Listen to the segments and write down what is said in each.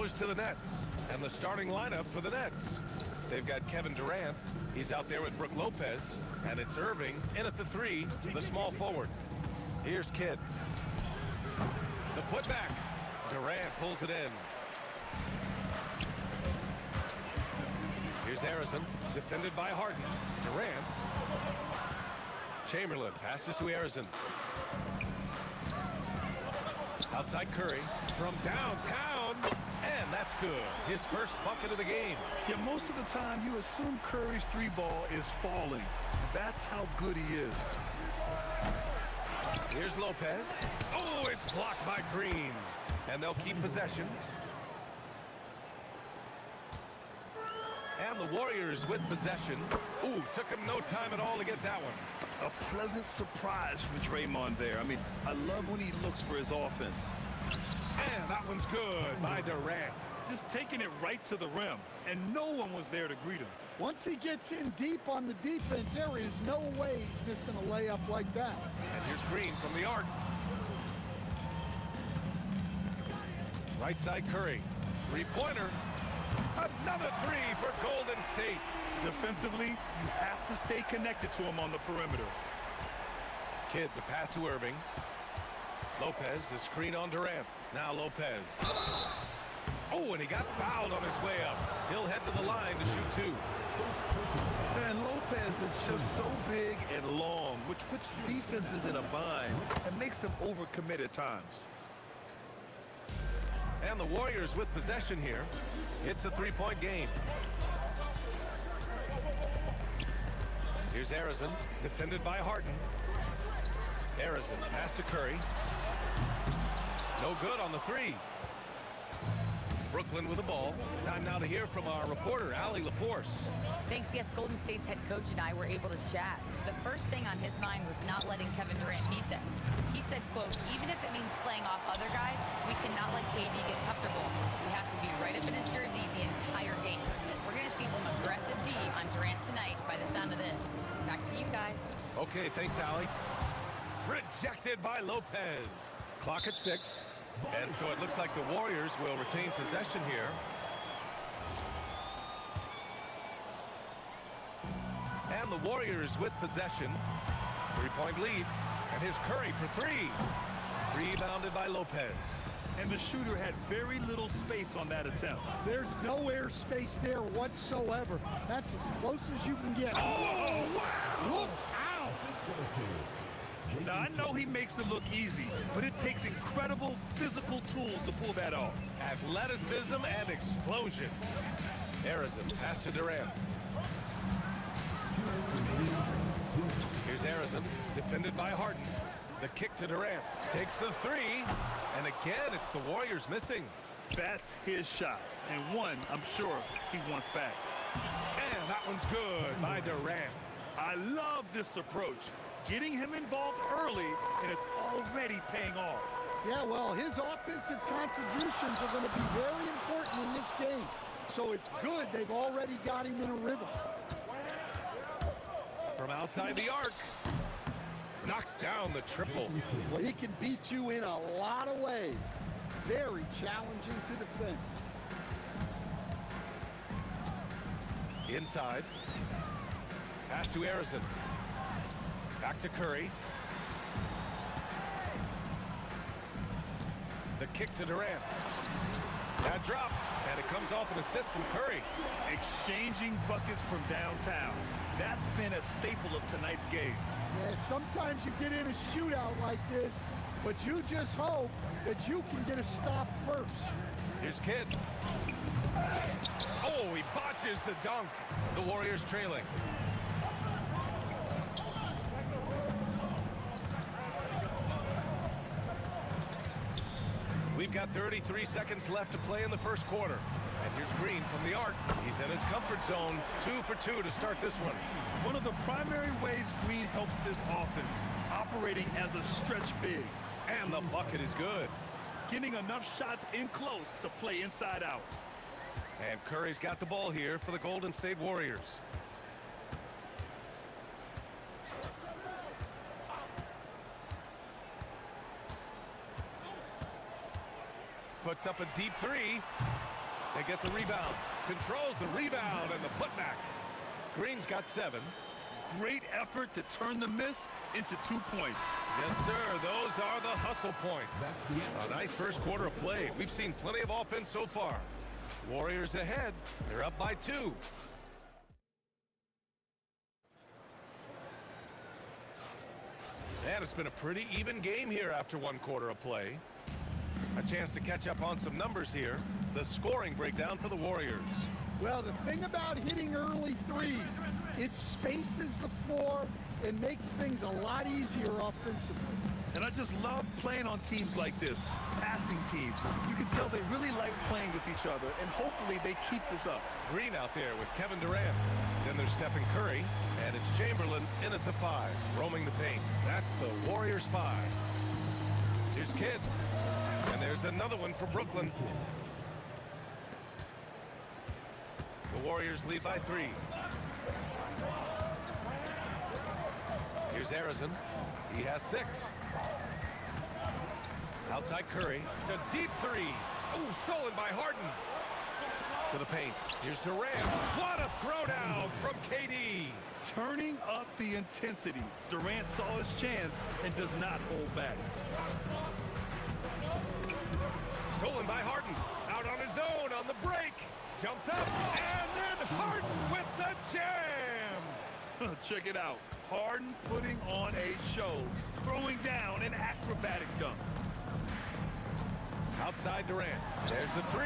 goes to the Nets. And the starting lineup for the Nets. They've got Kevin Durant. He's out there with Brook Lopez. And it's Irving in at the 3, the small forward. Here's Kidd. The putback. Durant pulls it in. Here's Harrison, defended by Harden. Durant. Chamberlain passes to Harrison. Outside Curry from downtown, and that's good. His first bucket of the game. Yeah, most of the time you assume Curry's 3-ball is falling. That's how good he is. Here's Lopez. Oh, it's blocked by Green. And they'll keep possession. And the Warriors with possession. Ooh, took him no time at all to get that one. A pleasant surprise from Draymond there. I mean, I love when he looks for his offense. And that one's good by Durant. Just taking it right to the rim, and no one was there to greet him. Once he gets in deep on the defense, there is no way he's missing a layup like that. And here's Green from the arc. Right side Curry. Three-pointer. Another 3 for Golden State. Defensively, you have to stay connected to him on the perimeter. Kidd, the pass to Irving. Lopez, the screen on Durant. Now Lopez. Oh, and he got fouled on his way up. He'll head to the line to shoot 2. Man, Lopez is just so big and long, which puts defenses in a bind and makes them overcommit at times. And the Warriors with possession here. It's a 3-point game. Here's Harrison, defended by Harden. Harrison, pass to Curry. No good on the 3. Brooklyn with the ball. Time now to hear from our reporter, Allie LaForce. Thanks. Yes, Golden State's head coach and I were able to chat. The first thing on his mind was not letting Kevin Durant beat them. He said, quote, even if it means playing off other guys, we cannot let KD get comfortable. We have to be right up in his jersey the entire game. We're going to see some aggressive D on Durant tonight by the sound of this. Back to you guys. Okay, thanks, Allie. Rejected by Lopez. Clock at 6. And so it looks like the Warriors will retain possession here. And the Warriors with possession. 3-point lead. And here's Curry for 3. Rebounded by Lopez. And the shooter had very little space on that attempt. There's no air space there whatsoever. That's as close as you can get. Oh, wow! Look out! Now, I know he makes it look easy, but it takes incredible physical tools to pull that off. Athleticism and explosion. Harrison, pass to Durant. Here's Harrison, defended by Harden. The kick to Durant. Takes the 3. And again, it's the Warriors missing. That's his shot. And one, I'm sure, he wants back. And that one's good by Durant. I love this approach. Getting him involved early, and it's already paying off. Yeah, well, his offensive contributions are going to be very important in this game. So it's good they've already got him in a rhythm. From outside the arc. Knocks down the triple. Well, he can beat you in a lot of ways. Very challenging to defend. Inside. Pass to Harrison. Back to Curry. The kick to Durant. That drops, and it comes off an assist from Curry. Exchanging buckets from downtown. That's been a staple of tonight's game. Yeah, sometimes you get in a shootout like this, but you just hope that you can get a stop first. Here's Kidd. Oh, he botches the dunk. The Warriors trailing. We've got 33 seconds left to play in the first quarter. And here's Green from the arc. He's in his comfort zone. 2 for 2 to start this one. One of the primary ways Green helps this offense, operating as a stretch big. And the bucket is good. Getting enough shots in close to play inside out. And Curry's got the ball here for the Golden State Warriors. Puts up a deep 3. They get the rebound. Controls the rebound and the putback. Green's got 7. Great effort to turn the miss into 2 points. Yes, sir. Those are the hustle points. A nice first quarter of play. We've seen plenty of offense so far. Warriors ahead. They're up by 2. And it's been a pretty even game here after 1 quarter of play. A chance to catch up on some numbers here. The scoring breakdown for the Warriors. Well, the thing about hitting early threes, it spaces the floor and makes things a lot easier offensively. And I just love playing on teams like this, passing teams. You can tell they really like playing with each other, and hopefully they keep this up. Green out there with Kevin Durant. Then there's Stephen Curry, and it's Chamberlain in at the 5, roaming the paint. That's the Warriors 5. Here's Kidd, and there's another one for Brooklyn. The Warriors lead by 3. Here's Harrison. He has 6. Outside Curry. A deep 3. Oh, stolen by Harden. To the paint. Here's Durant. What a throwdown from KD. Turning up the intensity. Durant saw his chance and does not hold back. Stolen by Harden. Out on his own on the break. Jumps up. And then Harden with the jam. Check it out. Harden putting on a show. Throwing down an acrobatic dunk. Outside Durant. There's the 3.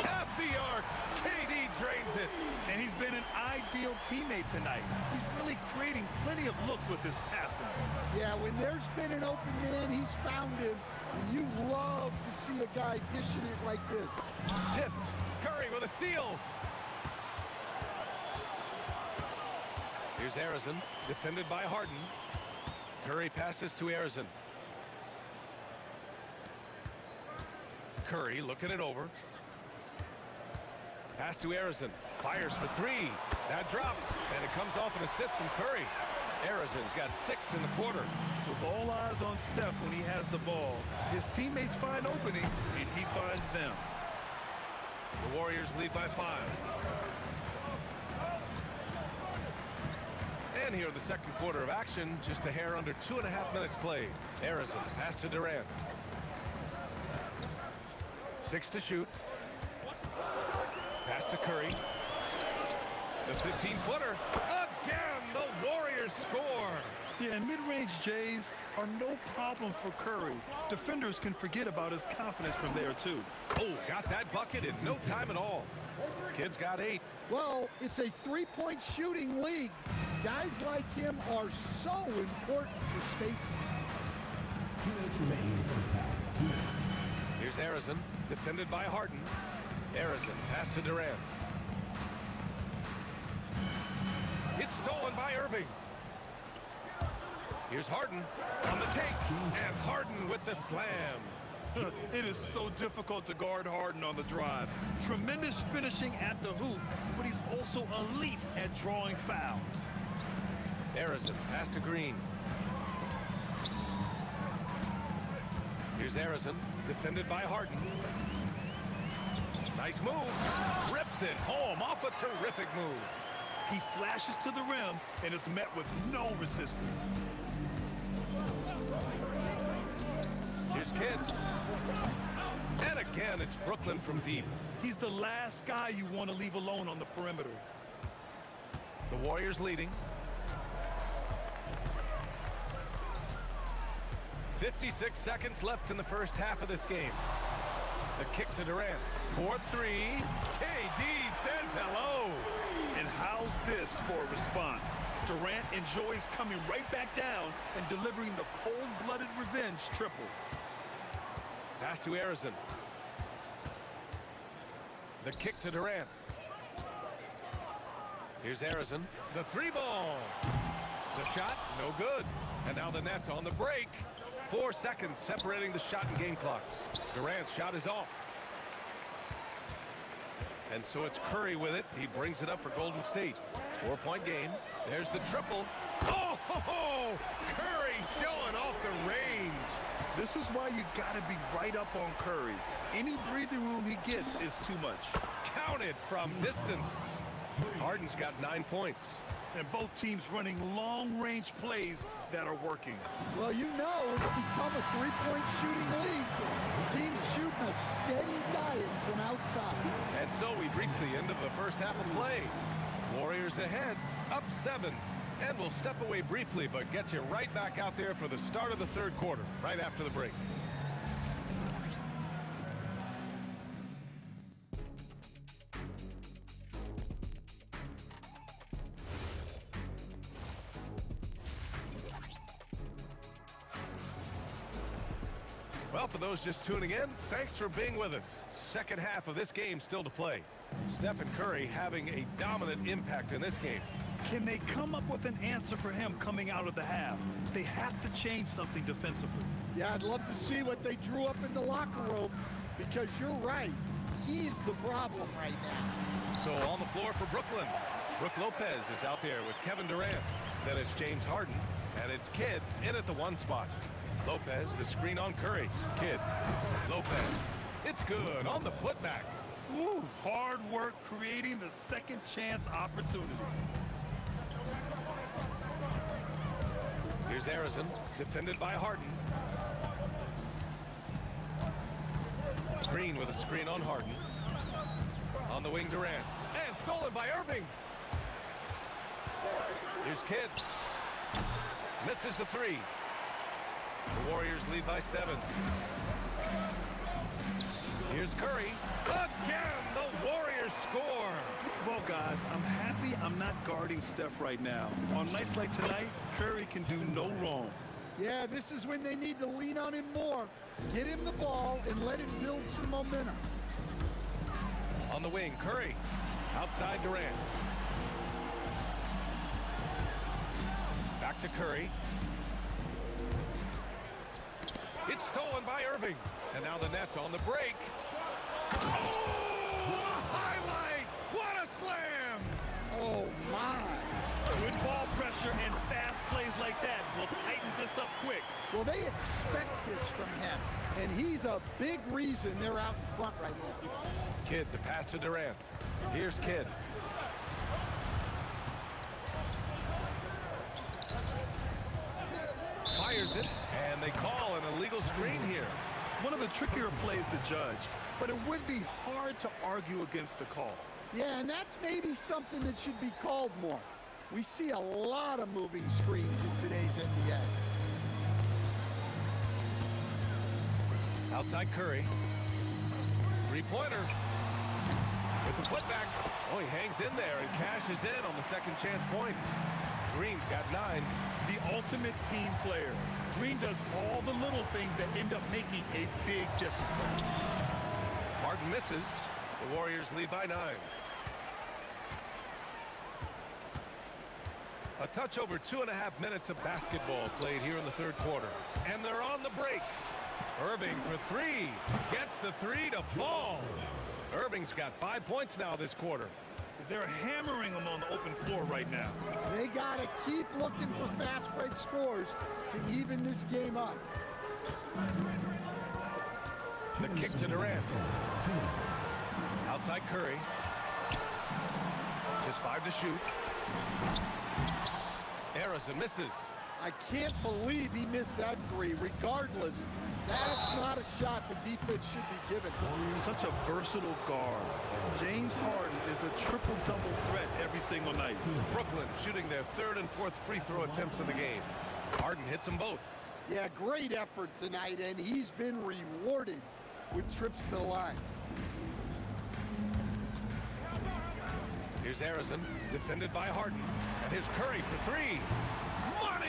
At the arc. KD drains it. And he's been an ideal teammate tonight. He's really creating plenty of looks with his passing. Yeah, when there's been an open man, he's found him. And you love to see a guy dishing it like this. Tipped. Curry with a steal. Here's Harrison, defended by Harden. Curry passes to Harrison. Curry looking it over. Pass to Harrison. Fires for 3. That drops, and it comes off an assist from Curry. Harrison's got 6 in the quarter. With all eyes on Steph when he has the ball, his teammates find openings, and he finds them. The Warriors lead by 5. And here in the second quarter of action, just a hair under 2.5 minutes played. Harrison, pass to Durant. 6 to shoot. Pass to Curry. The 15-footer. Again, the Warriors score. Yeah, and mid-range Jays are no problem for Curry. Defenders can forget about his confidence from there, too. Oh, got that bucket in no time at all. Kid's got 8. Well, it's a 3-point shooting league. Guys like him are so important for spacing. 2 minutes remaining in the first half. 2 minutes. Here's Harrison, defended by Harden. Harrison, pass to Durant. It's stolen by Irving. Here's Harden on the take, and Harden with the slam. It is so difficult to guard Harden on the drive. Tremendous finishing at the hoop, but he's also elite at drawing fouls. Harrison, pass to Green. Here's Harrison, defended by Harden. Nice move. Rips it home off a terrific move. He flashes to the rim and is met with no resistance. Here's Kidd. And again, it's Brooklyn from deep. He's the last guy you want to leave alone on the perimeter. The Warriors leading. 56 seconds left in the first half of this game. The kick to Durant. 4-3. KD says hello. And how's this for a response? Durant enjoys coming right back down and delivering the cold-blooded revenge triple. Pass to Harrison. The kick to Durant. Here's Harrison. The 3-ball. The shot, no good. And now the Nets on the break. 4 seconds separating the shot and game clocks. Durant's shot is off. And so it's Curry with it. He brings it up for Golden State. 4-point game. There's the triple. Oh, ho, ho! Curry showing off the range. This is why you got to be right up on Curry. Any breathing room he gets is too much. Counted from distance. Harden's got 9 points. And both teams running long-range plays that are working. Well, you know it's become a three-point shooting league. Teams shooting a steady diet from outside. And so we've reached the end of the first half of play. Warriors ahead, up 7. And we'll step away briefly, but get you right back out there for the start of the third quarter, right after the break. Well, for those just tuning in, thanks for being with us. Second half of this game still to play. Stephen Curry having a dominant impact in this game. Can they come up with an answer for him coming out of the half? They have to change something defensively. Yeah, I'd love to see what they drew up in the locker room, because you're right. He's the problem right now. So on the floor for Brooklyn, Brook Lopez is out there with Kevin Durant. Then it's James Harden, and it's Kidd in at the 1 spot. Lopez, the screen on Curry. Kidd, Lopez. It's good on the putback. Woo, hard work creating the second chance opportunity. Here's Arizon, defended by Harden. Green with a screen on Harden. On the wing, Durant. And stolen by Irving. Here's Kidd. Misses the 3. The Warriors lead by 7. Here's Curry. Again, the Warriors score. Well, guys, I'm happy I'm not guarding Steph right now. On nights like tonight, Curry can do no wrong. Yeah, this is when they need to lean on him more. Get him the ball and let him build some momentum. On the wing, Curry. Outside Durant. Back to Curry. It's stolen by Irving. And now the Nets on the break. Oh, a highlight! What a slam! Oh, my. Good ball pressure and fast plays like that will tighten this up quick. Well, they expect this from him, and he's a big reason they're out in front right now. Kidd, the pass to Durant. Here's Kidd. Fires it, and they call an illegal screen here. One of the trickier plays to judge, but it would be hard to argue against the call. Yeah, and that's maybe something that should be called more. We see a lot of moving screens in today's NBA. Outside Curry. Three-pointer. With the putback. Oh, he hangs in there and cashes in on the second chance points. Green's got 9. The ultimate team player. Green does all the little things that end up making a big difference. Harden misses. The Warriors lead by 9. A touch over 2.5 minutes of basketball played here in the third quarter. And they're on the break. Irving for 3. Gets the 3 to fall. Irving's got 5 points now this quarter. They're hammering them on the open floor right now. They got to keep looking for fast break scores to even this game up. The kick to Durant. Outside Curry. Just 5 to shoot. Arizon misses. I can't believe he missed that 3. Regardless, that's not a shot the defense should be given. Such a versatile guard. James Harden is a triple-double threat every single night. Brooklyn shooting their 3rd and 4th free throw attempts in the game. Harden hits them both. Yeah, great effort tonight, and he's been rewarded with trips to the line. Here's Arizon, defended by Harden. And here's Curry for 3. Money!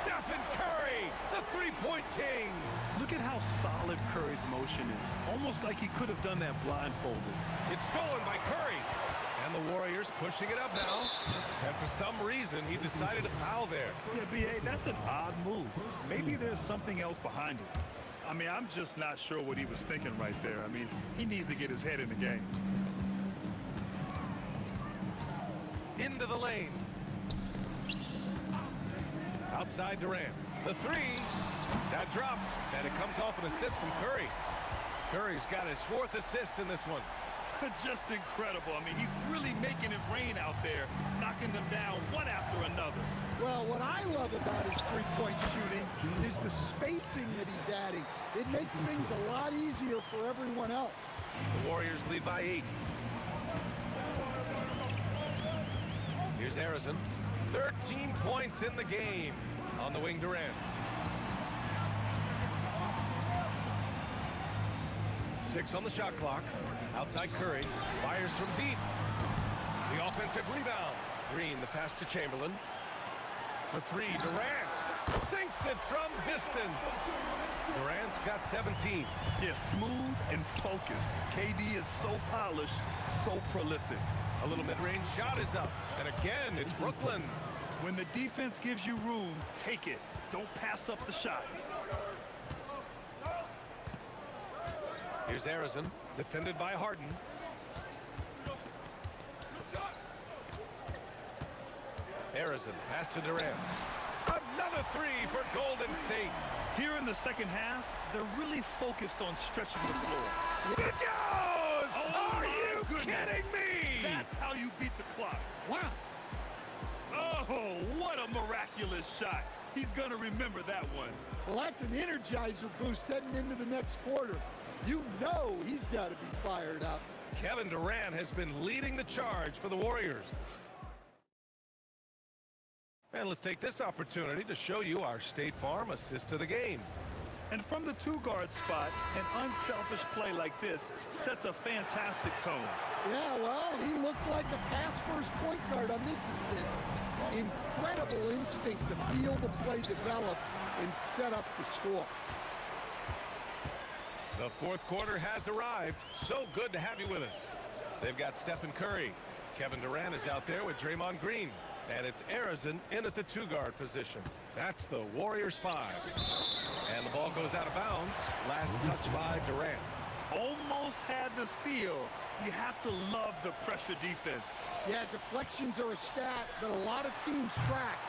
Stephen Curry, the three-point king! Look at how solid Curry's motion is. Almost like he could have done that blindfolded. It's stolen by Curry. And the Warriors pushing it up now. And for some reason, he decided to foul there. Yeah, B.A., that's an odd move. Maybe there's something else behind it. I mean, I'm just not sure what he was thinking right there. I mean, he needs to get his head in the game. Into the lane. Outside Durant. The 3. That drops. And it comes off an assist from Curry. Curry's got his 4th assist in this one. Just incredible. I mean, he's really making it rain out there, knocking them down one after another. Well, what I love about his three-point shooting is the spacing that he's adding. It makes things a lot easier for everyone else. The Warriors lead by 8. Here's Harrison. 13 points in the game. On the wing, Durant. 6 on the shot clock. Outside Curry. Fires from deep. The offensive rebound. Green, the pass to Chamberlain. For 3, Durant. Sinks it from distance. Durant's got 17. Yeah, smooth and focused. KD is so polished, so prolific. A little mid-range shot is up. And again, it's Brooklyn. When the defense gives you room, take it. Don't pass up the shot. Here's Harrison, defended by Harden. Harrison, pass to Durant. Another 3 for Golden State. Here in the second half, they're really focused on stretching the floor. It goes! Oh, Are you goodness. kidding me? That's how you beat the clock. Wow. Oh, what a miraculous shot. He's going to remember that one. Well, that's an energizer boost heading into the next quarter. You know he's got to be fired up. Kevin Durant has been leading the charge for the Warriors. And let's take this opportunity to show you our State Farm assist to the game. And from the two-guard spot, an unselfish play like this sets a fantastic tone. Yeah, well, he looked like a pass-first point guard on this assist. Incredible instinct to feel the play develop and set up the score. The fourth quarter has arrived. So good to have you with us. They've got Stephen Curry. Kevin Durant is out there with Draymond Green. And it's Harrison in at the two-guard position. That's the Warriors 5. And the ball goes out of bounds. Last touch by Durant. Almost had the steal. You have to love the pressure defense. Yeah, deflections are a stat that a lot of teams track,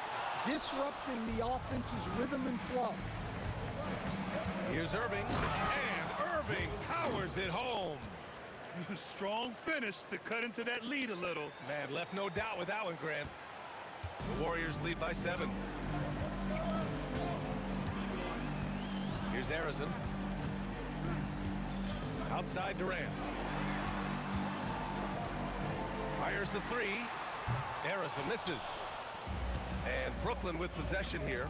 disrupting the offense's rhythm and flow. Here's Irving. And Irving powers it home. Strong finish to cut into that lead a little. Man, left no doubt with that one, Grant. The Warriors lead by 7. Here's Harrison. Outside Durant. Fires the 3. Harrison misses. And Brooklyn with possession here.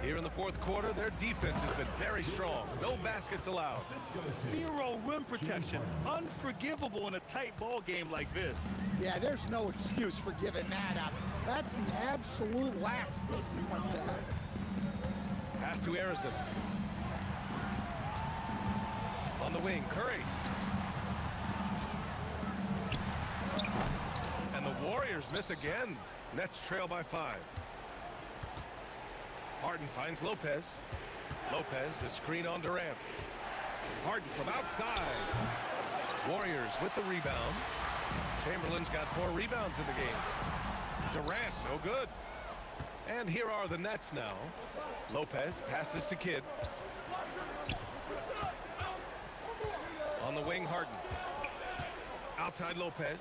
Here in the fourth quarter, their defense has been very strong. No baskets allowed. Zero rim protection. Unforgivable in a tight ball game like this. Yeah, there's no excuse for giving that up. That's the absolute last thing we want to happen. Pass to Harrison. On the wing, Curry. And the Warriors miss again. Nets trail by 5. Harden finds Lopez. Lopez, a screen on Durant. Harden from outside. Warriors with the rebound. Chamberlain's got 4 rebounds in the game. Durant, no good. And here are the Nets now. Lopez passes to Kidd. On the wing, Harden. Outside Lopez.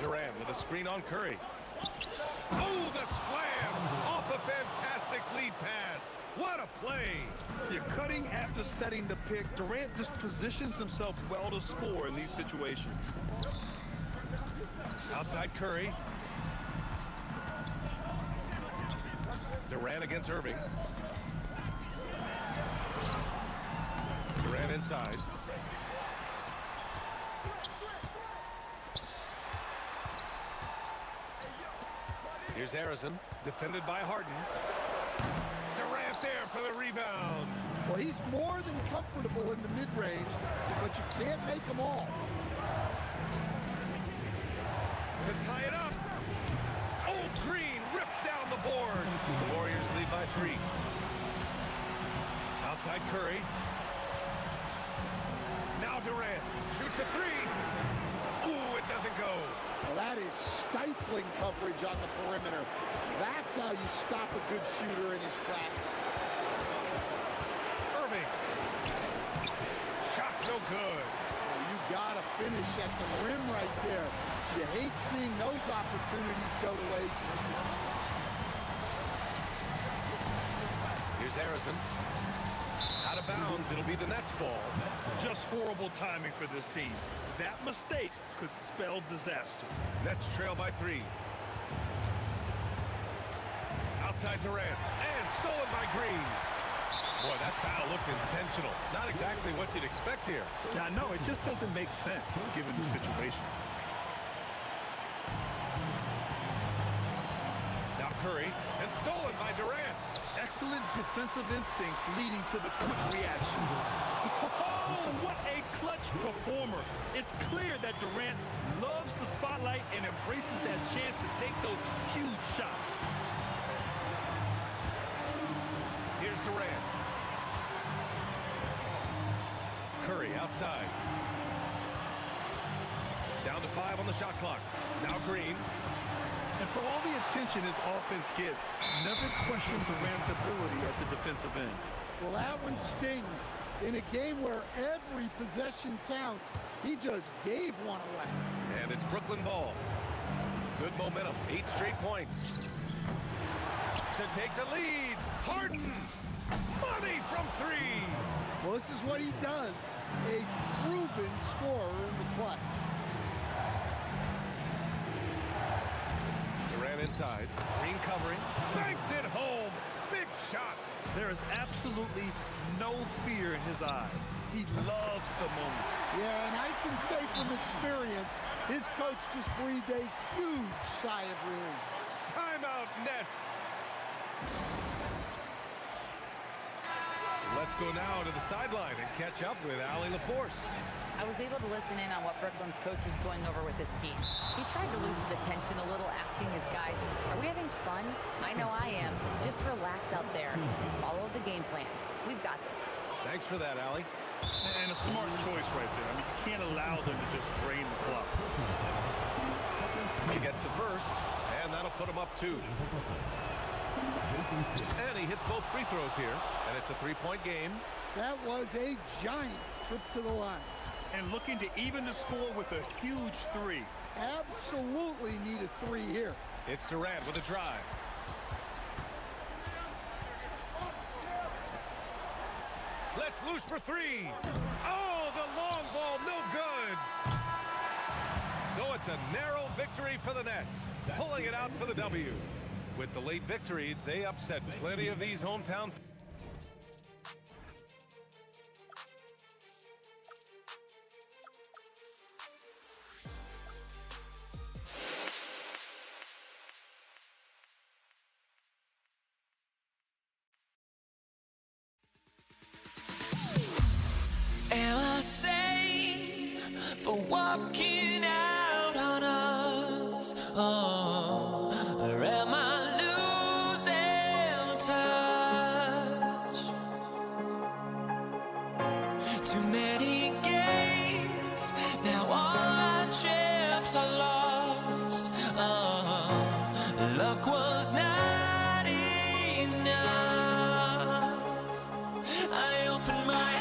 Durant with a screen on Curry. Oh, the slam off a fantastic lead pass. What a play. You're cutting after setting the pick. Durant just positions himself well to score in these situations. Outside Curry. Durant against Irving. Durant inside. Here's Harrison, defended by Harden. Durant there for the rebound. Well, he's more than comfortable in the mid-range, but you can't make them all. To tie it up. Oh, Green rips down the board. The Warriors lead by 3. Outside Curry. Now Durant shoots a 3. Ooh, it doesn't go. Well, that is stifling coverage on the perimeter. That's how you stop a good shooter in his tracks. Irving. Shot's no good. at the rim right there. You hate seeing those opportunities go to waste. Here's Harrison. Out of bounds, it'll be the Nets ball. Just horrible timing for this team. That mistake could spell disaster. Nets trail by 3. Outside Durant, and stolen by Green. Boy, that foul looked intentional. Not exactly what you'd expect here. Yeah, no, it just doesn't make sense given the situation. Now Curry, and stolen by Durant. Excellent defensive instincts leading to the quick reaction. Oh, what a clutch performer. It's clear that Durant loves the spotlight and embraces that chance to take those huge shots. Here's Durant. Curry outside. Down to 5 on the shot clock. Now Green. And for all the attention his offense gets, never question Durant's ability at the defensive end. Well, that one stings. In a game where every possession counts, he just gave one away. And it's Brooklyn ball. Good momentum. 8 straight points. To take the lead. Harden. Money from 3. Well, this is what he does. A proven scorer in the clutch. Durant inside. Green covering. Banks it home. Big shot. There is absolutely no fear in his eyes. He loves the moment. Yeah, and I can say from experience, his coach just breathed a huge sigh of relief. Timeout Nets. Let's go now to the sideline and catch up with Allie LaForce. I was able to listen in on what Brooklyn's coach was going over with his team. He tried to loosen the tension a little, asking his guys, are we having fun? I know I am. Just relax out there and follow the game plan. We've got this. Thanks for that, Allie. And a smart choice right there. I mean, you can't allow them to just drain the clock. He gets the first, and that'll put him up 2. And he hits both free throws here, and it's a 3-point game. That was a giant trip to the line. And looking to even the score with a huge 3. Absolutely need a 3 here. It's Durant with a drive. Let's loose for 3. Oh, the long ball, no good. So it's a narrow victory for the Nets, pulling it out for the W. With the late victory, they upset plenty of these hometown. Am I sane for walking out on us? Oh, or am I losing touch? Too many games, now all our chips are lost. Oh, luck was not enough. I opened my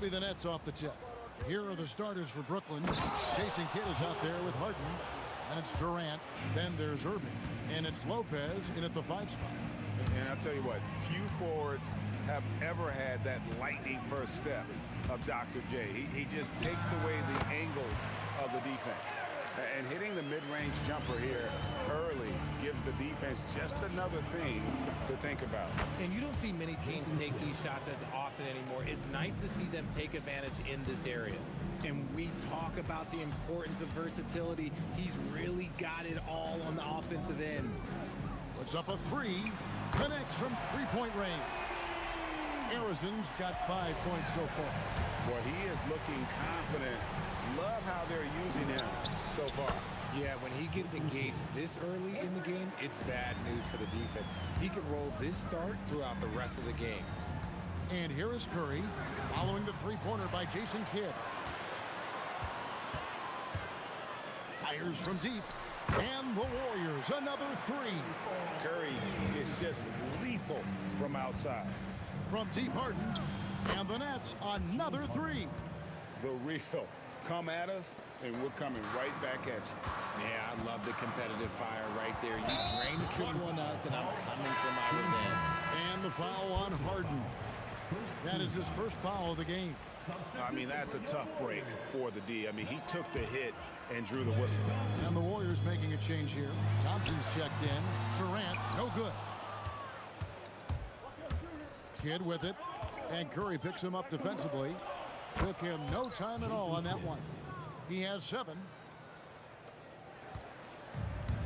be the Nets off the tip. Here are the starters for Brooklyn. Jason Kidd is out there with Harden. And it's Durant. Then there's Irving. And it's Lopez in at the 5 spot. And I'll tell you what, few forwards have ever had that lightning first step of Dr. J. He just takes away the angles of the defense. And hitting the mid-range jumper here early gives the defense just another thing to think about. And you don't see many teams take these shots as often anymore. It's nice to see them take advantage in this area. And we talk about the importance of versatility. He's really got it all on the offensive end. Puts up a 3. Connects from 3-point range. Harrison's got 5 points so far. Boy, he is looking confident. Love how they're using him so far. Yeah, when he gets engaged this early in the game, it's bad news for the defense. He can roll this start throughout the rest of the game. And here is Curry, following the 3-pointer by Jason Kidd. Fires from deep. And the Warriors, another 3. Curry is just lethal from outside. From deep, Harden. And the Nets, another 3. The real. Come at us, and we're coming right back at you. Yeah, I love the competitive fire right there. You drain the triple on us, and I'm coming for my revenge. And the foul on Harden. That is his first foul of the game. I mean, that's a tough break for the D. I mean, he took the hit and drew the whistle. And the Warriors making a change here. Thompson's checked in. Durant, no good. Kidd with it. And Curry picks him up defensively. Took him no time at all on that one. He has 7.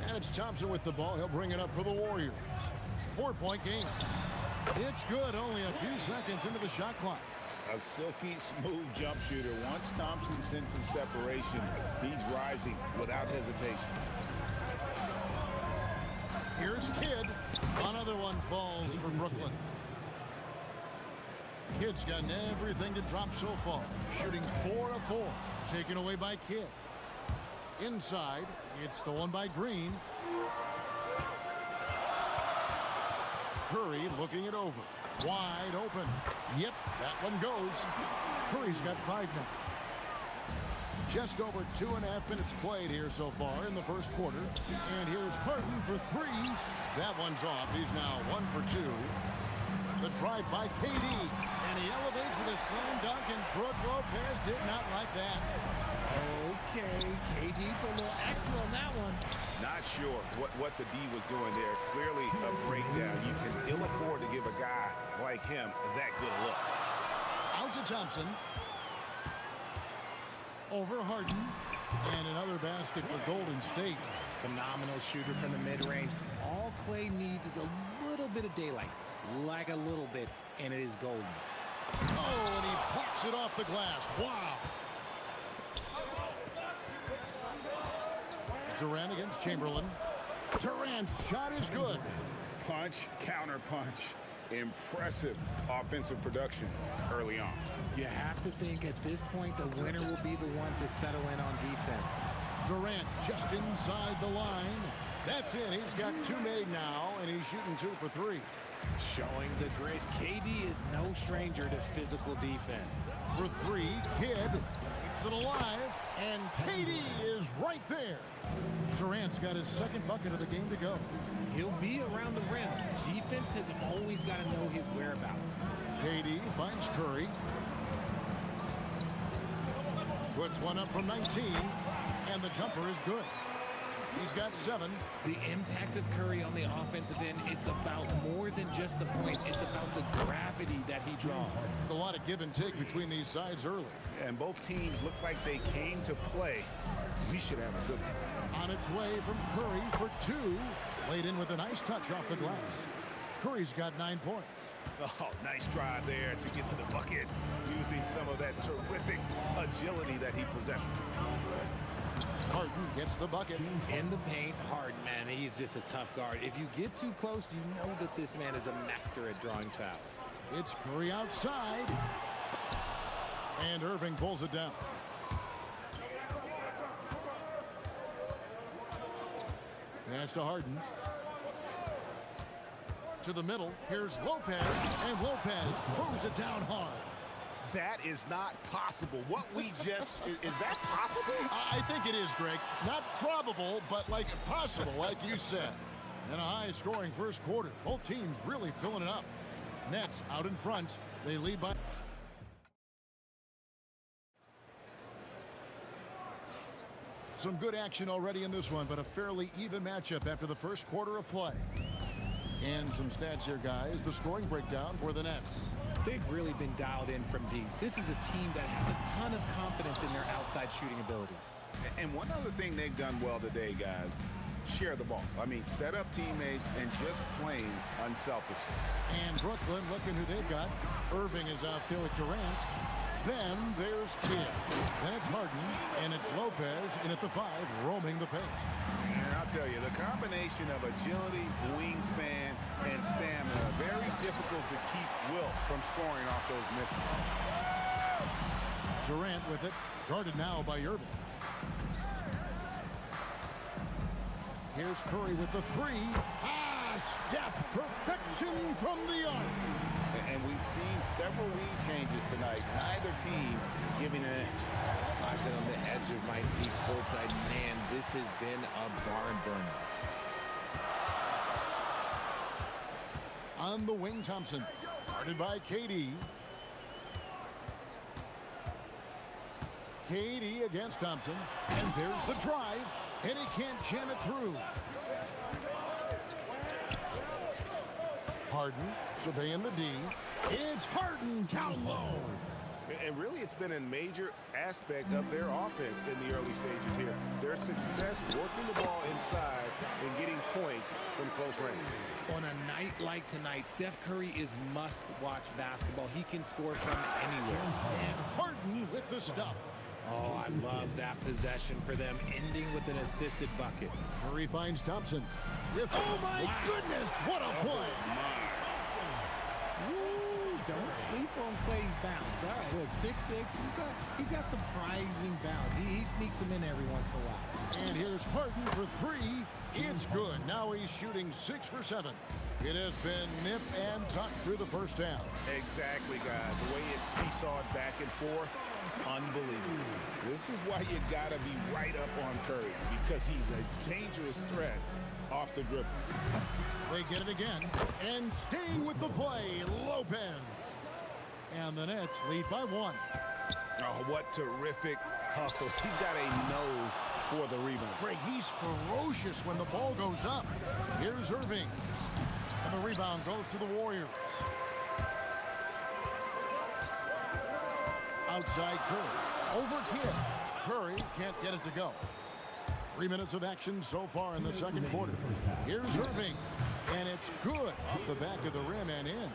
And it's Thompson with the ball. He'll bring it up for the Warriors. 4-point game. It's good. Only a few seconds into the shot clock. A silky smooth jump shooter. Once Thompson senses separation, he's rising without hesitation. Here's Kidd. Another one falls for Brooklyn. Kidd's gotten everything to drop so far. Shooting 4 of 4. Taken away by Kidd. Inside, it's stolen by Green. Curry looking it over. Wide open. Yep, that one goes. Curry's got 5 now. Just over 2.5 minutes played here so far in the first quarter. And here's Harden for 3. That one's off. He's now 1 for 2. The drive by KD. And he elevates with a slam dunk, and Brook Lopez did not like that. Okay, KD put a little extra on that one. Not sure what the D was doing there. Clearly a breakdown. You can ill afford to give a guy like him that good a look. Out to Thompson. Over Harden. And another basket for Golden State. Phenomenal shooter from the mid-range. All Clay needs is a little bit of daylight. Like a little bit, and it is golden. Oh, and he parks it off the glass. Wow. Durant against Chamberlain. Durant's shot is good. Punch, counter punch. Impressive offensive production early on. You have to think at this point the winner will be the one to settle in on defense. Durant just inside the line. That's it. He's got 2 made now, and he's shooting 2 for 3. Showing the grit. KD is no stranger to physical defense. For 3, Kidd keeps it alive, and KD is right there. Durant's got his 2nd bucket of the game to go. He'll be around the rim. Defense has always got to know his whereabouts. KD finds Curry. Puts one up from 19, and the jumper is good. He's got 7. The impact of Curry on the offensive end, it's about more than just the points. It's about the gravity that he draws. A lot of give and take between these sides early. And both teams look like they came to play. We should have a good one. On its way from Curry for 2. Laid in with a nice touch off the glass. Curry's got 9 points. Oh, nice drive there to get to the bucket, using some of that terrific agility that he possesses. Harden gets the bucket. In the paint, Harden, man, he's just a tough guard. If you get too close, you know that this man is a master at drawing fouls. It's Curry outside. And Irving pulls it down. Pass to Harden. To the middle. Here's Lopez. And Lopez throws it down hard. That is not possible. What we just, is that possible? I think it is, Greg. Not probable, but like possible, like you said. In a high-scoring first quarter, both teams really filling it up. Nets out in front. They lead by... Some good action already in this one, but a fairly even matchup after the first quarter of play. And some stats here, guys. The scoring breakdown for the Nets. They've really been dialed in from deep. This is a team that has a ton of confidence in their outside shooting ability. And one other thing they've done well today, guys, share the ball. I mean, set up teammates and just playing unselfishly. And Brooklyn, looking who they've got. Irving is out there with Durant. Then there's Kidd. Then it's Harden, and it's Lopez in at the 5, roaming the paint. And I'll tell you, the combination of agility, wingspan, and stamina, very difficult to keep Wilt from scoring off those misses. Durant with it, guarded now by Irving. Here's Curry with the 3. Steph, perfection from the arc. And we've seen several lead changes tonight. Neither team giving an edge. I've been on the edge of my seat courtside. Man, this has been a barn burner. On the wing, Thompson, guarded by KD. KD against Thompson. And there's the drive. And he can't jam it through. Harden surveying the D. It's Harden down low. And really, it's been a major aspect of their offense in the early stages here. Their success working the ball inside and getting points from close range. On a night like tonight, Steph Curry is must-watch basketball. He can score from anywhere. And Harden with the stuff. Oh, I love that possession for them, ending with an assisted bucket. Curry finds Thompson. With, oh my goodness, what a play. Ooh, don't sleep on Clay's bounce. All right, look, 6'6". He's got surprising bounce. He sneaks them in every once in a while. And here's Harden for 3. It's good. Now he's shooting 6 for 7. It has been nip and tuck through the first half. Exactly, guys. The way it's seesawed back and forth, unbelievable. This is why you got to be right up on Curry, because he's a dangerous threat off the dribble. They get it again, and staying with the play, Lopez. And the Nets lead by 1. Oh, what terrific hustle. He's got a nose for the rebound. Greg, he's ferocious when the ball goes up. Here's Irving. And the rebound goes to the Warriors. Outside Curry. Over Kidd. Curry can't get it to go. 3 minutes of action so far in the second quarter. Here's Irving. And it's good off the back of the rim and in.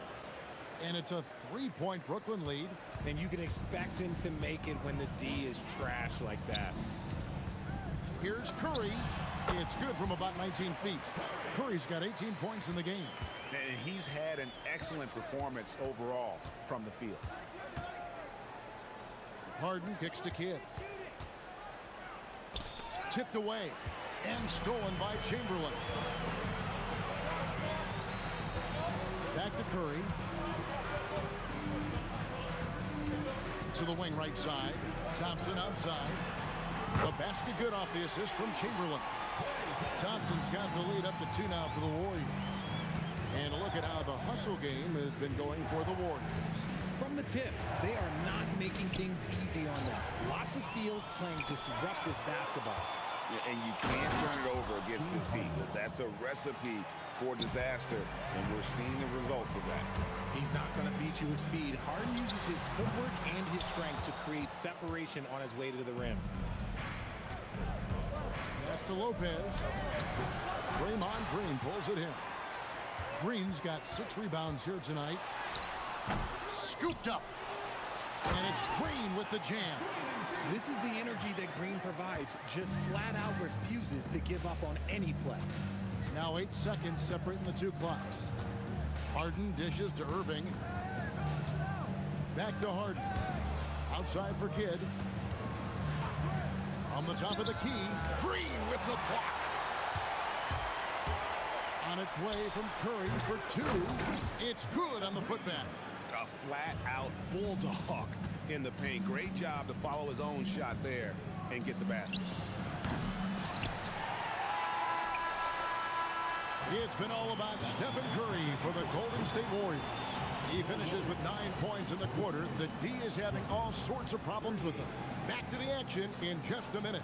And it's a 3-point Brooklyn lead. And you can expect him to make it when the D is trash like that. Here's Curry. It's good from about 19 feet. Curry's got 18 points in the game. And he's had an excellent performance overall from the field. Harden kicks to Kidd. Tipped away and stolen by Chamberlain. Back to Curry. To the wing right side. Thompson outside. The basket good off the assist from Chamberlain. Thompson's got the lead up to 2 now for the Warriors. And look at how the hustle game has been going for the Warriors. From the tip, they are not making things easy on them. Lots of steals, playing disruptive basketball. And you can't turn it over against this team. That's a recipe for disaster, and we're seeing the results of that. He's not going to beat you with speed. Harden uses his footwork and his strength to create separation on his way to the rim. Pass to Lopez. Draymond Green pulls it in. Green's got 6 rebounds here tonight. Scooped up. And it's Green with the jam. This is the energy that Green provides. Just flat out refuses to give up on any play. Now 8 seconds separating the 2 clocks. Harden dishes to Irving. Back to Harden. Outside for Kidd. On the top of the key. Green with the block. On its way from Curry for 2. It's good on the putback. A flat-out bulldog in the paint. Great job to follow his own shot there and get the basket. It's been all about Stephen Curry for the Golden State Warriors. He finishes with 9 points in the quarter. The D is having all sorts of problems with him. Back to the action in just a minute.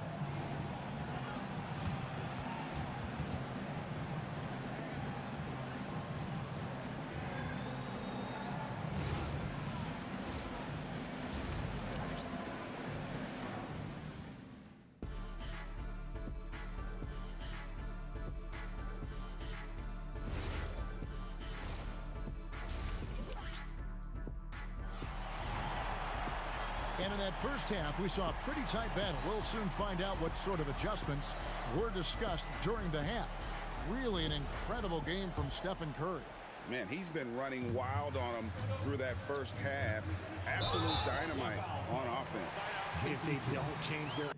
And in that first half, we saw a pretty tight battle. We'll soon find out what sort of adjustments were discussed during the half. Really an incredible game from Stephen Curry. Man, he's been running wild on him through that first half. Absolute dynamite on offense. If they don't change their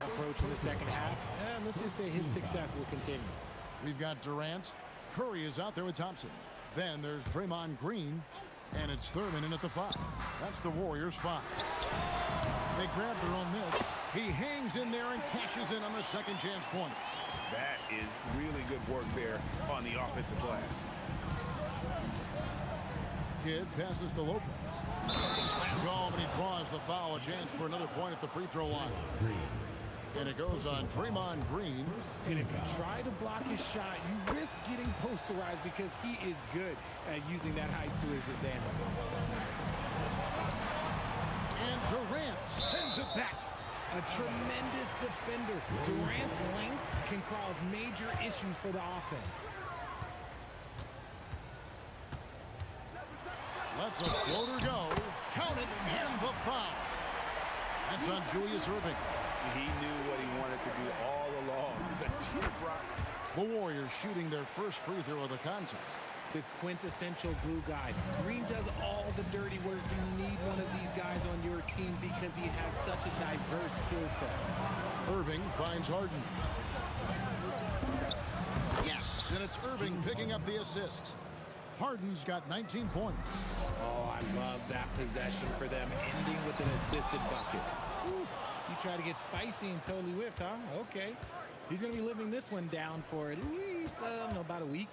approach in the second half, let's just say his success will continue. We've got Durant. Curry is out there with Thompson. Then there's Draymond Green. And it's Thurman in at the 5. That's the Warriors' 5. They grab their own miss. He hangs in there and cashes in on the second chance points. That is really good work there on the offensive glass. Kidd passes to Lopez. Slammed home, and he draws the foul. A chance for another point at the free throw line. And it goes on Draymond Green. And if you try to block his shot, you risk getting posterized because he is good at using that height to his advantage. And Durant sends it back. A tremendous defender. Durant's length can cause major issues for the offense. Lets a floater go. Count it, and the foul. That's on Julius Erving. He knew what he wanted to do all along. The teardrop. The Warriors shooting their first free throw of the contest. The quintessential glue guy. Green does all the dirty work. You need one of these guys on your team because he has such a diverse skill set. Irving finds Harden. Yes, and it's Irving picking up the assist. Harden's got 19 points. Oh, I love that possession for them, ending with an assisted bucket. Whew. You try to get spicy and totally whiffed, huh? Okay. He's going to be living this one down for at least, I don't know, about a week.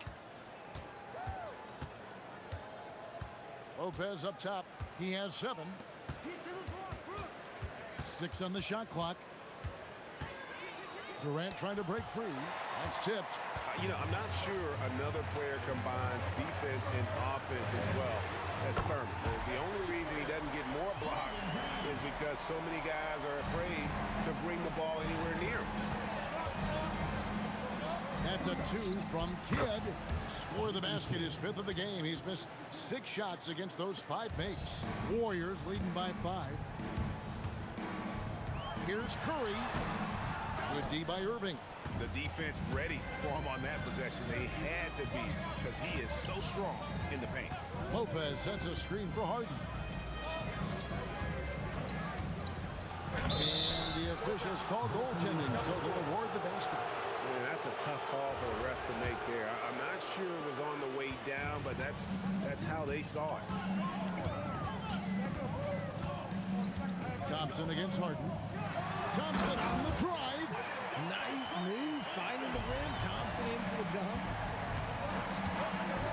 Lopez up top. He has 7. 6 on the shot clock. Durant trying to break free. That's tipped. You know, I'm not sure another player combines defense and offense as well as Thurman. The only reason he doesn't get more blocks is because so many guys are afraid to bring the ball anywhere near him. That's a 2 from Kidd. Score of the basket, his 5th of the game. He's missed 6 shots against those 5 makes. Warriors leading by 5. Here's Curry. Good D by Irving. The defense ready for him on that possession. They had to be because he is so strong in the paint. Lopez sets a screen for Harden. And the officials call goaltending, so they'll award the basket. Man, that's a tough call for the ref to make there. I'm not sure it was on the way down, but that's how they saw it. Thompson against Harden. Thompson on the drive. Nice move, finding the rim. Thompson in for the dunk.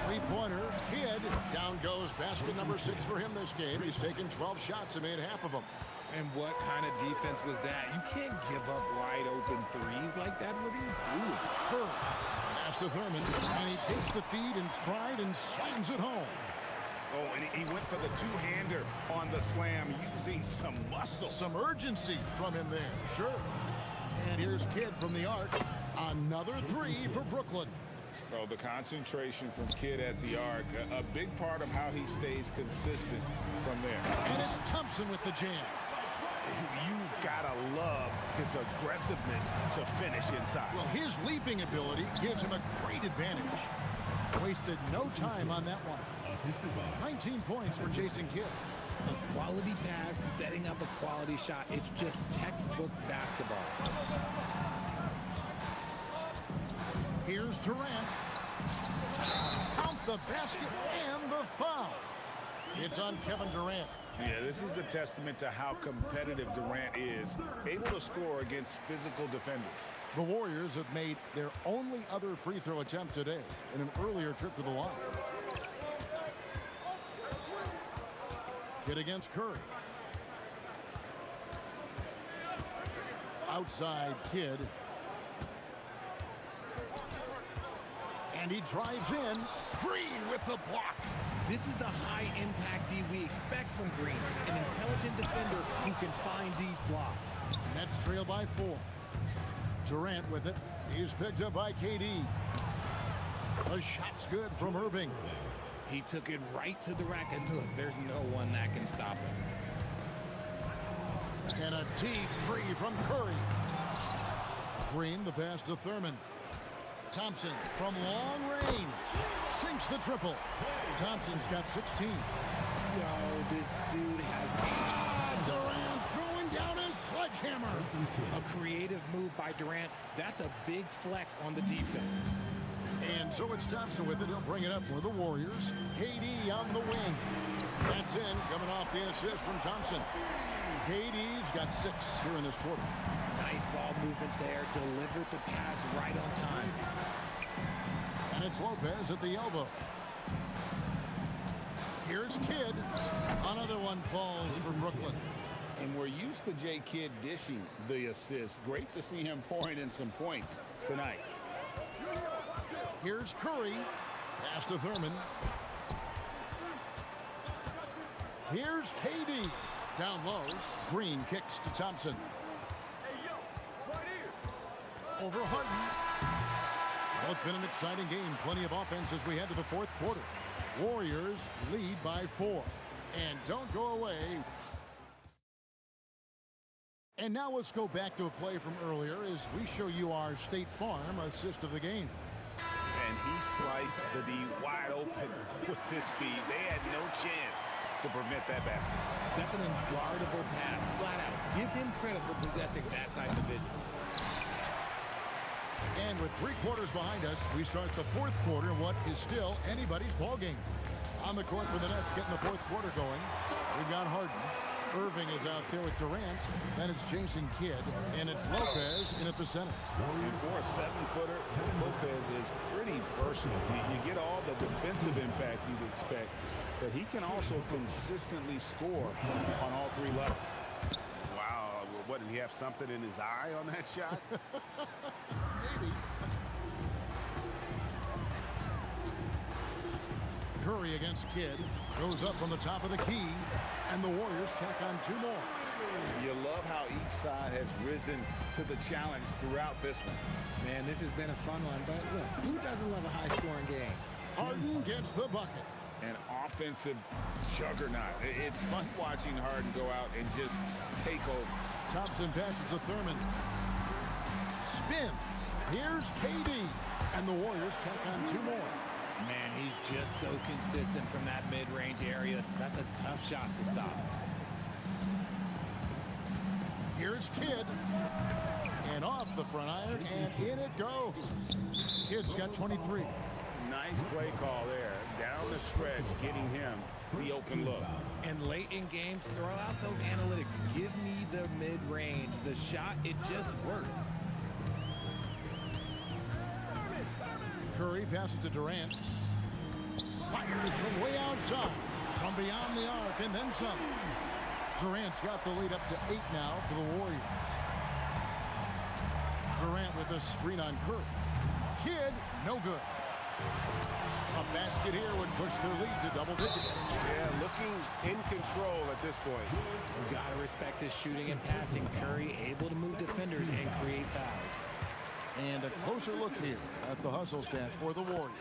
Three-pointer, Kidd. Down goes basket number 6 for him this game. He's taken 12 shots and made half of them. And what kind of defense was that? You can't give up wide open threes like that. What are you doing? Curry. Pass to Thurman, and he takes the feed in stride and slams it home. Oh, and he went for the two-hander on the slam, using some muscle. Some urgency from him there, sure. And here's Kidd from the arc. Another 3 for Brooklyn. Oh, the concentration from Kidd at the arc, a big part of how he stays consistent from there. And it's Thompson with the jam. You've got to love his aggressiveness to finish inside. Well, his leaping ability gives him a great advantage. Wasted no time on that one. 19 points for Jason Kidd. A quality pass, setting up a quality shot. It's just textbook basketball. Here's Durant. Count the basket and the foul. It's on Kevin Durant. Yeah, this is a testament to how competitive Durant is, able to score against physical defenders. The Warriors have made their only other free throw attempt today in an earlier trip to the line. Kid against Curry. Outside Kid. And he drives in. Green with the block. This is the high-impact D we expect from Green, an intelligent defender who can find these blocks. Nets trail by 4. Durant with it. He's picked up by KD. The shot's good from Irving. He took it right to the rack, and look, there's no one that can stop him. And a deep three from Curry. Green, the pass to Thurman. Thompson from long range. Sinks the triple. Thompson's got 16. Yo, this dude has... Durant throwing down his sledgehammer. A creative move by Durant. That's a big flex on the defense. And so it's Thompson with it. He'll bring it up for the Warriors. KD on the wing. That's in, coming off the assist from Thompson. KD's got 6 here in this quarter. Nice ball movement there. Delivered the pass right on time. And it's Lopez at the elbow. Here's Kidd. Another one falls for Brooklyn. And we're used to J. Kidd dishing the assist. Great to see him pouring in some points tonight. Here's Curry. Pass to Thurman. Here's KD. Down low. Green kicks to Thompson. Over Harden. Well, it's been an exciting game. Plenty of offense as we head to the fourth quarter. Warriors lead by 4. And don't go away. And now let's go back to a play from earlier as we show you our State Farm assist of the game. And he sliced the D wide open with his feet. They had no chance to prevent that basket. That's an unguardable pass, flat out. Give him credit for possessing that type of vision. And with 3 quarters behind us, we start the fourth quarter in what is still anybody's ball game. On the court for the Nets, getting the fourth quarter going. We've got Harden. Irving is out there with Durant. Then it's Jason Kidd. And it's Lopez in at the center. And for a 7-footer, Lopez is pretty versatile. You get all the defensive impact you'd expect, but he can also consistently score on all 3 levels. Wow, what, did he have something in his eye on that shot? Maybe. Curry against Kidd. Goes up from the top of the key. And the Warriors tack on 2 more. You love how each side has risen to the challenge throughout this one. Man, this has been a fun one, but look, who doesn't love a high-scoring game? Harden gets the bucket. An offensive juggernaut. It's fun watching Harden go out and just take over. Thompson passes to Thurman. Spins. Here's KD. And the Warriors tack on 2 more. Man, he's just so consistent from that mid-range area. That's a tough shot to stop. Here's Kidd. And off the front iron, and in it goes. Kidd's got 23. Nice play call there. Down the stretch, getting him the open look. And late in games, throw out those analytics. Give me the mid-range. The shot, it just works. Curry passes to Durant. Fires from way outside. From beyond the arc and then some. Durant's got the lead up to 8 now for the Warriors. Durant with a screen on Curry. Kidd, no good. A basket here would push their lead to double digits. Yeah, looking in control at this point. You gotta respect his shooting and passing. Curry able to move defenders and create fouls. And a closer look here at the hustle stats for the Warriors.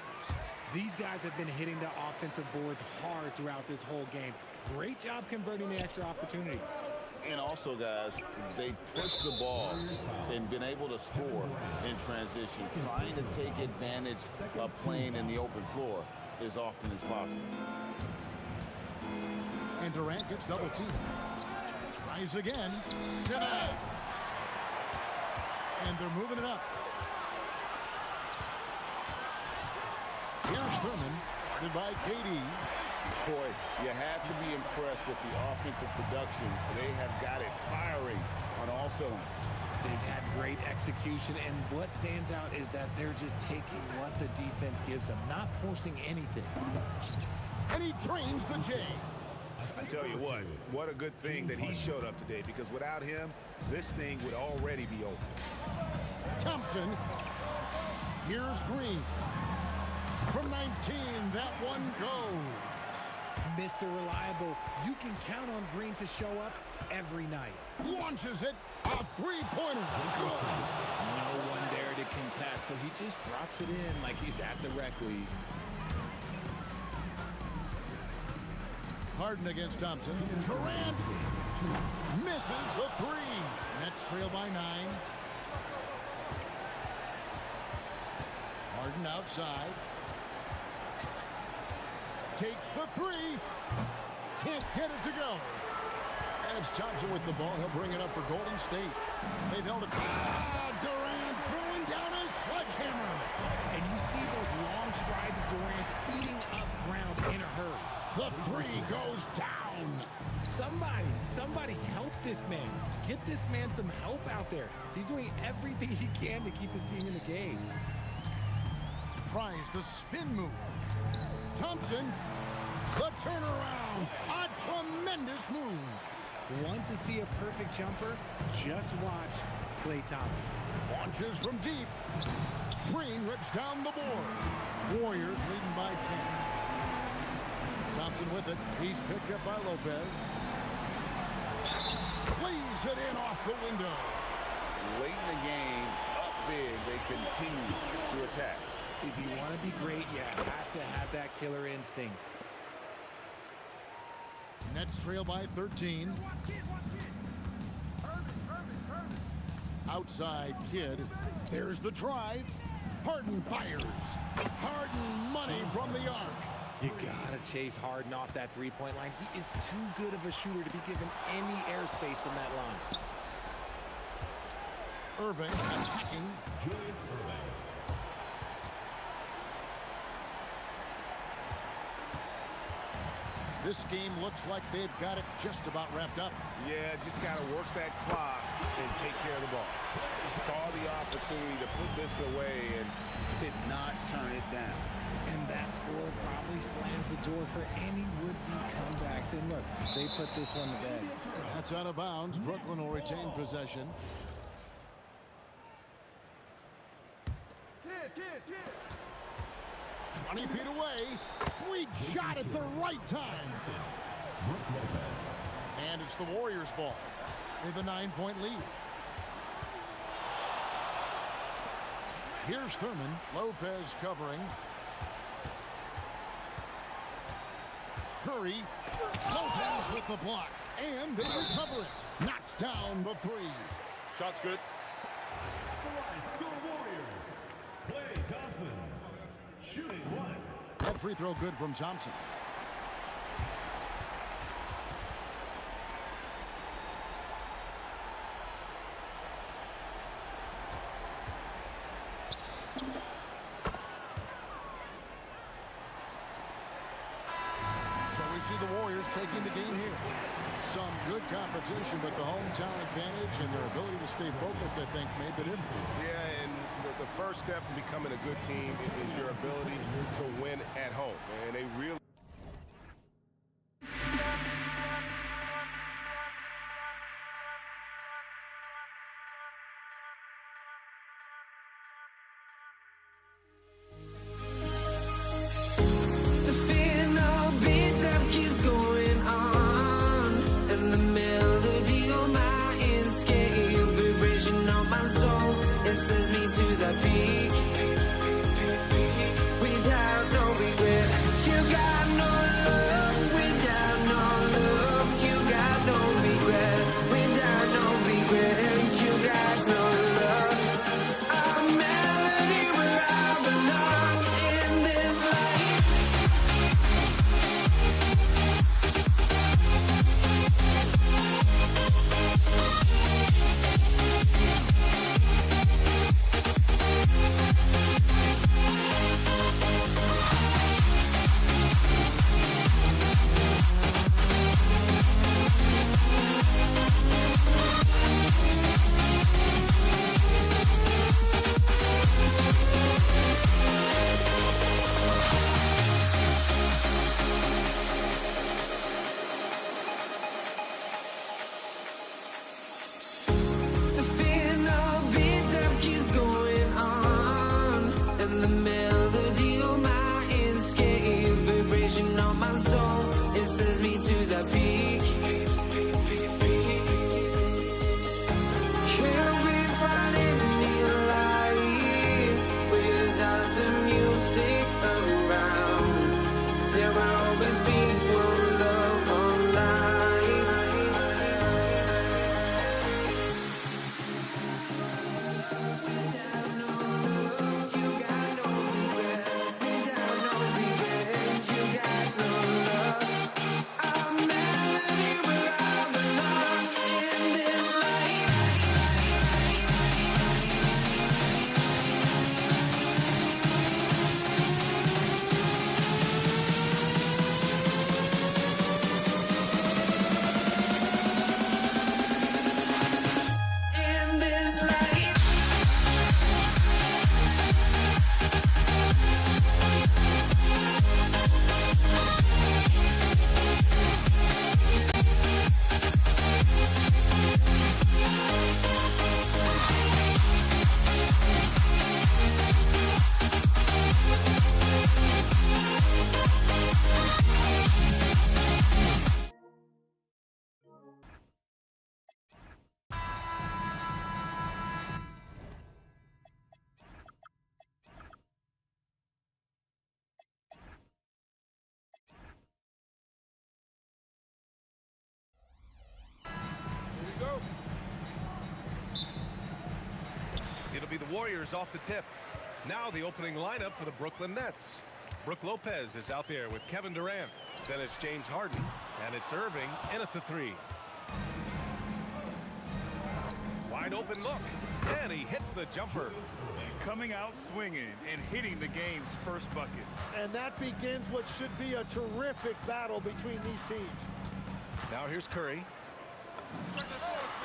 These guys have been hitting the offensive boards hard throughout this whole game. Great job converting the extra opportunities. And also, guys, they push the ball and been able to score in transition, trying to take advantage of playing in the open floor as often as possible. And Durant gets double teamed. Tries again. Denied. And they're moving it up. Here's Thurman, guarded by KD. Boy, you have to be impressed with the offensive production. They have got it firing on all cylinders. They've had great execution, and what stands out is that they're just taking what the defense gives them, not forcing anything. And he trains the J. I tell you what a good thing that he showed up today, because without him, this thing would already be over. Thompson. Here's Green. From 19, that one goes. Mr. Reliable, you can count on Green to show up every night. Launches it. A three-pointer. No one there to contest, so he just drops it in like he's at the rec league. Harden against Thompson. Durant misses the three. Nets trail by 9. Harden outside. Takes the three. Can't get it to go. And it's Thompson with the ball. He'll bring it up for Golden State. They've held it. Durant throwing down a sledgehammer. And you see those long strides of Durant eating up ground in a hurry. The three goes down. Somebody help this man. Get this man some help out there. He's doing everything he can to keep his team in the game. Tries the spin move. Thompson, the turnaround. A tremendous move. Want to see a perfect jumper? Just watch Klay Thompson. Launches from deep. Green rips down the board. Warriors leading by 10. Thompson with it. He's picked up by Lopez. Plays it in off the window. Late in the game, up big, they continue to attack. If you want to be great, you have to have that killer instinct. Nets trail by 13. Outside Kid. There's the drive. Harden fires. Harden money from the arc. You gotta chase Harden off that three-point line. He is too good of a shooter to be given any airspace from that line. Irving attacking. Julius Irving. This game looks like they've got it just about wrapped up. Yeah, just got to work that clock and take care of the ball. Saw the opportunity to put this away and did not turn it down. And that score probably slams the door for any would-be comebacks. And look, they put this one to bed. That's out of bounds. Brooklyn will retain possession. 20 feet away. Sweet shot at the right time. And it's the Warriors' ball. They have a 9-point lead. Here's Thurman. Lopez covering. Curry. Lopez with the block. And they recover it. Knocks down the three. Shot's good. The Warriors. Klay Thompson. Shooting one. That free throw good from Thompson. So we see the Warriors taking the game here. Some good competition, but the hometown advantage and their ability to stay focused, I think, made the difference. Yeah, and the first step in becoming a good team is your ability to win at home. And they really That'll be the Warriors off the tip. Now the opening lineup for the Brooklyn Nets. Brook Lopez is out there with Kevin Durant. Then it's James Harden, and it's Irving in at the 3. Wide open look, and he hits the jumper. Coming out swinging and hitting the game's first bucket. And that begins what should be a terrific battle between these teams. Now here's Curry.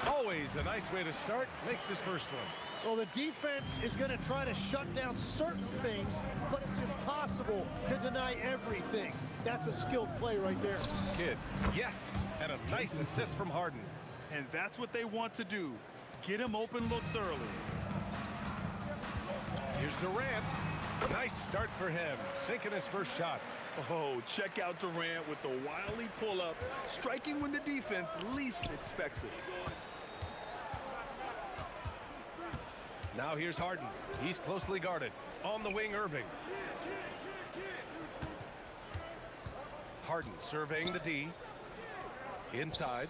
Always a nice way to start. Makes his first one. Well, the defense is going to try to shut down certain things, but it's impossible to deny everything. That's a skilled play right there. Kidd, yes, and a nice assist from Harden. And that's what they want to do. Get him open looks early. Here's Durant. Nice start for him, sinking his first shot. Oh, check out Durant with the wily pull-up, striking when the defense least expects it. Now here's Harden. He's closely guarded. On the wing, Irving. Harden surveying the D. Inside.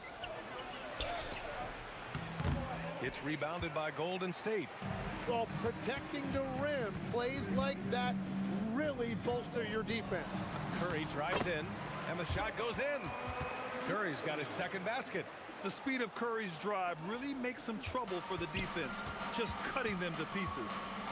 It's rebounded by Golden State. Well, protecting the rim, plays like that really bolster your defense. Curry drives in, and the shot goes in. Curry's got his second basket. The speed of Curry's drive really makes some trouble for the defense, just cutting them to pieces.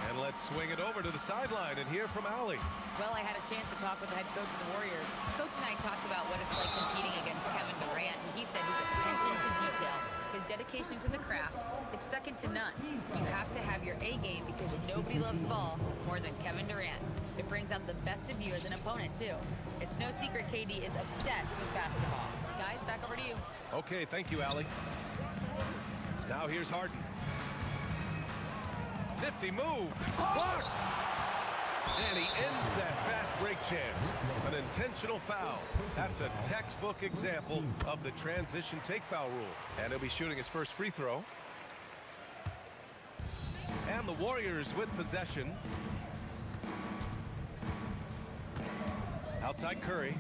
And let's swing it over to the sideline and hear from Allie. Well, I had a chance to talk with the head coach of the Warriors. Coach and I talked about what it's like competing against Kevin Durant, and he said his attention to detail, his dedication to the craft, it's second to none. You have to have your A game because nobody loves ball more than Kevin Durant. It brings out the best of you as an opponent, too. It's no secret KD is obsessed with basketball. Guys, back over to you. Okay, thank you, Allie. Now here's Harden. Nifty move. Blocked! And he ends that fast break chance. An intentional foul. That's a textbook example of the transition take foul rule. And he'll be shooting his first free throw. And the Warriors with possession. Outside Curry.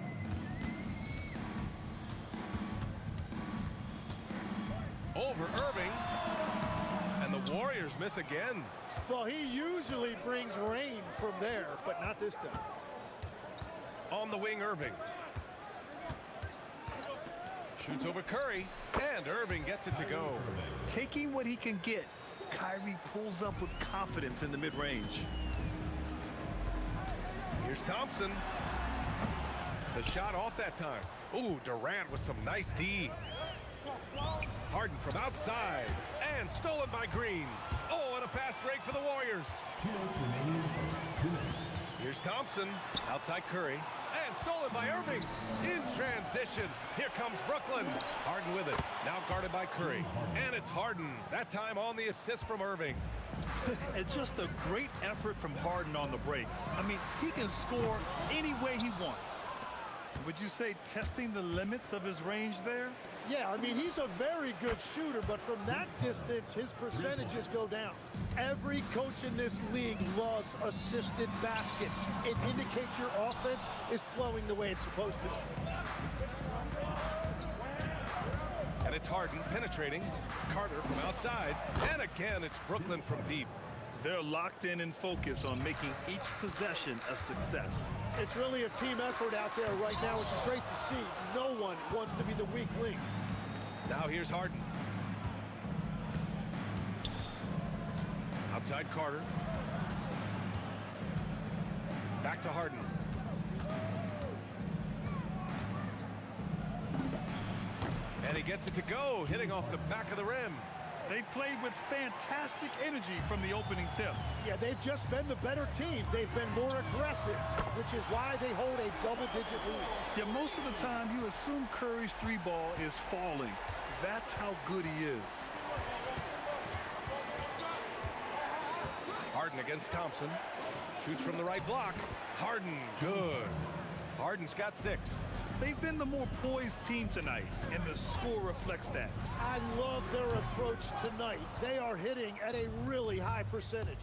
Over Irving. And the Warriors miss again. Well, he usually brings rain from there, but not this time. On the wing, Irving. Shoots over Curry, and Irving gets it to go. Taking what he can get, Kyrie pulls up with confidence in the mid-range. Here's Thompson. The shot off that time. Ooh, Durant with some nice D. Harden from outside, and stolen by Green. Oh, and a fast break for the Warriors. 2 minutes remaining in the first. 2 minutes. Here's Thompson, outside Curry, and stolen by Irving. In transition, here comes Brooklyn. Harden with it, now guarded by Curry. And it's Harden, that time on the assist from Irving. And just a great effort from Harden on the break. I mean, he can score any way he wants. Would you say testing the limits of his range there? Yeah, I mean, he's a very good shooter, but from that distance, his percentages go down. Every coach in this league loves assisted baskets. It indicates your offense is flowing the way it's supposed to. And it's Harden penetrating. Carter from outside. And again, it's Brooklyn from deep. They're locked in and focused on making each possession a success. It's really a team effort out there right now, which is great to see. No one wants to be the weak link. Now here's Harden. Outside Carter. Back to Harden. And he gets it to go, hitting off the back of the rim. They've played with fantastic energy from the opening tip. Yeah, they've just been the better team. They've been more aggressive, which is why they hold a double-digit lead. Yeah, most of the time you assume Curry's three ball is falling. That's how good he is. Harden against Thompson. Shoots from the right block. Harden, good. Harden's got 6. They've been the more poised team tonight, and the score reflects that. I love their approach tonight. They are hitting at a really high percentage.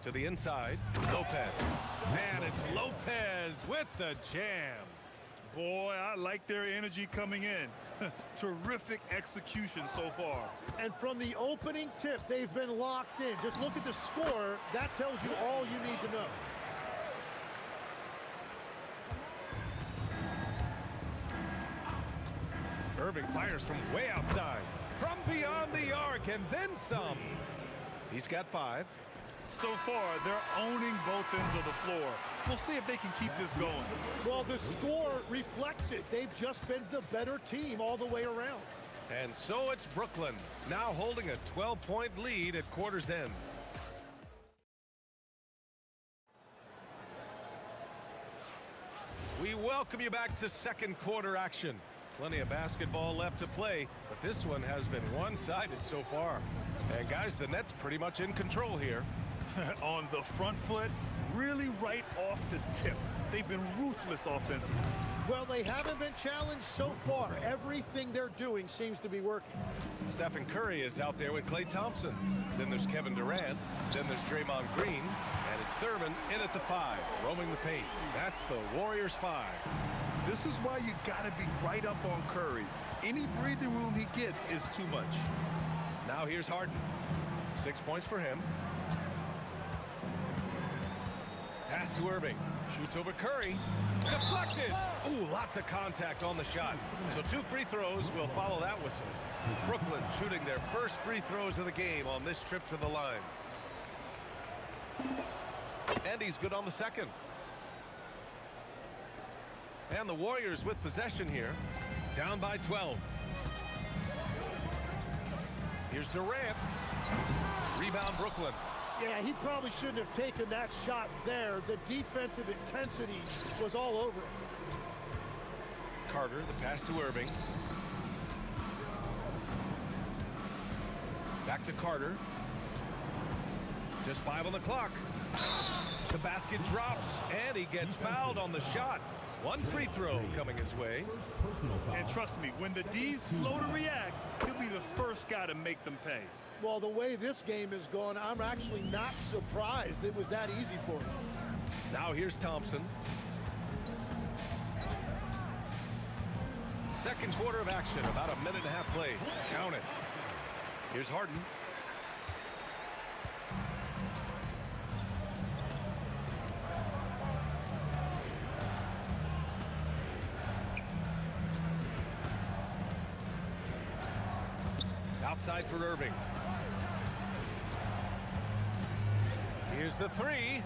To the inside, Lopez. And it's Lopez with the jam. Boy, I like their energy coming in. Terrific execution so far. And from the opening tip, they've been locked in. Just look at the score. That tells you all you need to know. Irving fires from way outside, from beyond the arc, and then some. He's got 5. So far, they're owning both ends of the floor. We'll see if they can keep this going. Well, the score reflects it. They've just been the better team all the way around. And so it's Brooklyn, now holding a 12-point lead at quarter's end. We welcome you back to second quarter action. Plenty of basketball left to play, but this one has been one-sided so far. And guys, the Nets pretty much in control here. On the front foot, really right off the tip. They've been ruthless offensively. Well, they haven't been challenged so far. Everything they're doing seems to be working. Stephen Curry is out there with Klay Thompson. Then there's Kevin Durant. Then there's Draymond Green. And it's Thurman in at the 5, roaming the paint. That's the Warriors' 5. This is why you gotta be right up on Curry. Any breathing room he gets is too much. Now here's Harden. 6 points for him. Pass to Irving. Shoots over Curry. Deflected. Ooh, lots of contact on the shot. So 2 free throws will follow that whistle. Brooklyn shooting their first free throws of the game on this trip to the line. And he's good on the second. And the Warriors with possession here. Down by 12. Here's Durant. Rebound Brooklyn. Yeah, he probably shouldn't have taken that shot there. The defensive intensity was all over it. Carter, the pass to Irving. Back to Carter. Just 5 on the clock. The basket drops, and he gets fouled on the shot. 1 free throw coming his way. And trust me, when the D's slow to react, he'll be the first guy to make them pay. Well, the way this game is going, I'm actually not surprised it was that easy for him. Now here's Thompson. Second quarter of action, about a minute and a half played. Count it. Here's Harden. Outside for Irving. Here's the 3.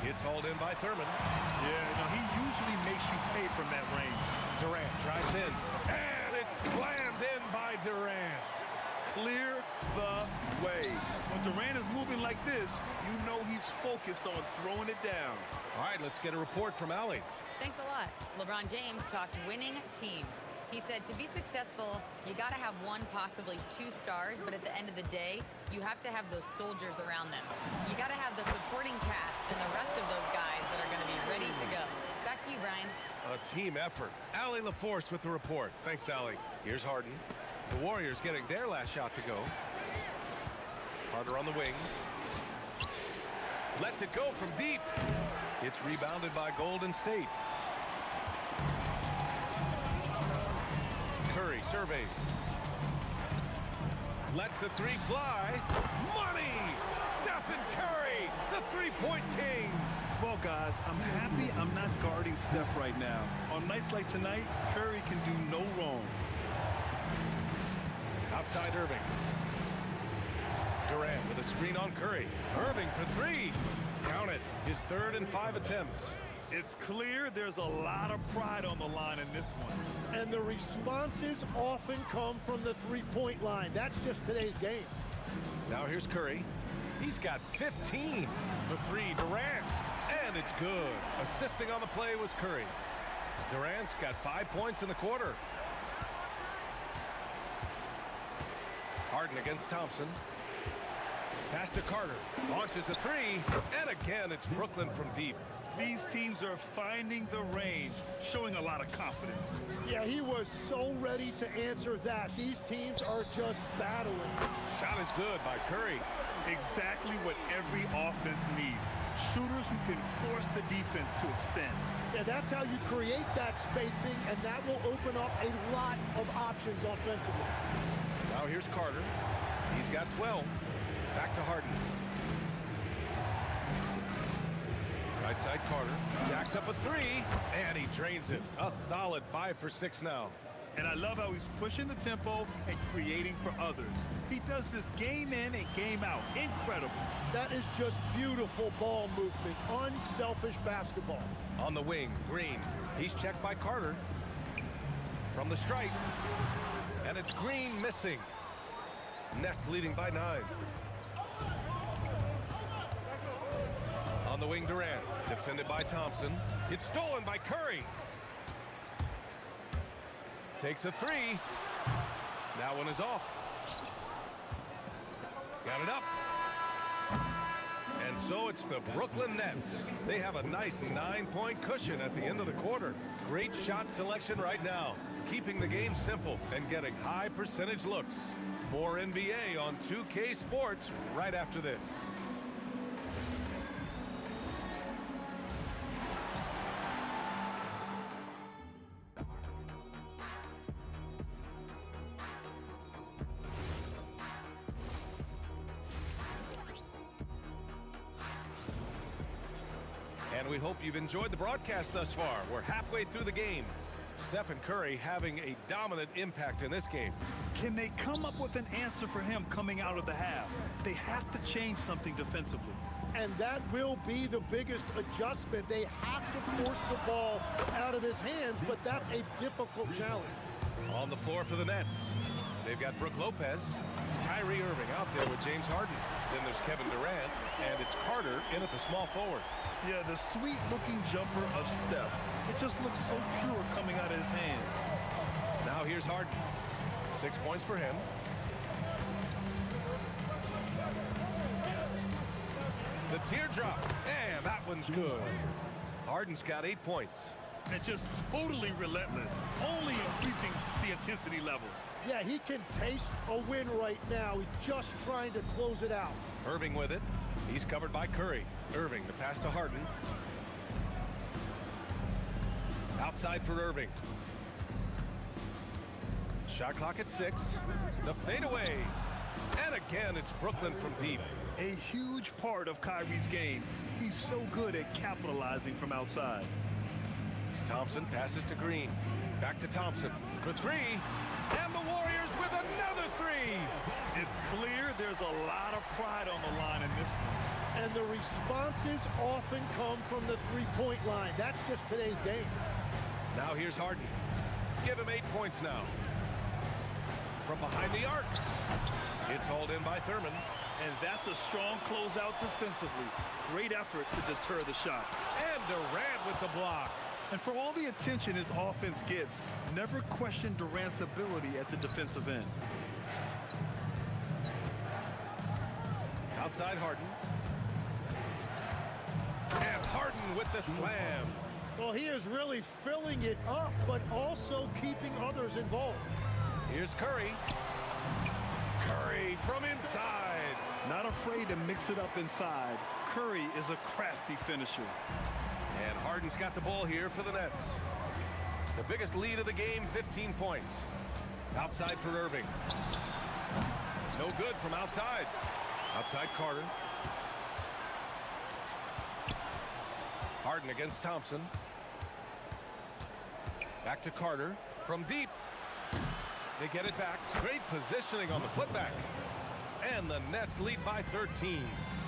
It's hauled in by Thurman. Yeah, no, he usually makes you pay from that range. Durant drives in. And it's slammed in by Durant. Clear the way. When Durant is moving like this, you know he's focused on throwing it down. All right, let's get a report from Allie. Thanks a lot. LeBron James talked winning teams. He said to be successful, you got to have 1, possibly 2 stars, but at the end of the day, you have to have those soldiers around them. You got to have the supporting cast and the rest of those guys that are going to be ready to go. Back to you, Brian. A team effort. Allie LaForce with the report. Thanks, Allie. Here's Harden. The Warriors getting their last shot to go. Carter on the wing. Lets it go from deep. It's rebounded by Golden State. Curry surveys. Lets the 3 fly. Money! Stephen Curry, the 3-point king. Well, guys, I'm happy I'm not guarding Steph right now. On nights like tonight, Curry can do no wrong. Outside Irving. Durant with a screen on Curry. Irving for 3. Count it. His 3rd and 5 attempts. It's clear there's a lot of pride on the line in this one. And the responses often come from the 3-point line. That's just today's game. Now here's Curry. He's got 15 for 3. Durant. And it's good. Assisting on the play was Curry. Durant's got 5 points in the quarter. Harden against Thompson. Pass to Carter. Launches a 3. And again, it's Brooklyn from deep. These teams are finding the range, showing a lot of confidence. Yeah, he was so ready to answer that. These teams are just battling. Shot is good by Curry. Exactly what every offense needs. Shooters who can force the defense to extend. Yeah, that's how you create that spacing, and that will open up a lot of options offensively. Now here's Carter. He's got 12. Back to Harden. Right side Carter. Jacks up a three, and he drains it. A solid 5 for 6 now. And I love how he's pushing the tempo and creating for others. He does this game in and game out. Incredible. That is just beautiful ball movement. Unselfish basketball. On the wing, Green. He's checked by Carter. From the stripe. And it's Green missing. Nets leading by 9. On the wing, Durant. Defended by Thompson. It's stolen by Curry. Takes a three. That one is off. Got it up. And so it's the Brooklyn Nets. They have a nice 9-point cushion at the end of the quarter. Great shot selection right now. Keeping the game simple and getting high percentage looks. More NBA on 2K Sports right after this. And we hope you've enjoyed the broadcast thus far. We're halfway through the game. Stephen Curry having a dominant impact in this game. Can they come up with an answer for him coming out of the half? They have to change something defensively. And that will be the biggest adjustment. They have to force the ball out of his hands, but that's a difficult challenge. On the floor for the Nets, they've got Brook Lopez, Kyrie Irving out there with James Harden. Then there's Kevin Durant, and it's Carter in at the small forward. Yeah, the sweet-looking jumper of Steph. It just looks so pure coming out of his hands. Now here's Harden. 6 points for him. The teardrop, and that one's good. Harden's got 8 points. And just totally relentless, only increasing the intensity level. Yeah, he can taste a win right now. He's just trying to close it out. Irving with it. He's covered by Curry. Irving, the pass to Harden. Outside for Irving. Shot clock at 6. The fadeaway. And again, it's Brooklyn from deep. A huge part of Kyrie's game. He's so good at capitalizing from outside. Thompson passes to Green. Back to Thompson for 3. And the Warriors with another 3. It's clear there's a lot of pride on the line in this one. And the responses often come from the three-point line. That's just today's game. Now here's Harden. Give him 8 points now. From behind the arc. It's hauled in by Thurman. And that's a strong closeout defensively. Great effort to deter the shot. And Durant with the block. And for all the attention his offense gets, never question Durant's ability at the defensive end. Outside Harden. And Harden with the slam. Well, he is really filling it up, but also keeping others involved. Here's Curry. Curry from inside. Not afraid to mix it up inside. Curry is a crafty finisher. And Harden's got the ball here for the Nets. The biggest lead of the game, 15 points. Outside for Irving. No good from outside. Outside Carter. Harden against Thompson. Back to Carter from deep. They get it back. Great positioning on the putback. And the Nets lead by 13.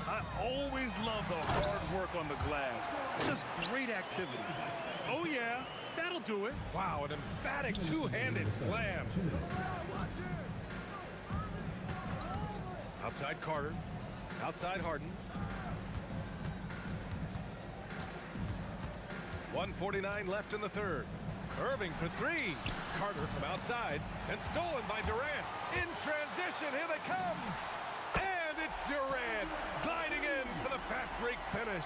I always love the hard work on the glass. Just great activity. Oh, yeah, that'll do it. Wow, an emphatic two-handed slam. Outside Carter. Outside Harden. 1:49 left in the third. Irving for 3. Carter from outside. And stolen by Durant. In transition, here they come. And it's Durant gliding in for the fast break finish.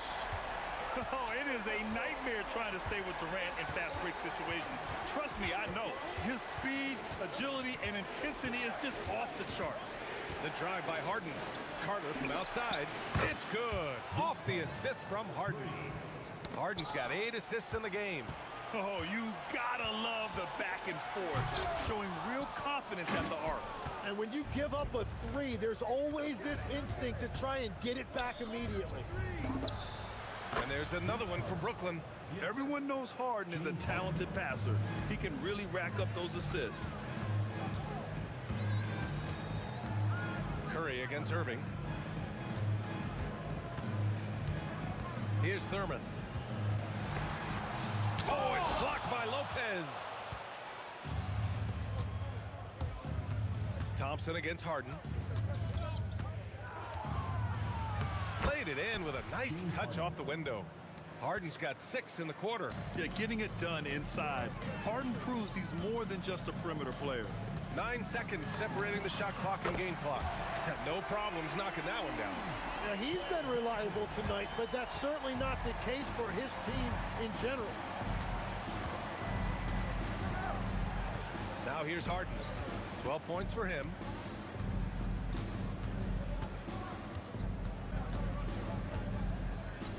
Oh, it is a nightmare trying to stay with Durant in fast break situations. Trust me, I know. His speed, agility, and intensity is just off the charts. The drive by Harden. Carter from outside. It's good. Off the assist from Harden. Harden's got 8 assists in the game. Oh, you gotta love the back and forth, showing real confidence at the arc. And when you give up a 3, there's always this instinct to try and get it back immediately. And there's another one for Brooklyn. Everyone knows Harden is a talented passer. He can really rack up those assists. Curry against Irving. Here's Thurman. Oh, it's blocked by Lopez. Thompson against Harden. Played it in with a nice touch off the window. Harden's got 6 in the quarter. Yeah, getting it done inside. Harden proves he's more than just a perimeter player. 9 seconds separating the shot clock and game clock. No problems knocking that one down. Yeah, he's been reliable tonight, but that's certainly not the case for his team in general. Now here's Harden. 12 points for him.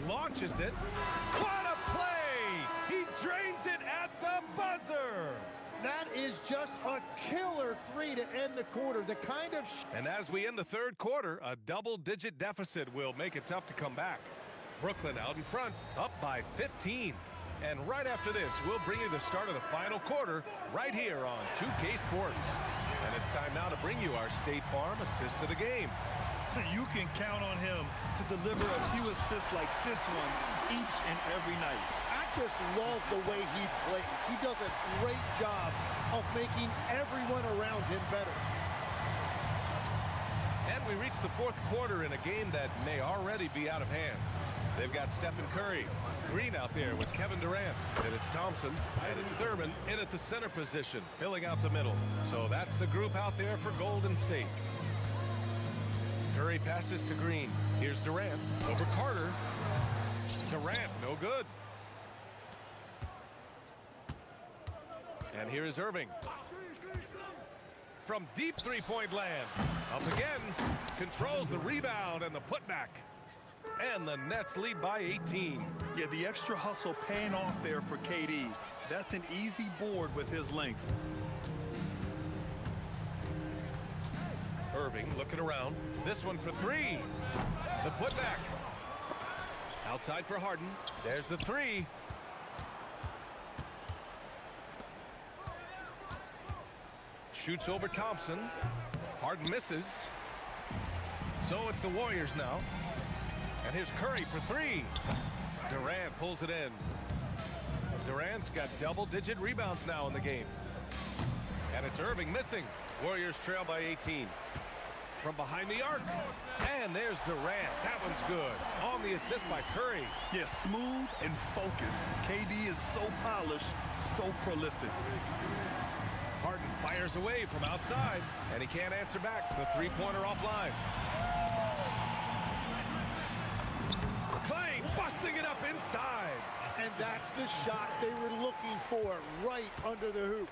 Launches it. What a play! He drains it at the buzzer! That is just a killer 3 to end the quarter. The kind of... And as we end the third quarter, a double-digit deficit will make it tough to come back. Brooklyn out in front, up by 15. And right after this, we'll bring you the start of the final quarter right here on 2K Sports. And it's time now to bring you our State Farm assist of the game. You can count on him to deliver a few assists like this one each and every night. I just love the way he plays. He does a great job of making everyone around him better. And we reach the fourth quarter in a game that may already be out of hand. They've got Stephen Curry, Green out there with Kevin Durant, and it's Thompson, and it's Thurman in at the center position, filling out the middle. So that's the group out there for Golden State. Curry passes to Green. Here's Durant over Carter. Durant, no good. And here is Irving. From deep three-point land. Up again. Controls the rebound and the putback. And the Nets lead by 18. Yeah, the extra hustle paying off there for KD. That's an easy board with his length. Irving looking around. This one for 3. The putback. Outside for Harden. There's the 3. Shoots over Thompson. Harden misses. So it's the Warriors now. And here's Curry for 3. Durant pulls it in. Durant's got double-digit rebounds now in the game. And it's Irving missing. Warriors trail by 18. From behind the arc. And there's Durant. That one's good. On the assist by Curry. Yeah, smooth and focused. KD is so polished, so prolific. Harden fires away from outside, and he can't answer back. The three-pointer offline. Clay busting it up inside. And that's the shot they were looking for, right under the hoop.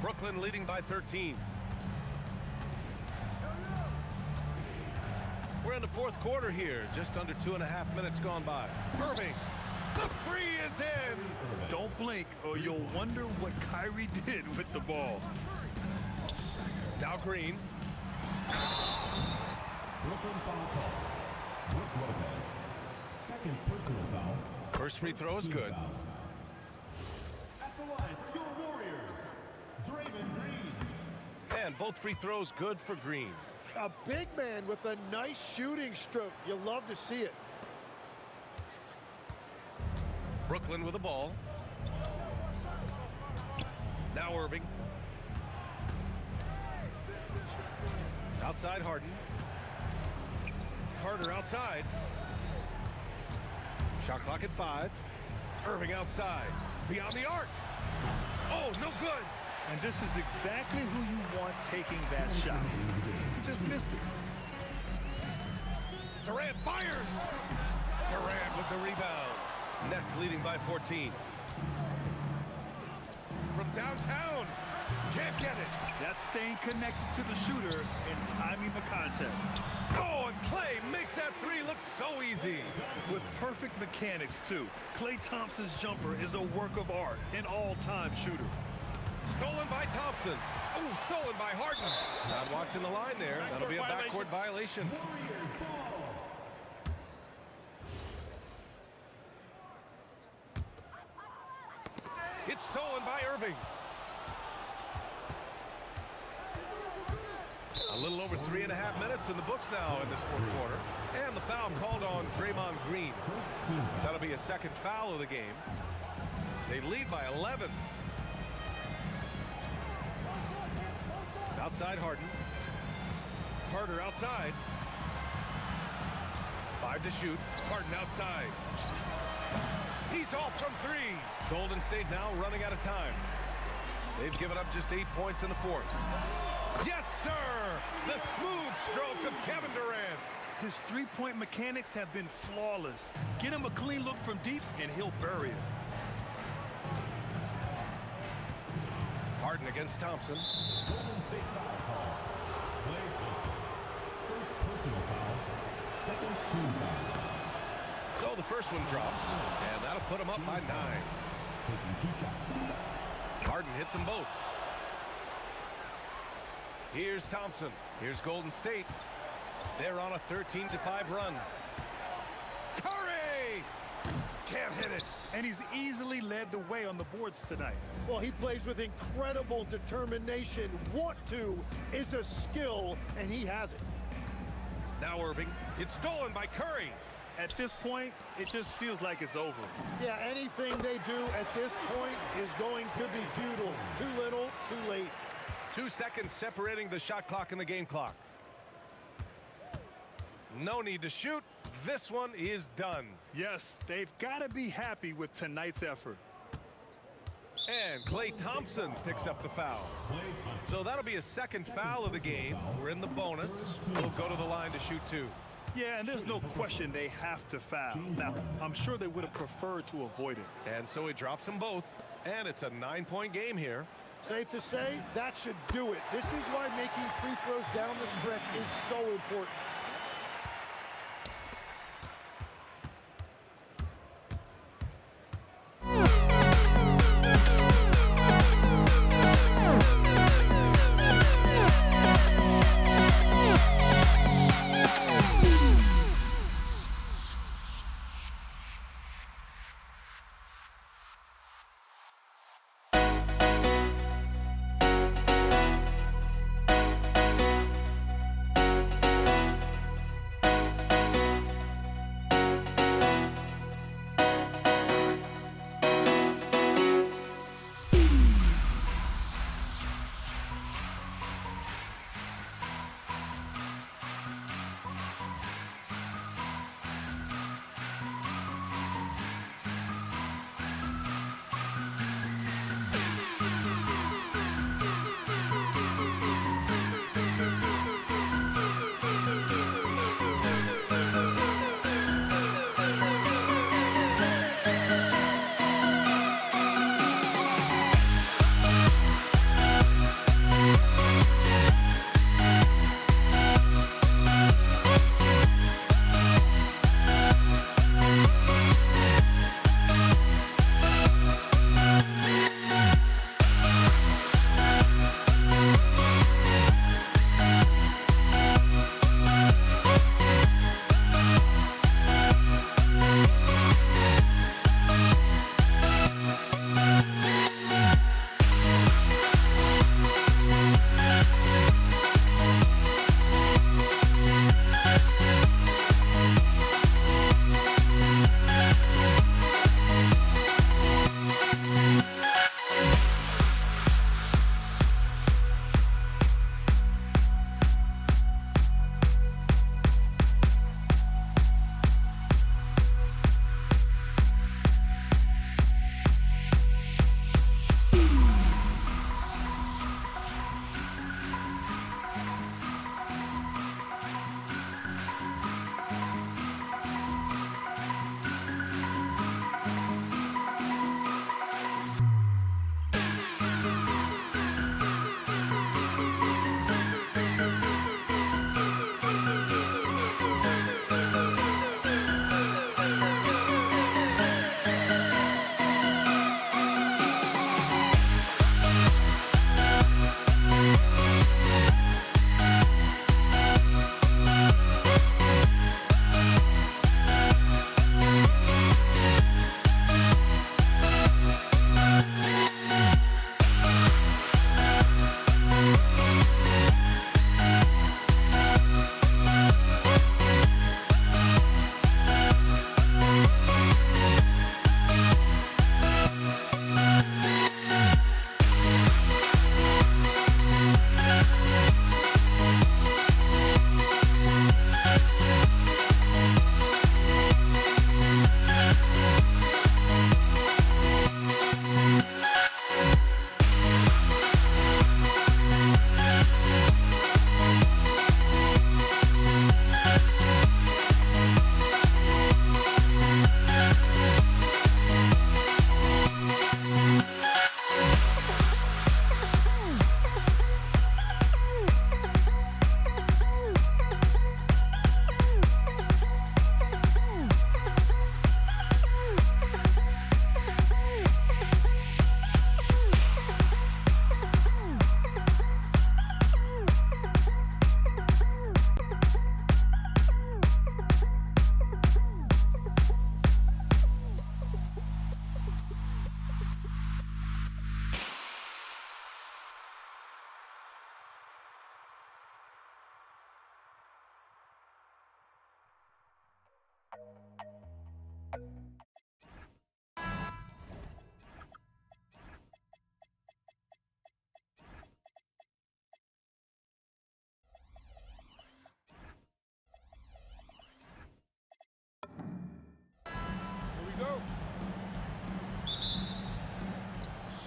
Brooklyn leading by 13. We're in the fourth quarter here, just under 2.5 minutes gone by. Irving, the 3 is in. Don't blink or you'll wonder what Kyrie did with the ball. Now Green. Brooklyn foul call. Brook Lopez. Second personal foul. First free throw is good. At the line for your Warriors, Draymond Green. And both free throws good for Green. A big man with a nice shooting stroke. You'll love to see it. Brooklyn with the ball. Now Irving. Outside Harden. Carter outside. Shot clock at 5. Irving outside. Beyond the arc. Oh, no good. And this is exactly who you want taking that shot. He just missed it. Durant fires. Durant with the rebound. Nets leading by 14. From downtown. Can't get it. That's staying connected to the shooter and timing the contest. Oh, and Clay makes that 3 look So easy. With perfect mechanics, too. Klay Thompson's jumper is a work of art, an all-time shooter. Stolen by Thompson. Oh, stolen by Harden. Not watching the line there. That'll be a backcourt violation. It's stolen by Irving. A little over 3.5 minutes in the books now in this fourth quarter. And the foul called on Draymond Green. That'll be a second foul of the game. They lead by 11. Outside Harden. Carter outside. 5 to shoot. Harden outside. He's off from 3. Golden State now running out of time. They've given up just 8 points in the fourth. Yes, sir! The smooth stroke of Kevin Durant. His three-point mechanics have been flawless. Get him a clean look from deep, and he'll bury it. Harden against Thompson. Golden State foul call. Klay Thompson. First personal foul. Second team foul. So the first one drops, and that'll put him up by 9. Taking 2 shots. Harden hits them both. Here's Thompson. Here's Golden State. They're on a 13-5 run. Curry! Can't hit it. And he's easily led the way on the boards tonight. Well, he plays with incredible determination. Want to is a skill, and he has it. Now Irving. It's stolen by Curry. At this point, it just feels like it's over. Yeah, anything they do at this point is going to be futile. Too little, too late. 2 seconds separating the shot clock and the game clock. No need to shoot. This one is done. Yes, they've got to be happy with tonight's effort. And Klay Thompson picks up the foul. So that'll be a second foul of the game. We're in the bonus. We'll go to the line to shoot 2. Yeah, and there's no question they have to foul. Now, I'm sure they would have preferred to avoid it. And so he drops them both. And it's a 9-point game here. Safe to say, that should do it. This is why making free throws down the stretch is so important.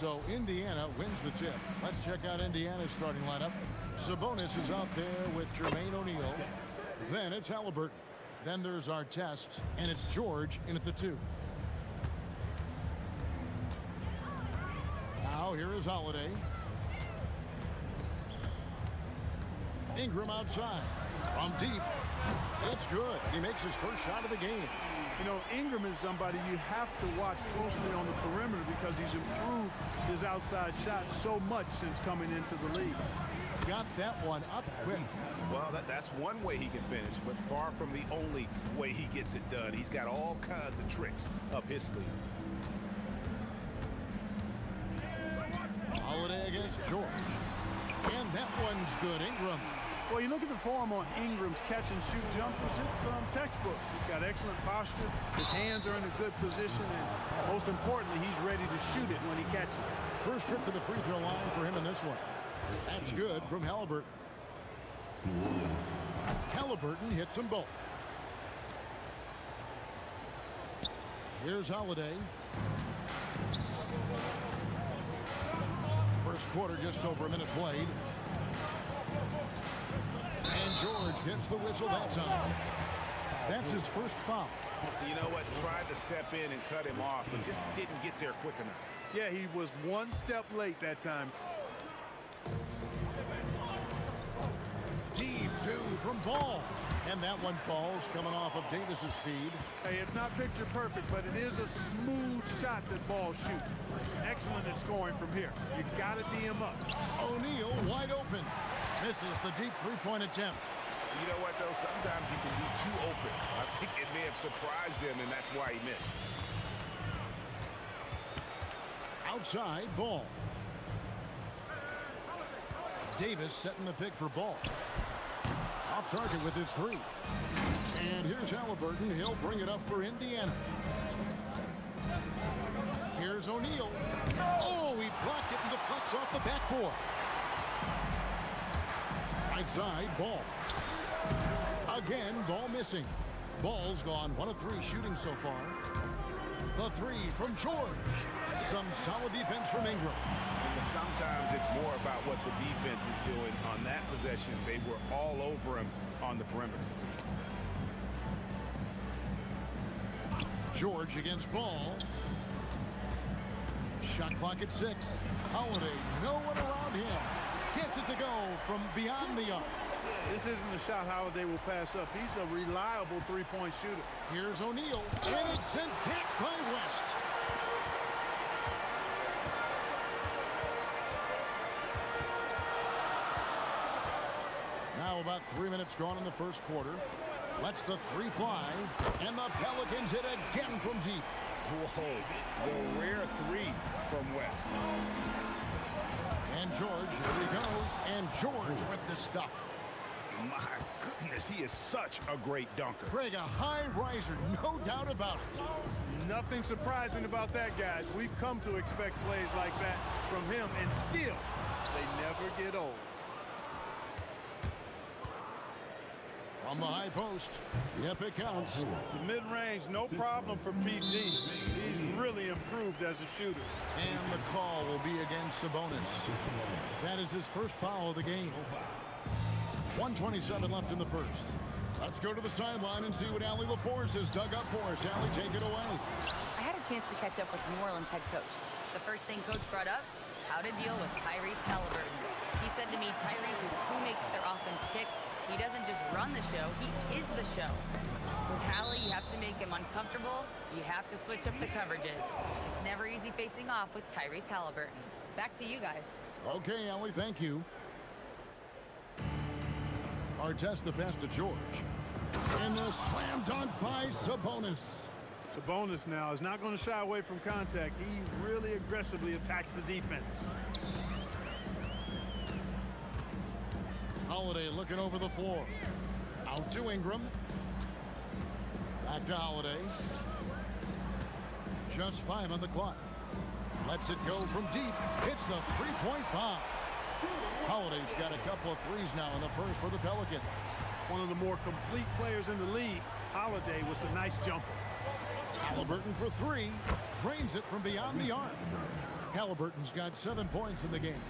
So Indiana wins the tip. Let's check out Indiana's starting lineup. Sabonis is out there with Jermaine O'Neal. Then it's Halliburton. Then there's Artest, and it's George in at the 2. Now here is Holiday. Ingram outside. From deep. It's good. He makes his first shot of the game. You know, Ingram is somebody you have to watch closely on the perimeter because he's improved his outside shot so much since coming into the league. Got that one up quick. Well, that's one way he can finish, but far from the only way he gets it done. He's got all kinds of tricks up his sleeve. Holiday against George. And that one's good. Ingram. Well, you look at the form on Ingram's catch-and-shoot jumpers, it's textbook. He's got excellent posture. His hands are in a good position, and most importantly, he's ready to shoot it when he catches it. First trip to the free throw line for him in this one. That's good from Halliburton. Halliburton hits them both. Here's Holiday. First quarter, just over a minute played. And George gets the whistle that time. That's his first foul. You know what? Tried to step in and cut him off, but just didn't get there quick enough. Yeah, he was one step late that time. Deep 2 from Ball. And that one falls coming off of Davis's feed. Hey, it's not picture perfect, but it is a smooth shot that Ball shoots. Excellent at scoring from here. You got to D him up. O'Neal wide open. Misses the deep three-point attempt. You know what, though? Sometimes you can be too open. I think it may have surprised him, and that's why he missed. Outside, Ball. Davis setting the pick for Ball. Off target with his 3. And here's Halliburton. He'll bring it up for Indiana. Here's O'Neal. Oh, he blocked it and deflects off the backboard. Right side, Ball. Again, Ball missing. Ball's gone 1 of 3 shooting so far. The 3 from George. Some solid defense from Ingram. But sometimes it's more about what the defense is doing. On that possession, they were all over him on the perimeter. George against Ball. Shot clock at 6. Holiday, no one around him. Gets it to go from beyond the arc. This isn't a shot Holiday will pass up. He's a reliable three-point shooter. Here's O'Neal, and it's sent back by West. Now about 3 minutes gone in the first quarter. Lets the 3 fly, and the Pelicans hit again from deep. Whoa, the rare 3 from West. And George, here we go. And George with the stuff. My goodness, he is such a great dunker. Greg, a high riser, no doubt about it. Nothing surprising about that, guys. We've come to expect plays like that from him, and still, they never get old. From the high post, yep, it counts. The mid-range, no problem for PG. He's really improved as a shooter. And the call will be against Sabonis. That is his first foul of the game. 1:27 left in the first. Let's go to the sideline and see what Allie LaForce has dug up for us. Allie, take it away. I had a chance to catch up with New Orleans head coach. The first thing coach brought up, how to deal with Tyrese Halliburton. He said to me, Tyrese is who makes their offense tick. He doesn't just run the show, he is the show. With Hallie, you have to make him uncomfortable. You have to switch up the coverages. It's never easy facing off with Tyrese Halliburton. Back to you guys. Okay, Allie, thank you. Artest the pass to George. And the slam dunk by Sabonis. Sabonis now is not going to shy away from contact. He really aggressively attacks the defense. Holiday looking over the floor. Out to Ingram. Back to Holiday. Just 5 on the clock. Lets it go from deep. Hits the three-point bomb. Holiday's got a couple of threes now in the first for the Pelicans. One of the more complete players in the league. Holiday with the nice jumper. Halliburton for 3. Drains it from beyond the arc. Halliburton's got 7 points in the game.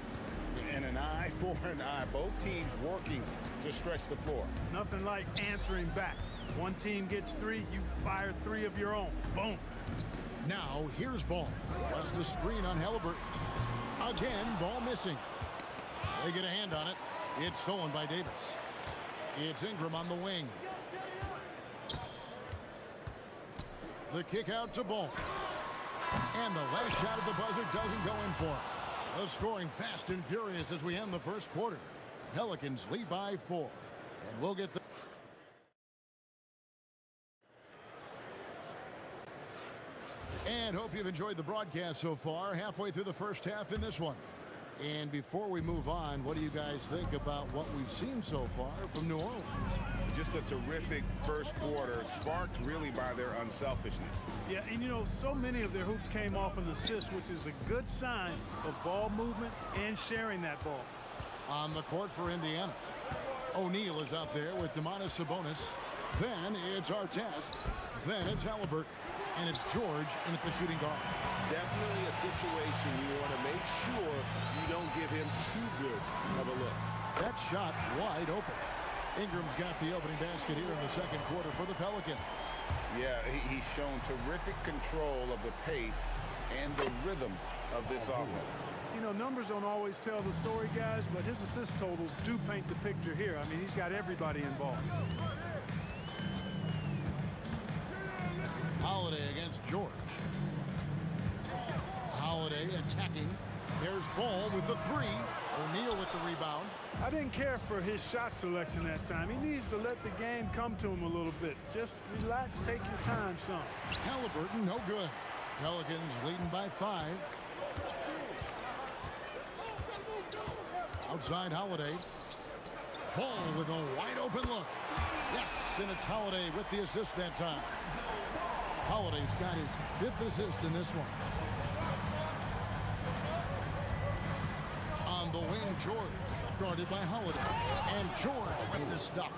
And an eye for an eye. Both teams working to stretch the floor. Nothing like answering back. One team gets 3, you fire 3 of your own. Boom. Now here's ball. Just a screen on Halliburton. Again, ball missing. They get a hand on it. It's stolen by Davis. It's Ingram on the wing. The kick out to Ball. And the last shot of the buzzer doesn't go in for him. The scoring fast and furious as we end the first quarter. Pelicans lead by 4. And we'll get the... And hope you've enjoyed the broadcast so far. Halfway through the first half in this one. And before we move on, what do you guys think about what we've seen so far from New Orleans? Just a terrific first quarter, sparked really by their unselfishness. Yeah, and you know, so many of their hoops came off an assist, which is a good sign of ball movement and sharing that ball. On the court for Indiana, O'Neal is out there with Domantas Sabonis. Then it's Artest. Then it's Halliburton. And it's George in at the shooting guard. Definitely a situation you want to make sure you don't give him too good of a look. That shot wide open. Ingram's got the opening basket here in the second quarter for the Pelicans. Yeah, he's shown terrific control of the pace and the rhythm of this offense. You know, numbers don't always tell the story, guys, but his assist totals do paint the picture here. I mean, he's got everybody involved. Holiday against George. Holiday attacking. There's Ball with the 3. O'Neal with the rebound. I didn't care for his shot selection that time. He needs to let the game come to him a little bit. Just relax, take your time some. Halliburton, no good. Pelicans leading by 5. Outside Holiday. Ball with a wide open look. Yes, and it's Holiday with the assist that time. Holiday's got his 5th assist in this one. On the wing, George, guarded by Holiday. And George with the stuff.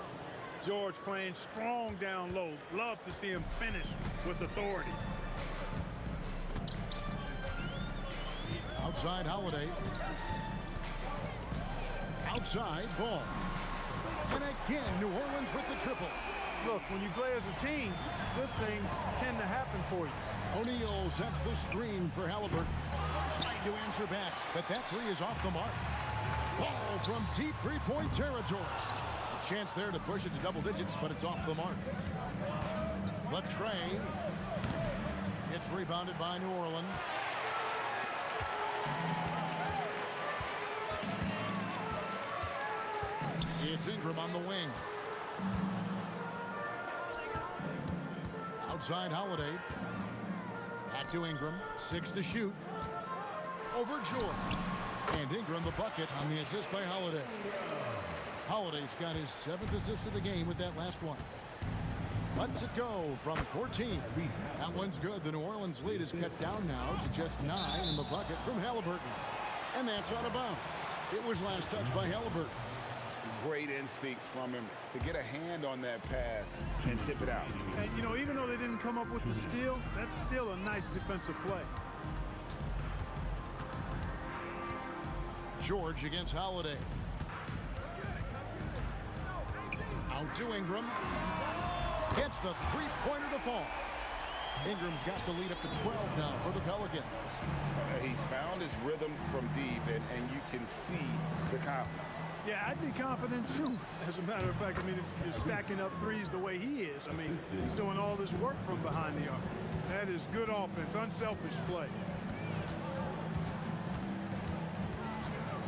George playing strong down low. Love to see him finish with authority. Outside Holiday. Outside Ball. And again, New Orleans with the triple. Look, when you play as a team, good things tend to happen for you. O'Neal sets the screen for Halliburton. Trying to answer back, but that 3 is off the mark. Ball from deep 3-point territory. A chance there to push it to double digits, but it's off the mark. Latrey. It's rebounded by New Orleans. It's Ingram on the wing. Outside Holiday. Back to Ingram. 6 to shoot. Over George. And Ingram the bucket on the assist by Holiday. Holiday's got his 7th assist of the game with that last one. Lets it go from 14. That one's good. The New Orleans lead is cut down now to just 9 in the bucket from Halliburton. And that's out of bounds. It was last touched by Halliburton. Great instincts from him to get a hand on that pass and tip it out. And, you know, even though they didn't come up with the steal, that's still a nice defensive play. George against Holiday. Out to Ingram. Gets the 3-pointer to fall. Ingram's got the lead up to 12 now for the Pelicans. He's found his rhythm from deep, and you can see the confidence. Yeah, I'd be confident too. As a matter of fact, I mean, if you're stacking up threes the way he is, I mean, he's doing all this work from behind the arc. That is good offense, unselfish play.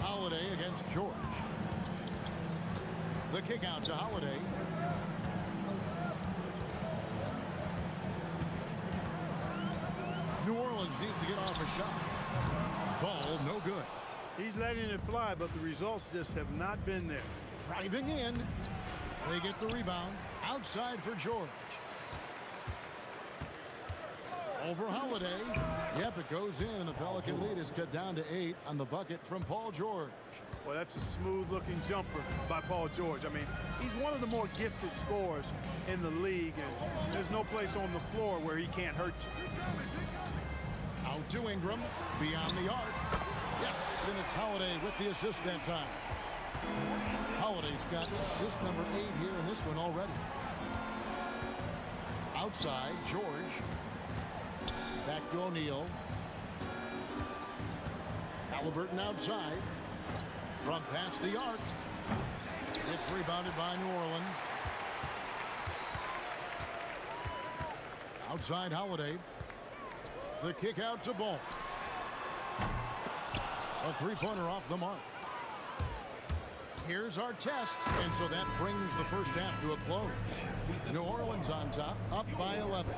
Holiday against George. The kick out to Holiday. New Orleans needs to get off a shot. Ball no good. He's letting it fly, but the results just have not been there. Driving in. They get the rebound. Outside for George. Over Holiday. Yep, it goes in, and the Pelican lead is cut down to 8 on the bucket from Paul George. Well, that's a smooth-looking jumper by Paul George. I mean, he's one of the more gifted scorers in the league, and there's no place on the floor where he can't hurt you. Out to Ingram. Beyond the arc. Yes, and it's Holiday with the assist that time. Holiday's got assist number 8 here in this one already. Outside, George. Back to O'Neal. Halliburton outside. From past the arc. It's rebounded by New Orleans. Outside Holiday. The kick out to Ball. A three-pointer off the mark. Here's our test, and so that brings the first half to a close. New Orleans on top, up by 11.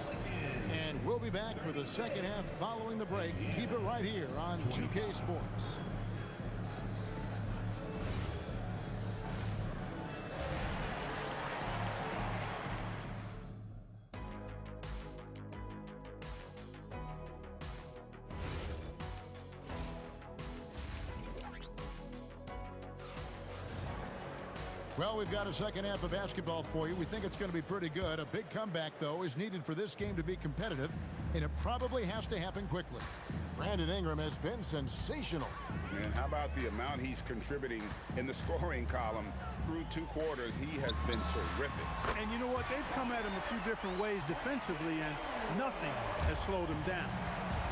And we'll be back for the second half following the break. Keep it right here on 2K Sports. Well, we've got a second half of basketball for you. We think it's going to be pretty good. A big comeback, though, is needed for this game to be competitive, and it probably has to happen quickly. Brandon Ingram has been sensational. And how about the amount he's contributing in the scoring column through 2 quarters? He has been terrific. And you know what? They've come at him a few different ways defensively, and nothing has slowed him down.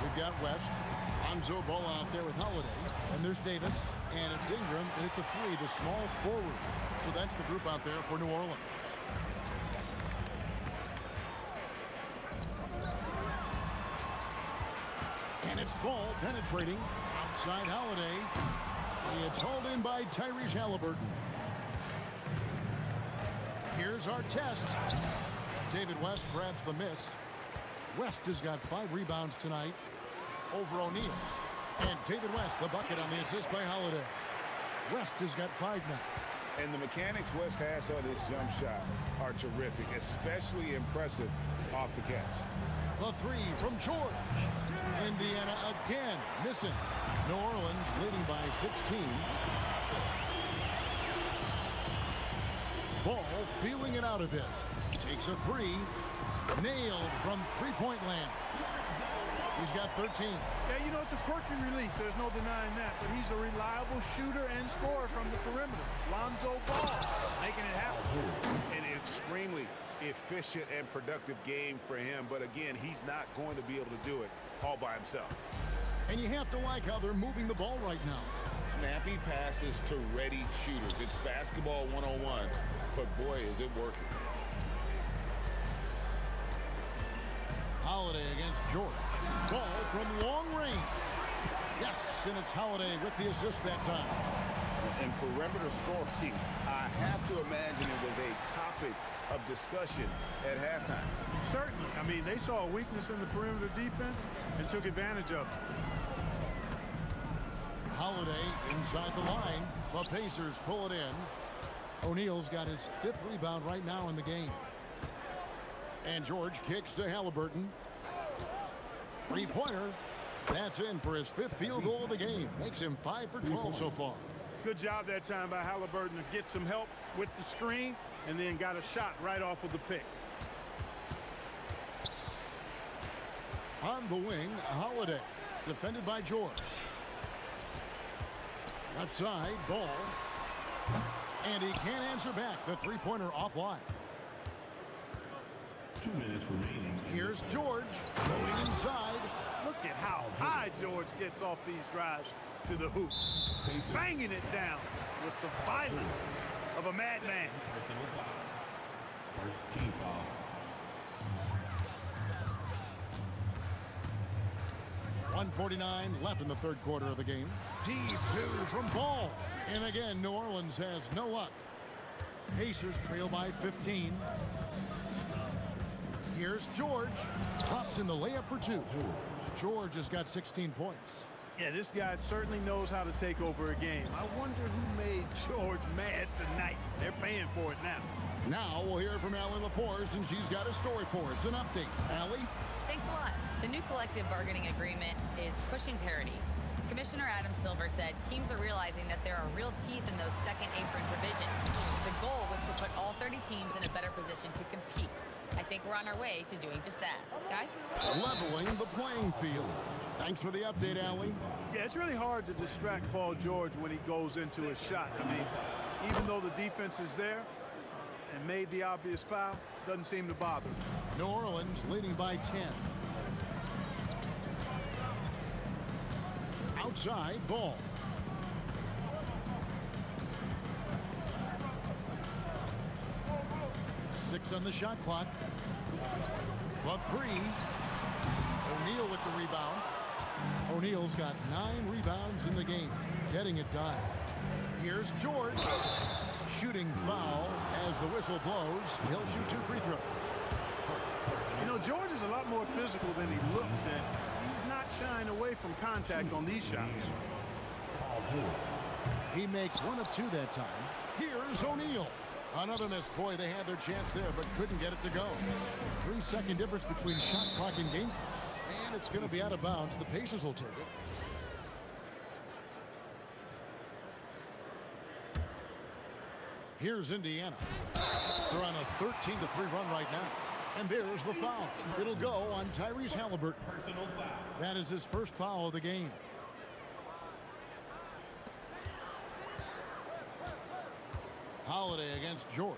We've got West. Lonzo Ball out there with Holiday. And there's Davis. And it's Ingram. And at the 3, the small forward. So that's the group out there for New Orleans. And it's Ball penetrating. Outside Holiday. It's hauled in by Tyrese Halliburton. Here's our test. David West grabs the miss. West has got 5 rebounds tonight over O'Neal. And David West, the bucket on the assist by Holiday. West has got 5 now. And the mechanics West has on his jump shot are terrific, especially impressive off the catch. The 3 from George. Indiana again missing. New Orleans leading by 16. Ball feeling it out a bit. Takes a 3. Nailed from three-point land. He's got 13. Yeah, you know, it's a quirky release. There's no denying that. But he's a reliable shooter and scorer from the perimeter. Lonzo Ball making it happen. An extremely efficient and productive game for him. But again, he's not going to be able to do it all by himself. And you have to like how they're moving the ball right now. Snappy passes to ready shooters. It's basketball 101, but boy, is it working. Holiday against George. Ball from long range. Yes, and it's Holiday with the assist that time. And perimeter scoring, I have to imagine it was a topic of discussion at halftime. Certainly. I mean, they saw a weakness in the perimeter defense and took advantage of it. Holiday inside the line. The Pacers pull it in. O'Neal's got his 5th rebound right now in the game. And George kicks to Halliburton. 3-pointer. That's in for his 5th field goal of the game. Makes him 5 for 12 so far. Good job that time by Halliburton to get some help with the screen and then got a shot right off of the pick. On the wing, Holiday. Defended by George. Left side, Ball. And he can't answer back. The 3-pointer offline. 2 minutes remaining. Here's George going inside. Look at how high George gets off these drives to the hoop. Banging it down with the violence of a madman. First team foul. .149 left in the 3rd quarter of the game. Deep 2 from Ball. And again, New Orleans has no luck. Pacers trail by 15. Here's George. Drops in the layup for 2. George has got 16 points. Yeah, this guy certainly knows how to take over a game. I wonder who made George mad tonight. They're paying for it now. Now we'll hear from Allie LaForce, and she's got a story for us. An update. Allie? Thanks a lot. The new collective bargaining agreement is pushing parity. Commissioner Adam Silver said teams are realizing that there are real teeth in those second apron provisions. The goal was to put all 30 teams in a better position to compete. I think we're on our way to doing just that. Guys? Leveling the playing field. Thanks for the update, Allie. Yeah, it's really hard to distract Paul George when he goes into a shot. I mean, even though the defense is there and made the obvious foul, doesn't seem to bother him. New Orleans leading by 10. Outside ball. Six on the shot clock. But three. O'Neal with the rebound. O'Neal's got 9 rebounds in the game, getting it done. Here's George. Shooting foul as the whistle blows. He'll shoot 2 free throws. You know, George is a lot more physical than he looks, and he's not shying away from contact on these shots. He makes 1 of 2 that time. Here's O'Neal. Another miss. Boy, they had their chance there, but couldn't get it to go. 3-second difference between shot clock and game. And it's going to be out of bounds. The Pacers will take it. Here's Indiana. They're on a 13-3 run right now. And there's the foul. It'll go on Tyrese Halliburton. That is his first foul of the game. Holiday against George.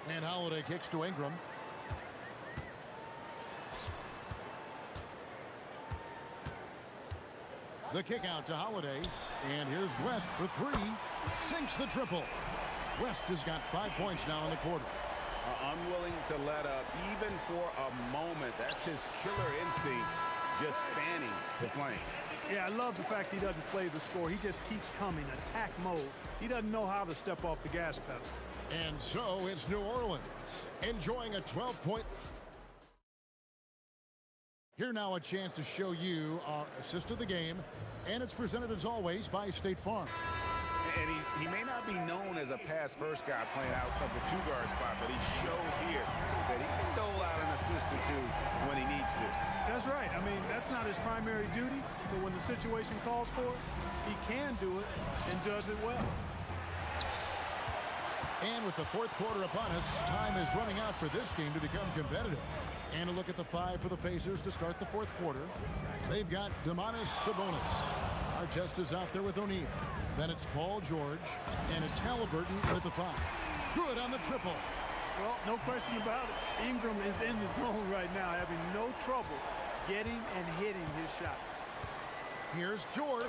And Holiday kicks to Ingram. The kick out to Holiday. And here's West for 3. Sinks the triple. West has got 5 points now in the quarter. Unwilling to let up even for a moment. That's his killer instinct, just fanning the flame. Yeah, I love the fact he doesn't play the score. He just keeps coming, attack mode. He doesn't know how to step off the gas pedal. And so it's New Orleans enjoying a 12-point. Here now a chance to show you our assist of the game, and it's presented as always by State Farm. And he may not be known as a pass-first guy playing out of the 2-guard spot, but he shows here that he can dole out an assist or 2 when he needs to. That's right. I mean, that's not his primary duty, but when the situation calls for it, he can do it and does it well. And with the 4th quarter upon us, time is running out for this game to become competitive. And a look at the 5 for the Pacers to start the 4th quarter. They've got Domantas Sabonis. Artest is out there with O'Neal. Then it's Paul George, and it's Halliburton with the 5. Good on the triple. Well, no question about it. Ingram is in the zone right now, having no trouble getting and hitting his shots. Here's George.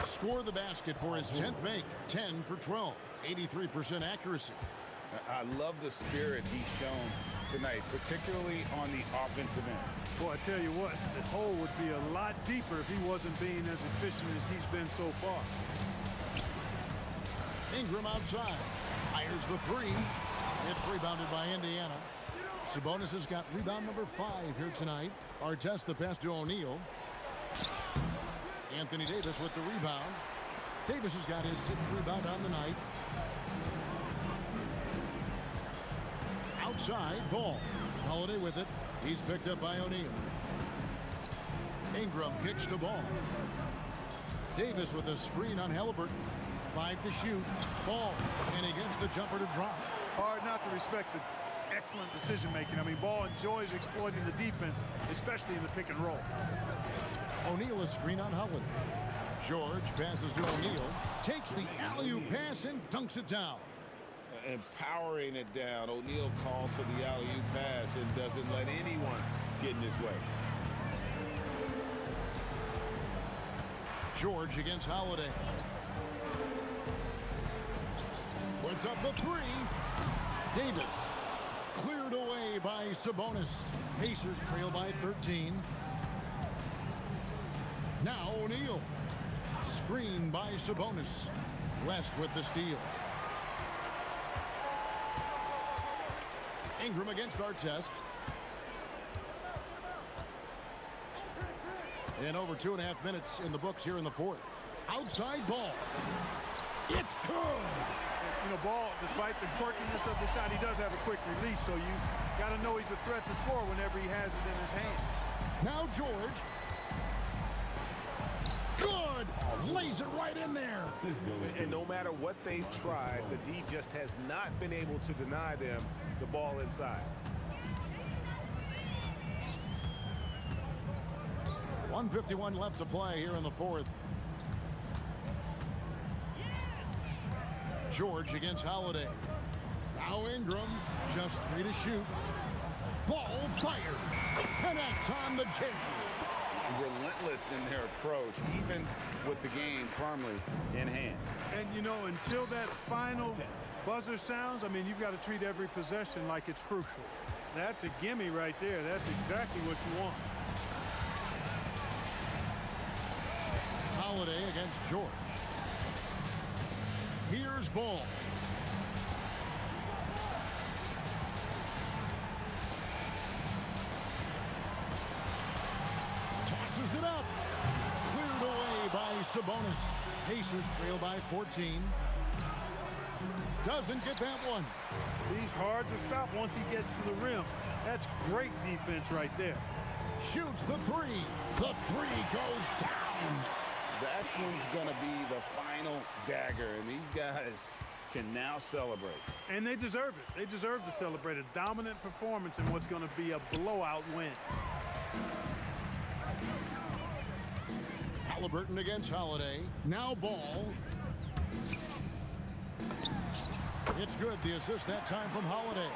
Score the basket for his 10th make. 10 for 12. 83% accuracy. I love the spirit he's shown tonight, particularly on the offensive end. Boy, I tell you what, the hole would be a lot deeper if he wasn't being as efficient as he's been so far. Ingram outside. Fires the 3. It's rebounded by Indiana. Sabonis has got rebound number 5 here tonight. Artest the pass to O'Neal. Anthony Davis with the rebound. Davis has got his 6th rebound on the night. Outside ball. Holiday with it. He's picked up by O'Neal. Ingram kicks the ball. Davis with a screen on Halliburton. 5 to shoot. Ball. And he gets the jumper to drop. Hard not to respect the excellent decision-making. I mean, Ball enjoys exploiting the defense, especially in the pick and roll. O'Neal a screen on Holiday. George passes to O'Neal. Takes the alley-oop pass and dunks it down. Empowering it down. O'Neal calls for the alley-oop pass and doesn't let anyone get in his way. George against Holiday. Puts up the 3. Davis cleared away by Sabonis. Pacers trail by 13. Now O'Neal. Screen by Sabonis. West with the steal. Ingram against Artest. And over 2.5 minutes in the books here in the 4th. Outside ball. It's good. You know, Ball, despite the quirkiness of the shot, he does have a quick release, so you got to know he's a threat to score whenever he has it in his hand. Now George. Good. Lays it right in there. And no matter what they've tried, the D just has not been able to deny them the ball inside. 1:51 left to play here in the fourth. George against Holiday. Now Ingram, just 3 to shoot. Ball fired. Connects on the J. Relentless in their approach, even with the game firmly in hand. And, you know, until that final buzzer sounds, I mean, you've got to treat every possession like it's crucial. That's a gimme right there. That's exactly what you want. Holiday against George. Here's Ball. Tosses it up. Cleared away by Sabonis. Pacers trail by 14. Doesn't get that one. He's hard to stop once he gets to the rim. That's great defense right there. Shoots the three. The three goes down. That one's going to be the final dagger, and these guys can now celebrate. And they deserve it. They deserve to celebrate a dominant performance in what's going to be a blowout win. Halliburton against Holiday. Now Ball. It's good. The assist that time from Holiday.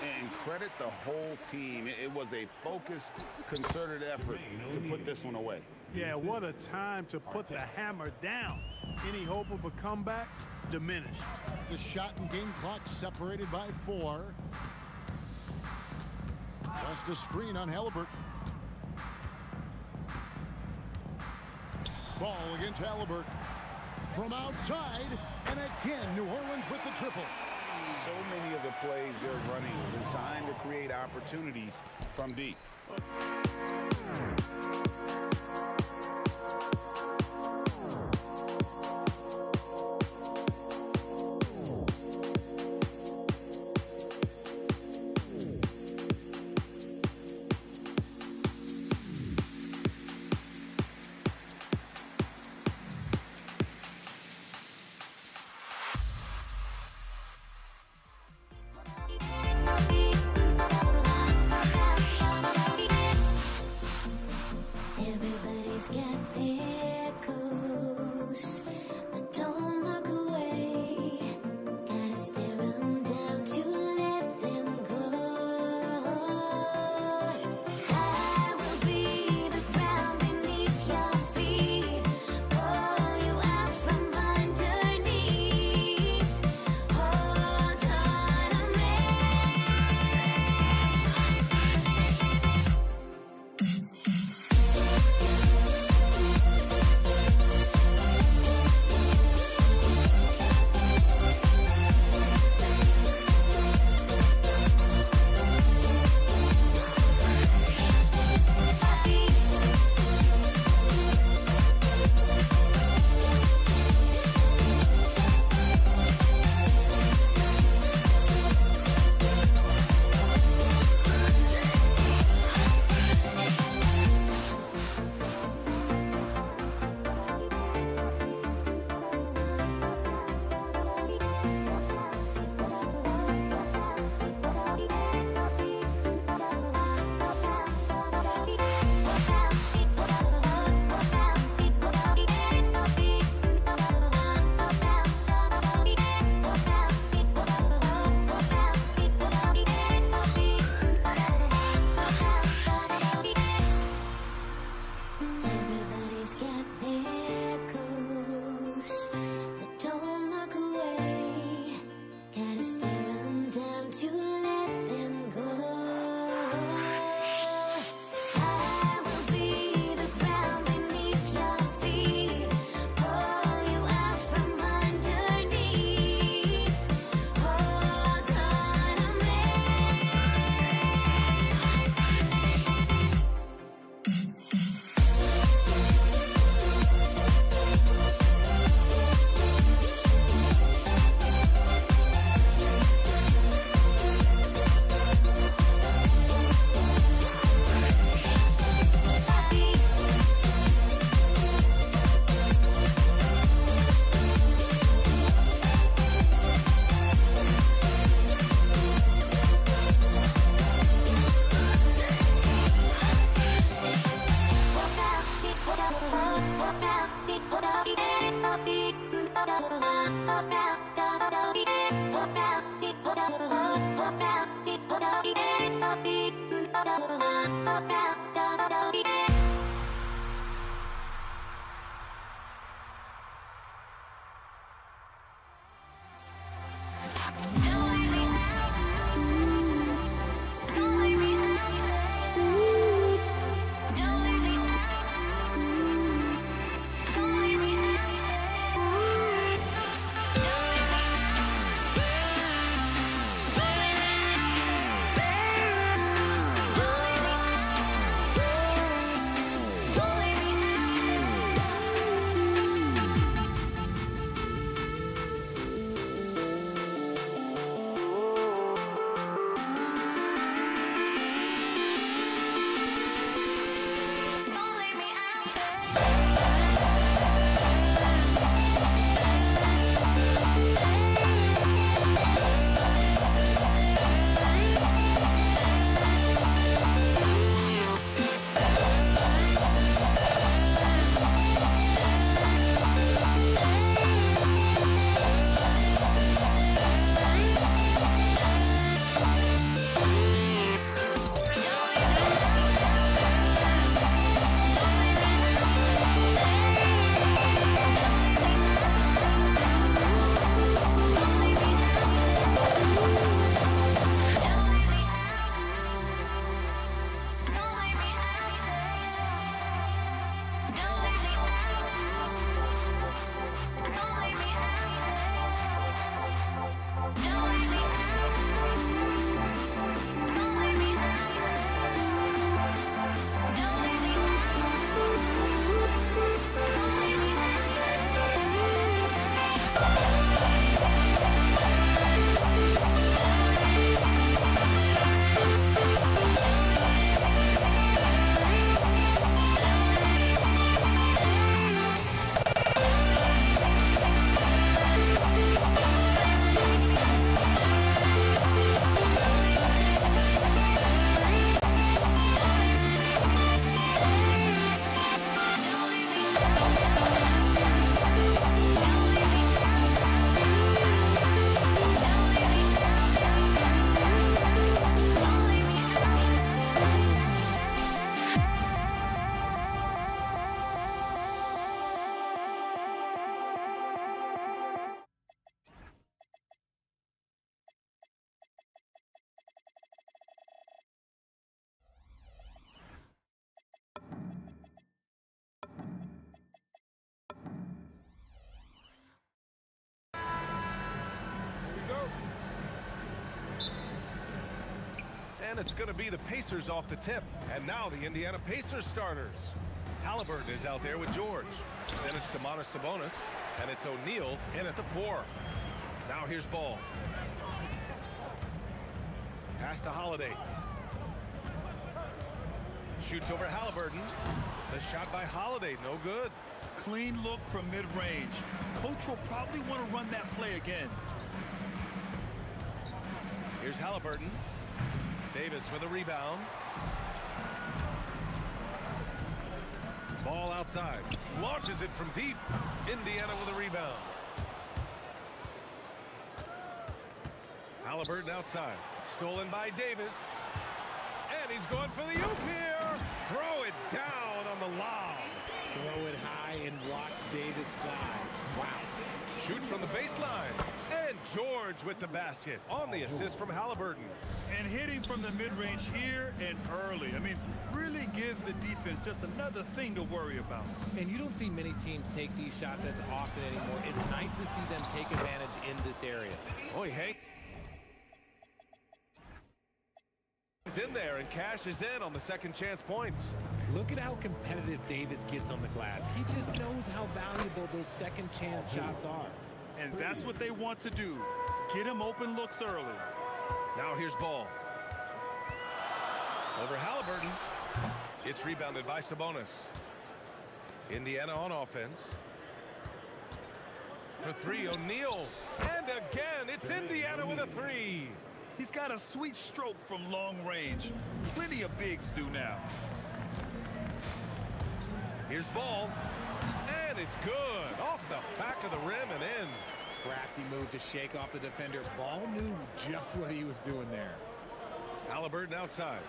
And credit the whole team. It was a focused, concerted effort to put this one away. Yeah, what a time to put the hammer down. Any hope of a comeback diminished. The shot and game clock separated by 4. Just a screen on Halliburton. Ball against Halliburton. From outside, and again, New Orleans with the triple. So many of the plays they're running designed to create opportunities from deep. Everybody's got And it's going to be the Pacers off the tip. And now the Indiana Pacers starters. Halliburton is out there with George. Then it's Domantas Sabonis. And it's O'Neal in at the 4. Now here's Ball. Pass to Holiday. Shoots over Halliburton. The shot by Holiday, no good. Clean look from mid-range. Coach will probably want to run that play again. Here's Halliburton. Davis with a rebound. Ball outside. Launches it from deep. Indiana with a rebound. Halliburton outside. Stolen by Davis. And he's going for the oop here. Throw it down on the lob. Throw it high and watch Davis fly. Wow. Shoot from the baseline. And George with the basket on the assist from Halliburton. And hitting from the mid-range here and early. I mean, really gives the defense just another thing to worry about. And you don't see many teams take these shots as often anymore. It's nice to see them take advantage in this area. Boy, Hank is in there and cashes in on the second chance points. Look at how competitive Davis gets on the glass. He just knows how valuable those second chance shots are. And that's what they want to do. Get him open looks early. Now here's Ball. Over Halliburton. It's rebounded by Sabonis. Indiana on offense. For 3, O'Neal. And again, it's Indiana with a 3. He's got a sweet stroke from long range. Plenty of bigs do now. Here's Ball. And it's good. Off the back of the rim and in. Crafty move to shake off the defender. Ball knew just what he was doing there. Halliburton outside.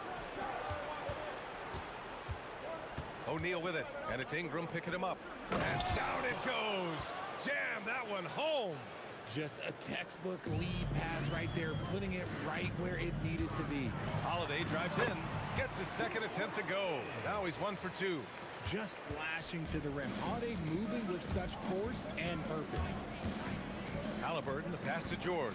O'Neal with it, and it's Ingram picking him up. And down it goes. Jam that one home. Just a textbook lead pass right there, putting it right where it needed to be. Holiday drives in, gets his second attempt to go. Now he's 1 for 2. Just slashing to the rim. Holiday moving with such force and purpose. Halliburton, the pass to George.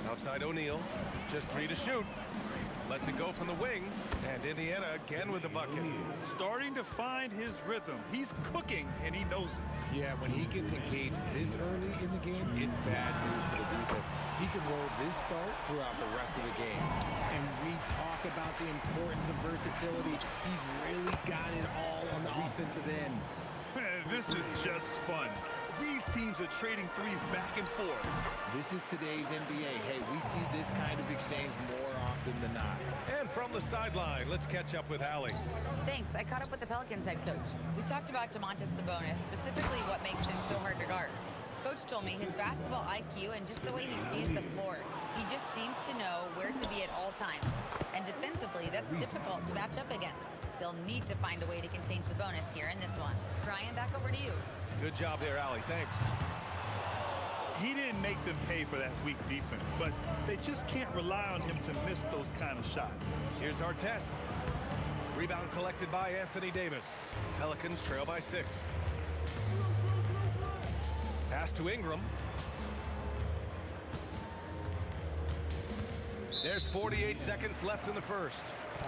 Outside O'Neal, just 3 to shoot. Lets it go from the wing, and Indiana again with the bucket. Starting to find his rhythm. He's cooking, and he knows it. Yeah, when he gets engaged this early in the game, it's bad news for the defense. He can roll this start throughout the rest of the game. And we talk about the importance of versatility. He's really got it all on the offensive end. Man, this is just fun. These teams are trading threes back and forth. This is today's NBA. Hey, we see this kind of exchange more often than not. And from the sideline, let's catch up with Allie. Thanks. I caught up with the Pelicans head coach. We talked about Domantas Sabonis, specifically what makes him so hard to guard. Coach told me his basketball IQ and just the way he sees the floor. He just seems to know where to be at all times. And defensively, that's difficult to match up against. They'll need to find a way to contain Sabonis here in this one. Brian, back over to you. Good job there, Allie. Thanks. He didn't make them pay for that weak defense, but they just can't rely on him to miss those kind of shots. Here's our test. Rebound collected by Anthony Davis. Pelicans trail by 6. Pass to Ingram. There's 48 seconds left in the first.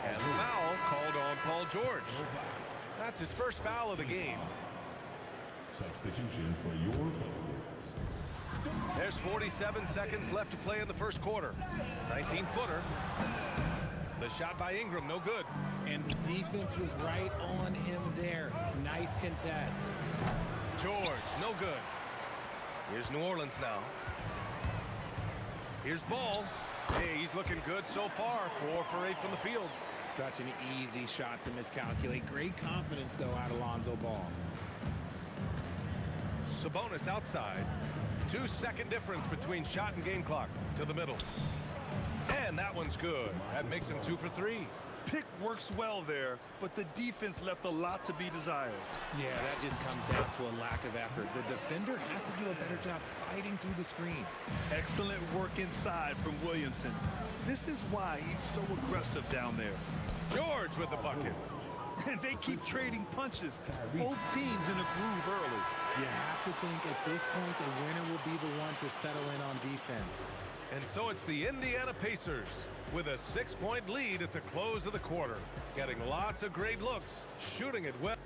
And foul called on Paul George. That's his first foul of the game. Substitution for your Pelicans. There's 47 seconds left to play in the first quarter. 19-footer. The shot by Ingram, no good. And the defense was right on him there. Nice contest. George, no good. Here's New Orleans now. Here's Ball. Hey, he's looking good so far. 4 for 8 from the field. Such an easy shot to miscalculate. Great confidence, though, out of Lonzo Ball. Sabonis outside. 2-second difference between shot and game clock. To the middle. And that one's good. That makes him 2 for 3. Pick works well there, but the defense left a lot to be desired. Yeah, that just comes down to a lack of effort. The defender has to do a better job fighting through the screen. Excellent work inside from Williamson. This is why he's so aggressive down there. George with the bucket. And they keep trading punches. Both teams in a groove early. You have to think at this point the winner will be the one to settle in on defense. And so it's the Indiana Pacers with a 6-point lead at the close of the quarter. Getting lots of great looks, shooting it well.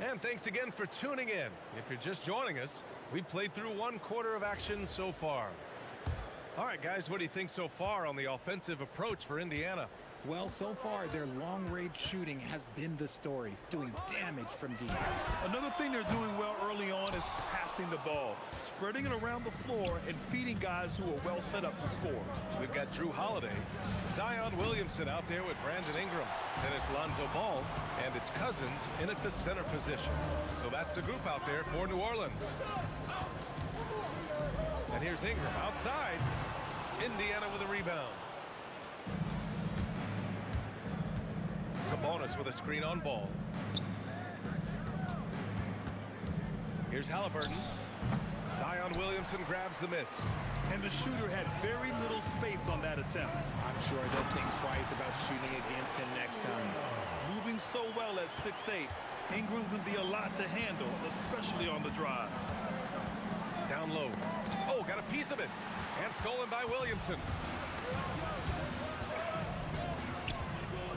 And thanks again for tuning in. If you're just joining us, we played through 1 quarter of action so far. All right, guys, what do you think so far on the offensive approach for Indiana? Well, so far, their long-range shooting has been the story, doing damage from deep. Another thing they're doing well early on is passing the ball, spreading it around the floor and feeding guys who are well set up to score. We've got Drew Holiday, Zion Williamson out there with Brandon Ingram. Then it's Lonzo Ball, and it's Cousins in at the center position. So that's the group out there for New Orleans. And here's Ingram outside. Indiana with a rebound. Sabonis with a screen on Ball. Here's Halliburton. Zion Williamson grabs the miss. And the shooter had very little space on that attempt. I'm sure they'll think twice about shooting against him next time. Moving so well at 6'8", Ingram can be a lot to handle, especially on the drive. Down low. Oh, got a piece of it. And stolen by Williamson.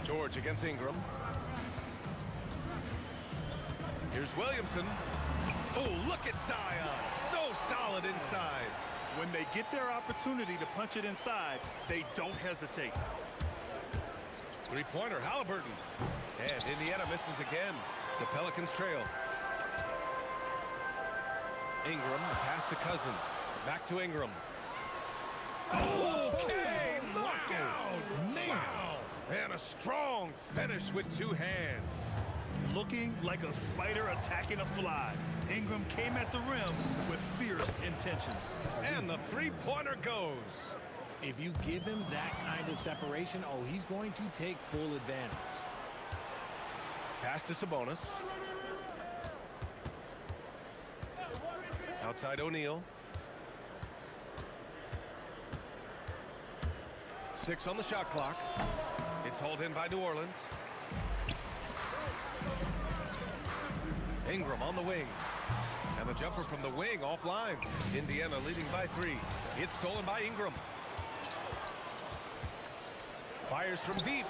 George against Ingram. Here's Williamson. Oh, look at Zion. So solid inside. When they get their opportunity to punch it inside, they don't hesitate. Three-pointer, Halliburton. And Indiana misses again. The Pelicans trail. Ingram, the pass to Cousins. Back to Ingram. Okay, look out! Wow. And a strong finish with two hands. Looking like a spider attacking a fly. Ingram came at the rim with fierce intentions. And the three-pointer goes. If you give him that kind of separation, oh, he's going to take full advantage. Pass to Sabonis. Outside O'Neal. 6 on the shot clock. It's hauled in by New Orleans. Ingram on the wing. And the jumper from the wing offline. Indiana leading by 3. It's stolen by Ingram. Fires from deep.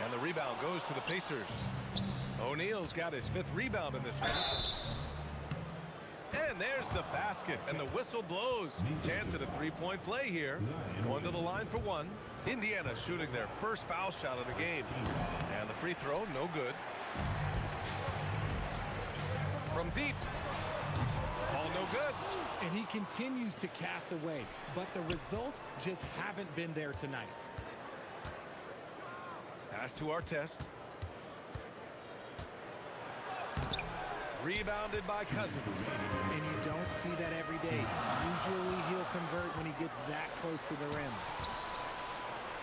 And the rebound goes to the Pacers. O'Neal's got his 5th rebound in this one. And there's the basket, and the whistle blows. Chance at a three-point play here. Going to the line for 1. Indiana shooting their first foul shot of the game. And the free throw, no good. From deep. Ball no good. And he continues to cast away, but the results just haven't been there tonight. Pass to Artest. Rebounded by Cousins. And you don't see that every day. Usually he'll convert when he gets that close to the rim.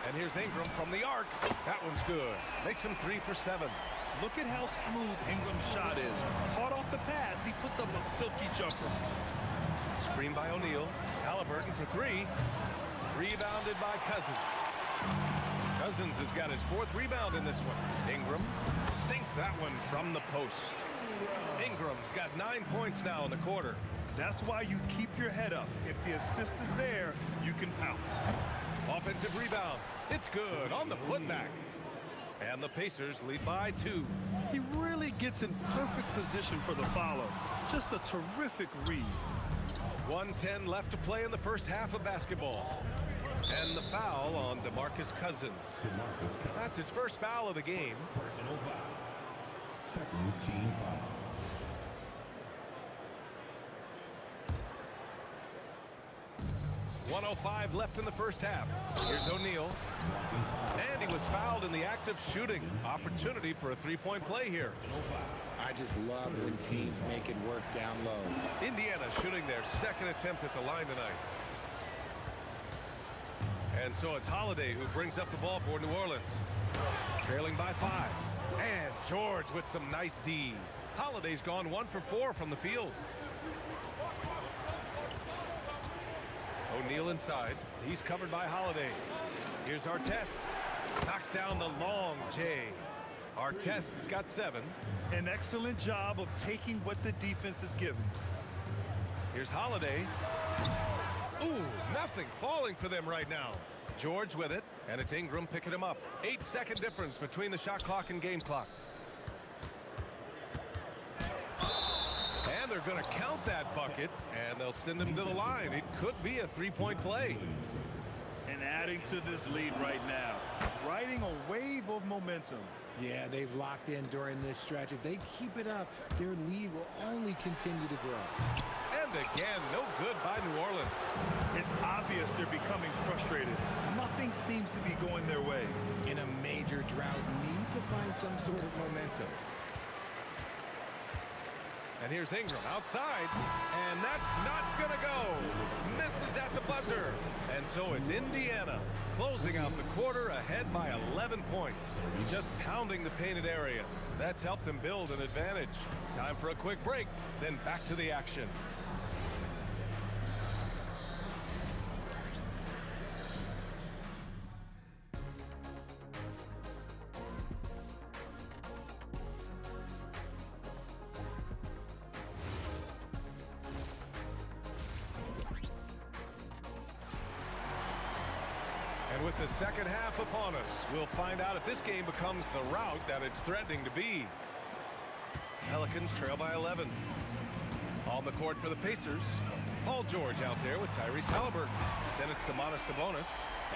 And here's Ingram from the arc. That one's good. Makes him 3 for 7. Look at how smooth Ingram's shot is. Hard off the pass, he puts up a silky jumper. Screen by O'Neal. Halliburton for 3. Rebounded by Cousins. Cousins has got his 4th rebound in this one. Ingram sinks that one from the post. Ingram's got 9 points now in the quarter. That's why you keep your head up. If the assist is there, you can pounce. Offensive rebound. It's good on the putback. And the Pacers lead by 2. He really gets in perfect position for the follow. Just a terrific read. 1:10 left to play in the first half of basketball. And the foul on DeMarcus Cousins. That's his first foul of the game. Personal foul. Second team foul. .105 left in the first half. Here's O'Neal. And he was fouled in the act of shooting. Opportunity for a three-point play here. I just love when teams make it work down low. Indiana shooting their 2nd attempt at the line tonight. And so it's Holiday who brings up the ball for New Orleans. Trailing by 5. And George with some nice D. Holiday's gone 1 for 4 from the field. O'Neal inside. He's covered by Holiday. Here's Artest. Knocks down the long J. Artest has got 7. An excellent job of taking what the defense is given. Here's Holiday. Ooh, nothing falling for them right now. George with it, and it's Ingram picking him up. 8-second difference between the shot clock and game clock. And they're going to count that bucket, and they'll send him to the line. It could be a three-point play. And adding to this lead right now, riding a wave of momentum. Yeah, they've locked in during this stretch. If they keep it up, their lead will only continue to grow. And again, no good by New Orleans. It's obvious they're becoming frustrated. Nothing seems to be going their way. In a major drought, need to find some sort of momentum. And here's Ingram outside, and that's not going to go. Misses at the buzzer. And so it's Indiana closing out the quarter ahead by 11 points. Just pounding the painted area. That's helped them build an advantage. Time for a quick break, then back to the action. And with the second half upon us, we'll find out if this game becomes the rout that it's threatening to be. Pelicans trail by 11. On the court for the Pacers, Paul George out there with Tyrese Halliburton. Then it's Domantas Sabonis,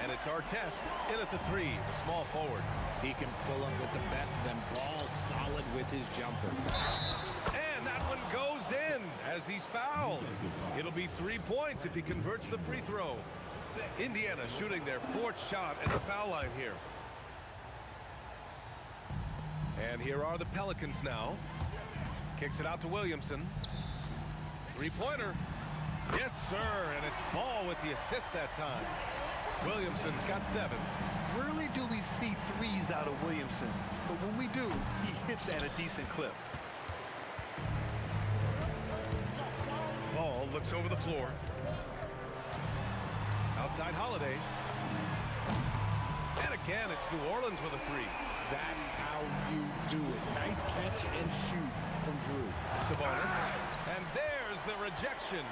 and it's Artest in at the 3, the small forward. He can pull up with the best of them, ball solid with his jumper. And that one goes in as he's fouled. It'll be 3 points if he converts the free throw. Indiana shooting their 4th shot at the foul line here. And here are the Pelicans now. Kicks it out to Williamson. Three-pointer. Yes, sir, and it's Ball with the assist that time. Williamson's got 7. Rarely do we see threes out of Williamson, but when we do, he hits at a decent clip. Ball looks over the floor. Outside Holiday. And again, it's New Orleans with a 3. That's how you do it. Nice catch and shoot from Drew. Sabonis. And there's the rejection.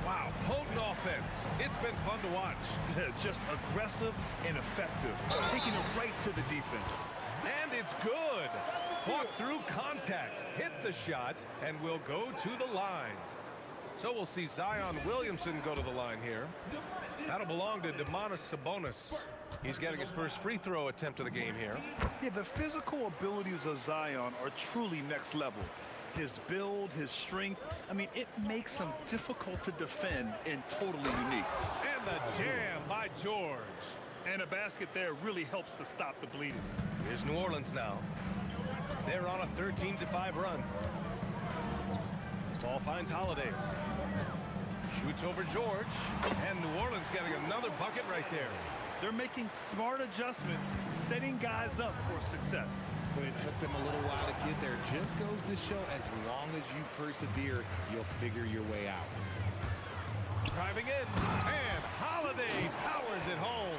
Wow, potent offense. It's been fun to watch. Just aggressive and effective, taking it right to the defense. And it's good. Fought through contact, hit the shot, and will go to the line. So we'll see Zion Williamson go to the line here. That'll belong to Domantas Sabonis. He's getting his first free throw attempt of the game here. Yeah, the physical abilities of Zion are truly next level. His build, his strength, I mean, it makes him difficult to defend and totally unique. And the jam by George. And a basket there really helps to stop the bleeding. Here's New Orleans now. They're on a 13-5 run. Ball finds Holiday. Shoots over George. And New Orleans getting another bucket right there. They're making smart adjustments, setting guys up for success. But it took them a little while to get there. Just goes to show, as long as you persevere, you'll figure your way out. Driving in, and Holiday powers it home.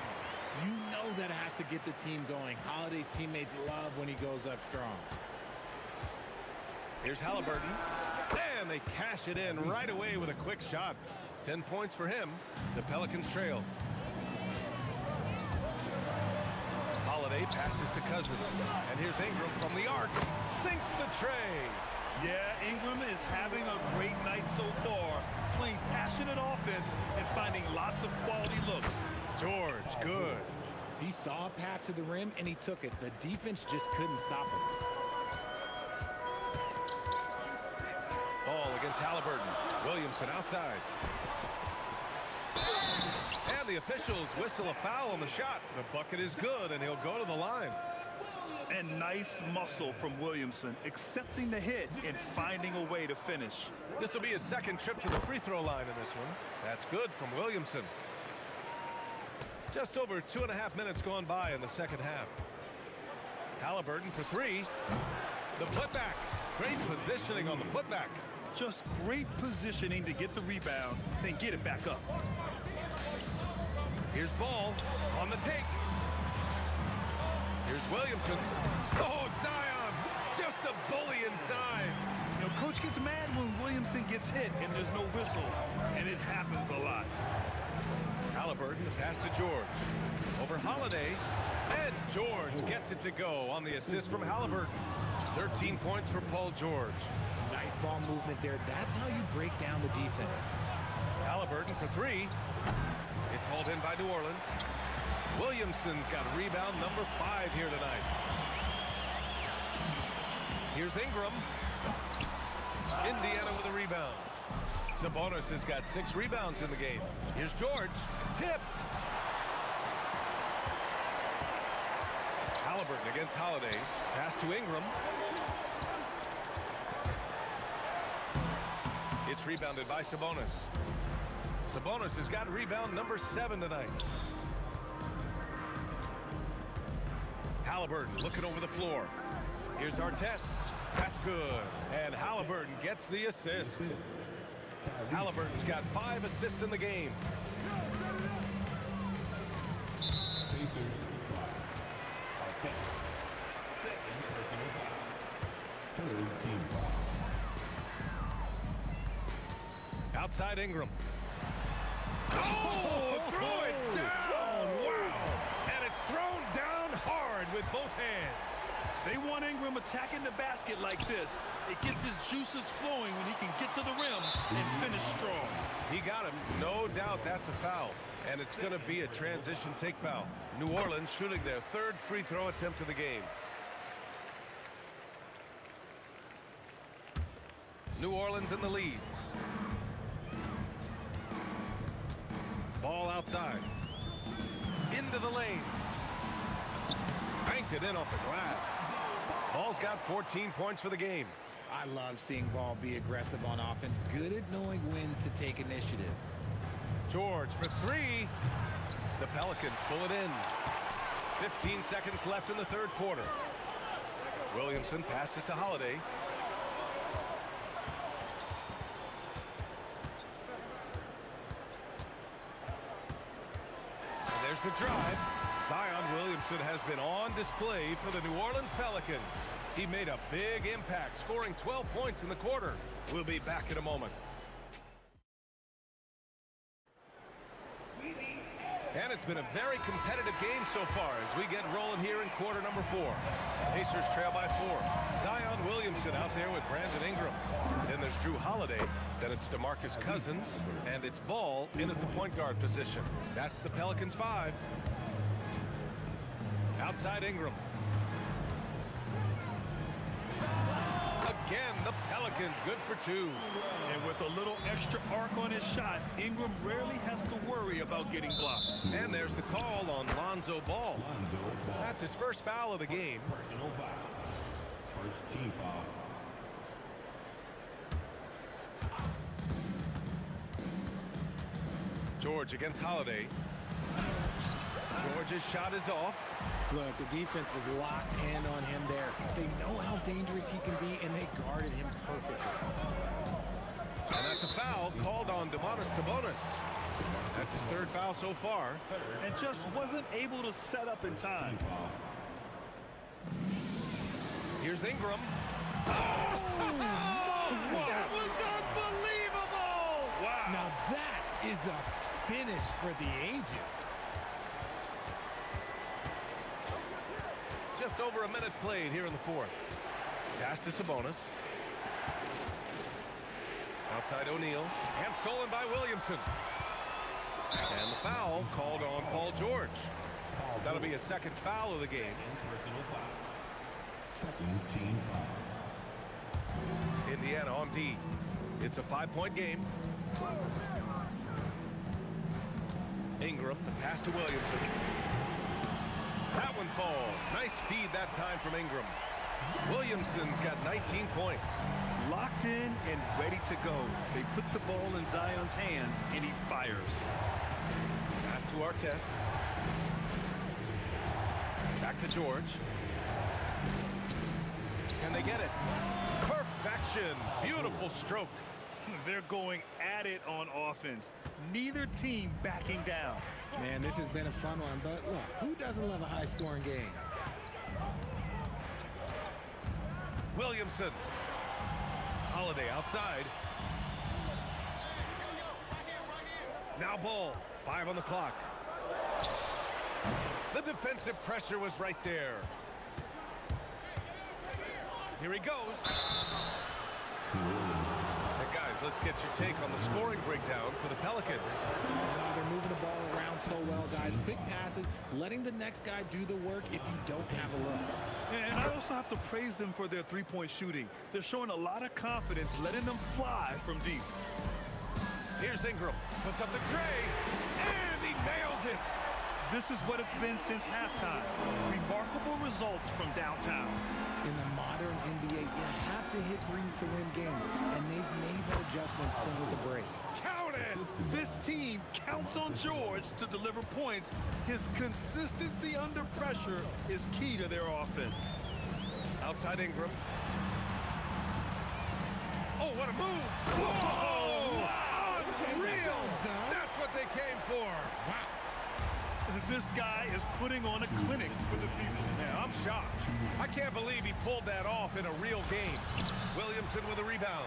You know that has to get the team going. Holiday's teammates love when he goes up strong. Here's Halliburton, and they cash it in right away with a quick shot. 10 points for him. The Pelicans trail. Holiday passes to Cousins, and here's Ingram from the arc. Sinks the tray. Yeah, Ingram is having a great night so far, playing passionate offense and finding lots of quality looks. George, good. He saw a path to the rim, and he took it. The defense just couldn't stop him. Ball against Halliburton. Williamson outside. And the officials whistle a foul on the shot. The bucket is good, and he'll go to the line. And nice muscle from Williamson, accepting the hit and finding a way to finish. This will be his second trip to the free throw line in this one. That's good from Williamson. Just over 2.5 minutes gone by in the second half. Halliburton for 3. The putback. Great positioning on the putback. Just great positioning to get the rebound, then get it back up. Here's Ball on the take. Here's Williamson. Oh, Zion, just a bully inside. You know, coach gets mad when Williamson gets hit and there's no whistle, and it happens a lot. Halliburton, the pass to George. Over Holiday, and George gets it to go on the assist from Halliburton. 13 points for Paul George. Nice ball movement there. That's how you break down the defense. Halliburton for 3. It's hauled in by New Orleans. Williamson's got rebound number 5 here tonight. Here's Ingram. Indiana with a rebound. Sabonis has got 6 rebounds in the game. Here's George. Tipped. Halliburton against Holiday. Pass to Ingram. It's rebounded by Sabonis. Sabonis has got rebound number 7 tonight. Halliburton looking over the floor. Here's our test. That's good. And Halliburton gets the assist. Halliburton's got 5 assists in the game. Outside Ingram. Oh, throw it down. Wow. And it's thrown down hard with both hands. They want Ingram attacking the basket like this. It gets his juices flowing when he can get to the rim and finish strong. He got him. No doubt that's a foul. And it's going to be a transition take foul. New Orleans shooting their 3rd free throw attempt of the game. New Orleans in the lead. Ball outside. Into the lane. Bank banked it in off the glass. Ball's got 14 points for the game. I love seeing Ball be aggressive on offense, good at knowing when to take initiative. George for three. The Pelicans pull it in. 15 seconds left in the third quarter. Williamson passes to Holiday. And there's the drive. Zion Williamson has been on display for the New Orleans Pelicans. He made a big impact, scoring 12 points in the quarter. We'll be back in a moment. And it's been a very competitive game so far as we get rolling here in quarter number 4. Pacers trail by 4. Zion Williamson out there with Brandon Ingram. Then there's Drew Holiday. Then it's DeMarcus Cousins. And it's Ball in at the point guard position. That's the Pelicans 5. Outside Ingram. Again, the Pelicans good for 2. And with a little extra arc on his shot, Ingram rarely has to worry about getting blocked. And there's the call on Lonzo Ball. That's his first foul of the game. Personal foul. First team foul. George against Holiday. George's shot is off. Look, the defense was locked in on him there. They know how dangerous he can be, and they guarded him perfectly. And that's a foul called on Domantas Sabonis. That's his third foul so far. And just wasn't able to set up in time. Here's Ingram. Oh, that was unbelievable! Wow. Now that is a finish for the ages. Just over a minute played here in the fourth. Pass to Sabonis. Outside O'Neal. And stolen by Williamson. And the foul called on Paul George. That'll be a second foul of the game. Personal foul. Second team foul. Indiana on D. It's a 5-point game. Ingram, the pass to Williamson. That one falls. Nice feed that time from Ingram. Williamson's got 19 points. Locked in and ready to go. They put the ball in Zion's hands, and he fires. Pass to Artest. Back to George. Can they get it? Perfection. Beautiful stroke. They're going at it on offense. Neither team backing down. Man, this has been a fun one, but look, who doesn't love a high-scoring game? Williamson. Holiday outside. Now Ball. 5 on the clock. The defensive pressure was right there. Here he goes. Hey guys, let's get your take on the scoring breakdown for the Pelicans. They're moving the ball around so well, guys. Quick passes, letting the next guy do the work if you don't have a look. And I also have to praise them for their three-point shooting. They're showing a lot of confidence, letting them fly from deep. Here's Ingram. Puts up the tray, and he nails it. This is what it's been since halftime. Remarkable results from downtown. In the modern NBA, you have to hit threes to win games, and they've made that adjustment since the break. Count it! This team counts on George to deliver points. His consistency under pressure is key to their offense. Outside Ingram. Oh, what a move! Whoa! Wow. Unreal! That's what they came for. Wow. This guy is putting on a clinic for the people. Yeah, I'm shocked. I can't believe he pulled that off in a real game. Williamson with a rebound.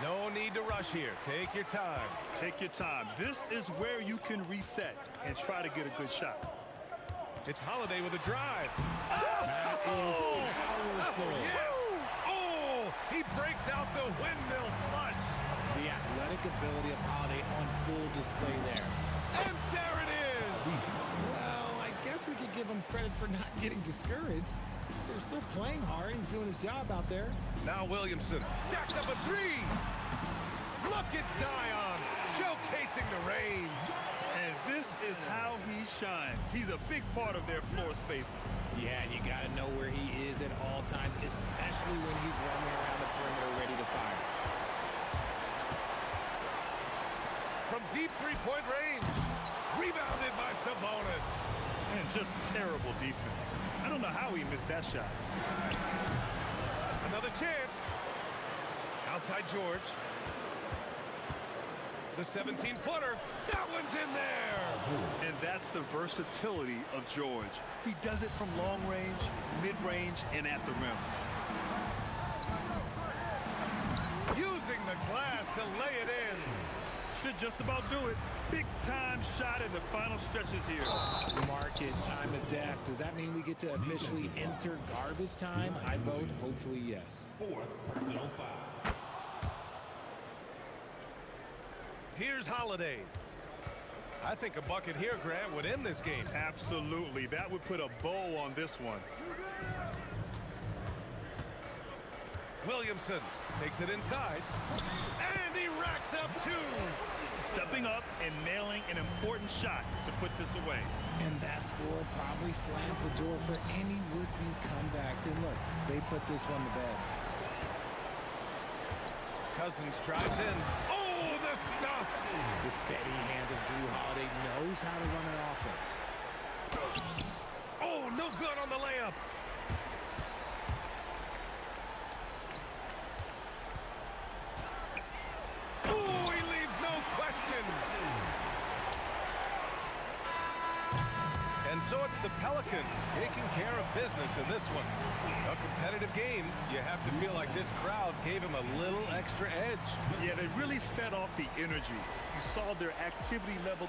No need to rush here. Take your time. Take your time. This is where you can reset and try to get a good shot. It's Holiday with a drive. That is powerful. Yes! Oh! He breaks out the windmill flush. The athletic ability of Holiday on full display there. And there it is! Well, I guess we could give him credit for not getting discouraged. They're still playing hard. He's doing his job out there. Now Williamson jacks up a three. Look at Zion showcasing the range. And This is how he shines. He's a big part of their floor spacing. Yeah, and you got to know where he is at all times, especially when he's roaming around the perimeter ready to fire. From deep three-point range. Rebounded by Sabonis. And just terrible defense. I don't know how he missed that shot. Another chance. Outside George. The 17-footer. That one's in there. And that's the versatility of George. He does it from long range, mid-range, and at the rim. Using the glass to lay it in. Should just about do it. Big time shot in the final stretches here. Market time of death. Does that mean we get to officially enter garbage time? I vote hopefully yes. Fourth personal foul. Here's Holiday. I think a bucket here, Grant, would end this game. Absolutely. That would put a bow on this one. Williamson takes it inside. And he racks up two. Stepping up and nailing an important shot to put this away. And that score probably slams the door for any would-be comebacks. And look, they put this one to bed. Cousins drives in. Oh, the stuff! The steady hand of Drew Holiday knows how to run an offense. Oh, no good on the layup. Oh, he leaves no question. And so it's the Pelicans taking care of business in this one. A competitive game. You have to feel like this crowd gave him a little extra edge. Yeah, they really fed off the energy. You saw their activity level.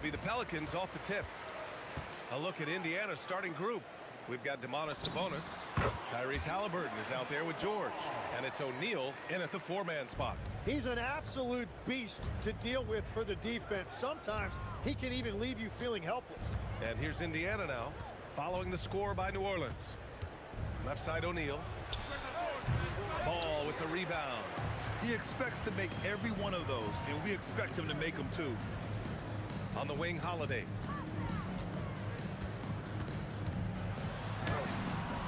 be the Pelicans off the tip. A look at Indiana's starting group. We've got Demonis Sabonis. Tyrese Halliburton is out there with George. And it's O'Neal in at the 4-man spot. He's an absolute beast to deal with for the defense. Sometimes he can even leave you feeling helpless. And here's Indiana now, following the score by New Orleans. Left side O'Neal. Ball with the rebound. He expects to make every one of those, and we expect him to make them too. On the wing, Holiday.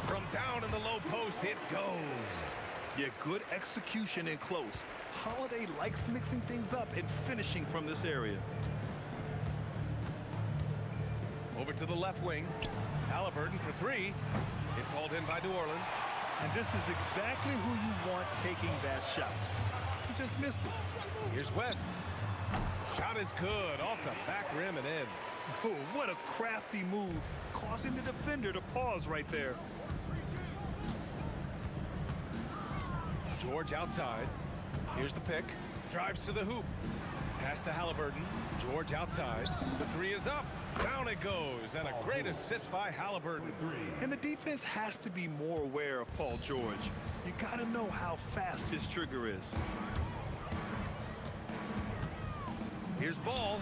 From down in the low post, it goes. Yeah, good execution in close. Holiday likes mixing things up and finishing from this area. Over to the left wing. Halliburton for 3. It's hauled in by New Orleans. And this is exactly who you want taking that shot. He just missed it. Here's West. Shot is good, off the back rim and in. Oh, what a crafty move, causing the defender to pause right there. George outside. Here's the pick. Drives to the hoop. Pass to Halliburton. George outside. The 3 is up. Down it goes. And a great assist by Halliburton. And the defense has to be more aware of Paul George. You got to know how fast his trigger is. Here's Ball.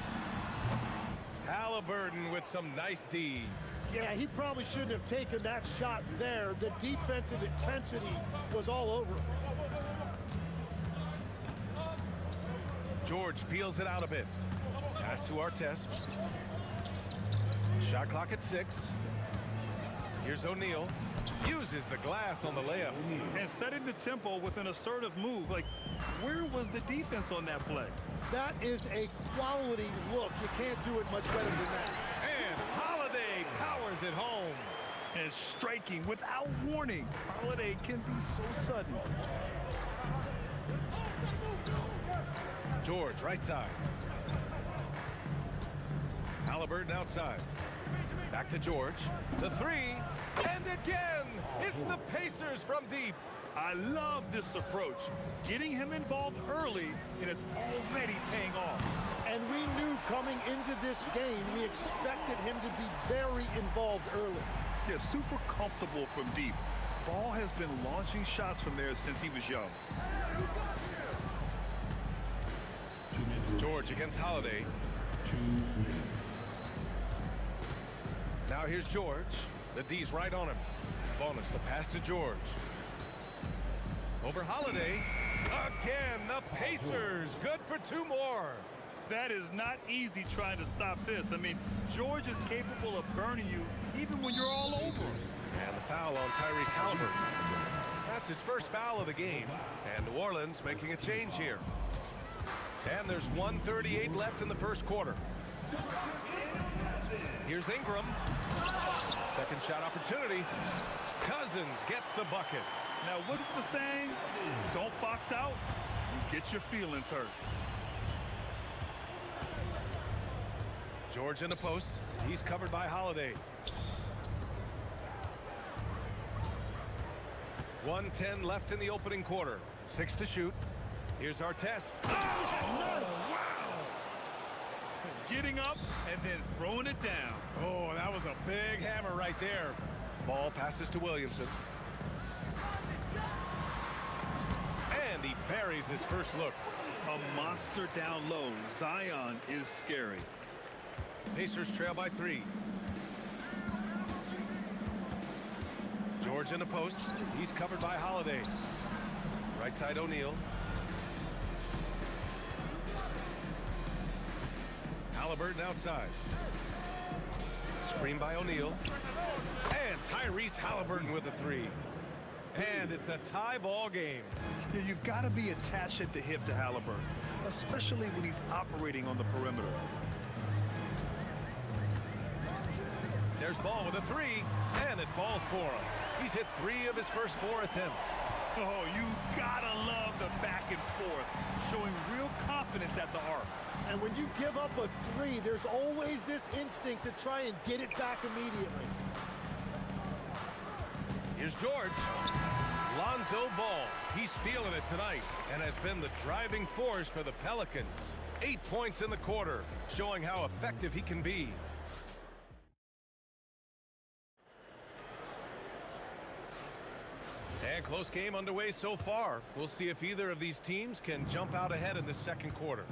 Halliburton with some nice D. Yeah, he probably shouldn't have taken that shot there. The defensive intensity was all over him. George feels it out a bit. Pass to Artest. Shot clock at 6. Here's O'Neal. Uses the glass on the layup. And setting the tempo with an assertive move. Like, where was the defense on that play? That is a quality look. You can't do it much better than that. And Holiday powers it home. And striking without warning. Holiday can be so sudden. George, right side. Halliburton outside. Back to George. The 3. And again, it's the Pacers from deep. I love this approach. Getting him involved early, and it's already paying off. And we knew coming into this game, we expected him to be very involved early. Yeah, super comfortable from deep. Ball has been launching shots from there since he was young. George against Holiday. Now here's George. The D's right on him. Bonus, the pass to George. Over Holiday. Again, the Pacers. Good for 2 more. That is not easy trying to stop this. I mean, George is capable of burning you even when you're all over him. And the foul on Tyrese Halliburton. That's his first foul of the game. And New Orleans making a change here. And there's 1:38 left in the first quarter. Here's Ingram. Second shot opportunity. Cousins gets the bucket. Now, what's the saying? Don't box out. You get your feelings hurt. George in the post. He's covered by Holiday. 1:10 left in the opening quarter. 6 to shoot. Here's Artest. Oh, wow! Getting up and then throwing it down. Oh, that was a big hammer right there. Ball passes to Williamson. And he buries his first look. A monster down low. Zion is scary. Pacers trail by 3. George in the post. He's covered by Holiday. Right side O'Neal. Halliburton outside. Screen by O'Neal. And Tyrese Halliburton with a 3. And it's a tie ball game. Yeah, you've got to be attached at the hip to Halliburton, especially when he's operating on the perimeter. There's Ball with a 3, and it falls for him. He's hit 3 of his first 4 attempts. Oh, you gotta love the back and forth, showing real confidence at the arc. And when you give up a 3, there's always this instinct to try and get it back immediately. Here's George. Lonzo Lonzo Ball. He's feeling it tonight and has been the driving force for the Pelicans. 8 points in the quarter, showing how effective he can be. And close game underway so far. We'll see if either of these teams can jump out ahead in the second quarter.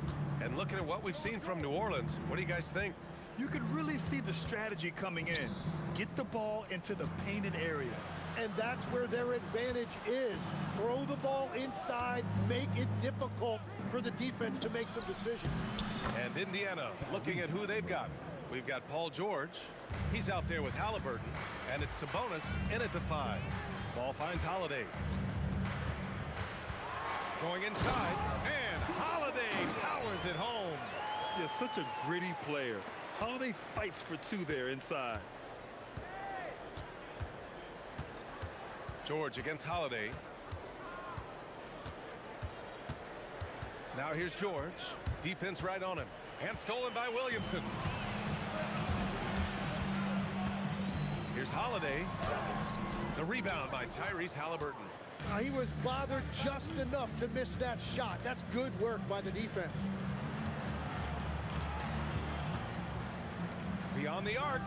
And looking at what we've seen from New Orleans, what do you guys think? You could really see the strategy coming in. Get the ball into the painted area. And that's where their advantage is. Throw the ball inside, make it difficult for the defense to make some decisions. And Indiana looking at who they've got. We've got Paul George. He's out there with Halliburton. And it's Sabonis in at the 5. Ball finds Holiday. Going inside. And Holiday powers it home. He's such a gritty player. Holiday fights for 2 there inside. George against Holiday. Now here's George. Defense right on him. And stolen by Williamson. Here's Holiday. The rebound by Tyrese Halliburton. He was bothered just enough to miss that shot. That's good work by the defense. Beyond the arc.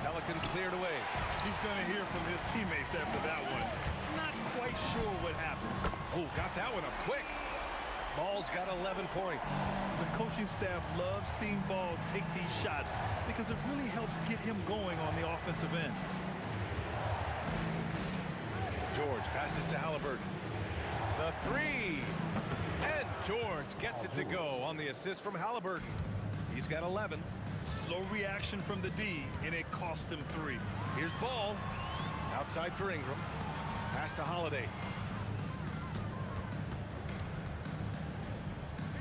Pelicans cleared away. He's going to hear from his teammates after that one. Not quite sure what happened. Oh, got that one up quick. Ball's got 11 points. The coaching staff loves seeing Ball take these shots because it really helps get him going on the offensive end. George passes to Halliburton. The 3. And George gets it to go on the assist from Halliburton. He's got 11. Slow reaction from the D, and it cost him 3. Here's Ball. Outside for Ingram. Pass to Holiday.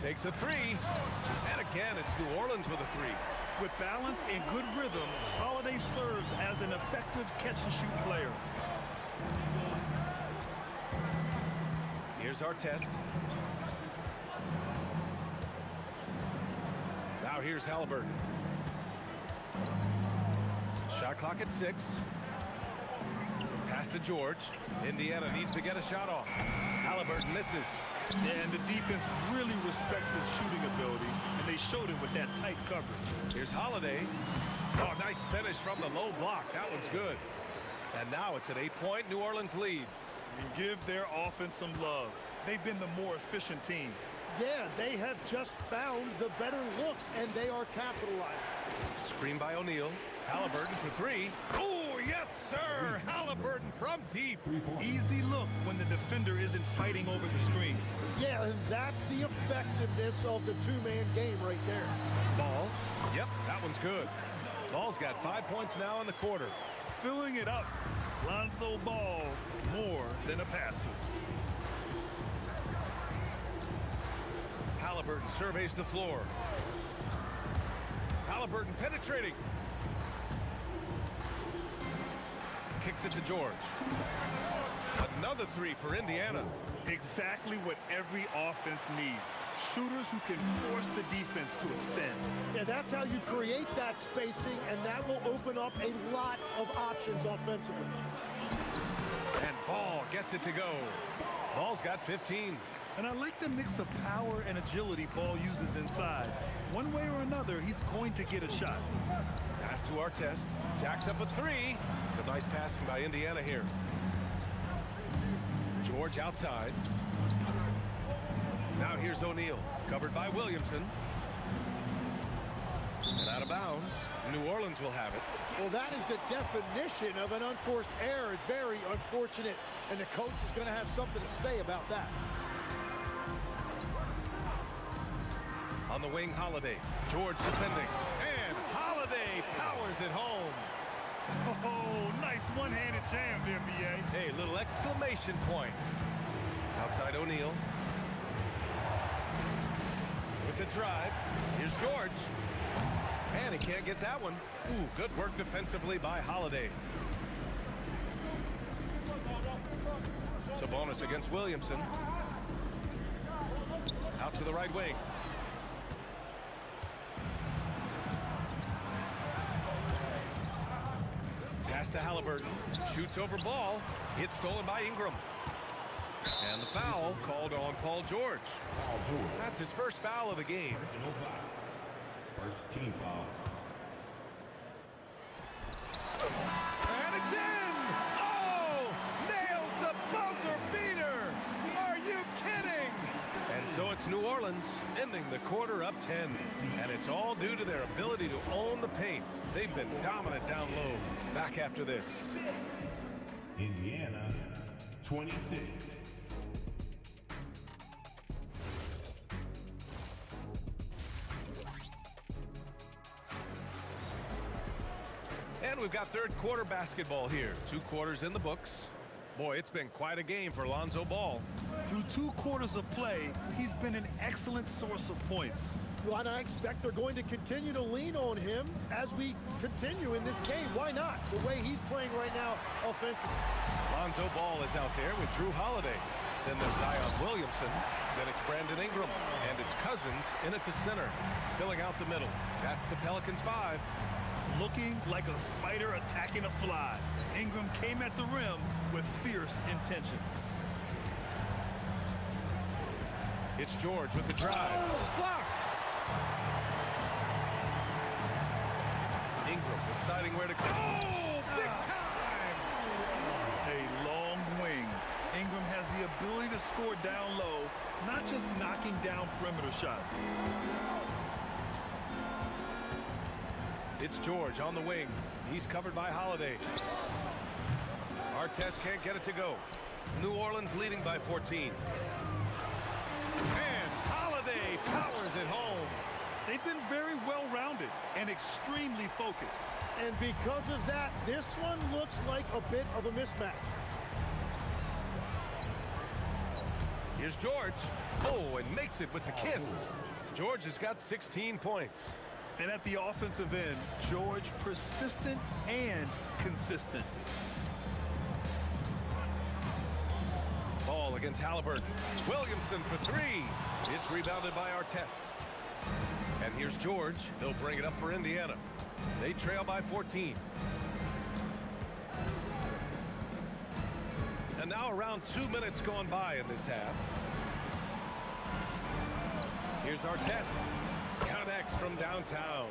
Takes a 3. And again, it's New Orleans with a 3. With balance and good rhythm, Holiday serves as an effective catch-and-shoot player. Here's our test. Now here's Halliburton. Shot clock at 6. Pass to George. Indiana needs to get a shot off. Halliburton misses. And the defense really respects his shooting ability, and they showed it with that tight coverage. Here's Holiday. Oh, nice finish from the low block. That one's good. And now it's an 8-point New Orleans lead. And give their offense some love. They've been the more efficient team. Yeah, they have just found the better looks, and they are capitalizing. Screen by O'Neal. Halliburton for 3. Oh, yes, sir. Halliburton from deep. Easy look when the defender isn't fighting over the screen. Yeah, and that's the effectiveness of the 2-man game right there. Ball. Yep, that one's good. Ball's got 5 points now in the quarter. Filling it up. Lonzo Ball, more than a passer. Halliburton surveys the floor. Halliburton penetrating. Kicks it to George. Another 3 for Indiana. Exactly what every offense needs. Shooters who can force the defense to extend. Yeah, that's how you create that spacing, and that will open up a lot of options offensively. And Ball gets it to go. Ball's got 15. And I like the mix of power and agility Ball uses inside. One way or another, he's going to get a shot. Pass to our test. Jacks up a 3. Some nice passing by Indiana here. George outside. Now here's O'Neal, covered by Williamson. And out of bounds. New Orleans will have it. Well, that is the definition of an unforced error. Very unfortunate. And the coach is going to have something to say about that. On the wing, Holiday. George defending. And Holiday powers it home. Oh, nice one-handed jam there, B.A. Hey, little exclamation point. Outside O'Neal. With the drive. Here's George. And he can't get that one. Ooh, good work defensively by Holiday. Sabonis against Williamson. Out to the right wing. Pass to Halliburton. Shoots over Ball. It's stolen by Ingram. And the foul called on Paul George. Paul George. That's his first foul of the game. Personal foul. First team foul. And it's in! Oh! Nails the buzzer beater! Are you kidding? And so it's New Orleans ending the quarter up 10. And it's all due to their ability to own the paint. They've been dominant down low. Back after this. Indiana, 26. And we've got third quarter basketball here. 2 quarters in the books. Boy, it's been quite a game for Lonzo Ball. Through 2 quarters of play, he's been an excellent source of points. Well, and I expect they're going to continue to lean on him as we continue in this game. Why not? The way he's playing right now offensively. Lonzo Ball is out there with Drew Holiday. Then there's Zion Williamson. Then it's Brandon Ingram. And it's Cousins in at the center, filling out the middle. That's the Pelicans 5. Looking like a spider attacking a fly. Ingram came at the rim with fierce intentions. It's George with the drive. Blocked! Ingram deciding where to go. Big time! A long wing. Ingram has the ability to score down low, not just knocking down perimeter shots. It's George on the wing. He's covered by Holiday. Artest can't get it to go. New Orleans leading by 14. And Holiday powers it home. They've been very well-rounded and extremely focused. And because of that, this one looks like a bit of a mismatch. Here's George. Oh, and makes it with the kiss. George has got 16 points. And at the offensive end, George persistent and consistent. Ball against Halliburton. Williamson for 3. It's rebounded by Artest. And here's George. He'll bring it up for Indiana. They trail by 14. And now around 2 minutes gone by in this half. Here's Artest. Connects from downtown.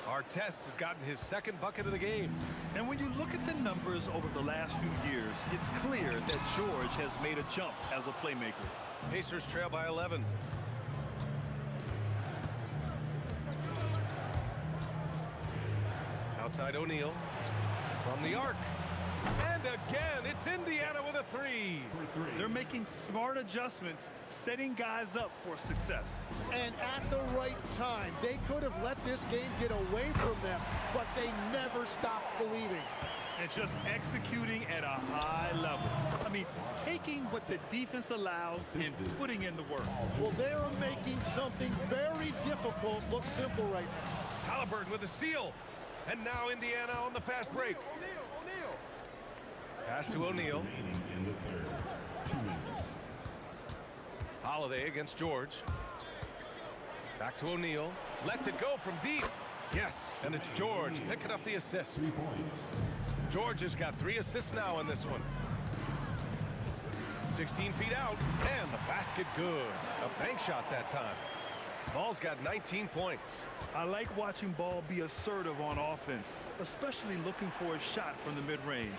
Artest has gotten his second bucket of the game. And when you look at the numbers over the last few years, it's clear that George has made a jump as a playmaker. Pacers trail by 11. Outside O'Neal. From the arc. And again, it's Indiana with a 3. They're making smart adjustments, setting guys up for success. And at the right time, they could have let this game get away from them, but they never stopped believing. And just executing at a high level. I mean, taking what the defense allows and putting in the work. Well, they're making something very difficult look simple right now. Halliburton with a steal. And now Indiana on the fast break. Pass to O'Neal. Holiday against George. Back to O'Neal. Lets it go from deep. Yes, and it's George picking up the assist. 3 points. George has got 3 assists now in this one. 16 feet out, and the basket good. A bank shot that time. Ball's got 19 points. I like watching Ball be assertive on offense, especially looking for a shot from the mid-range.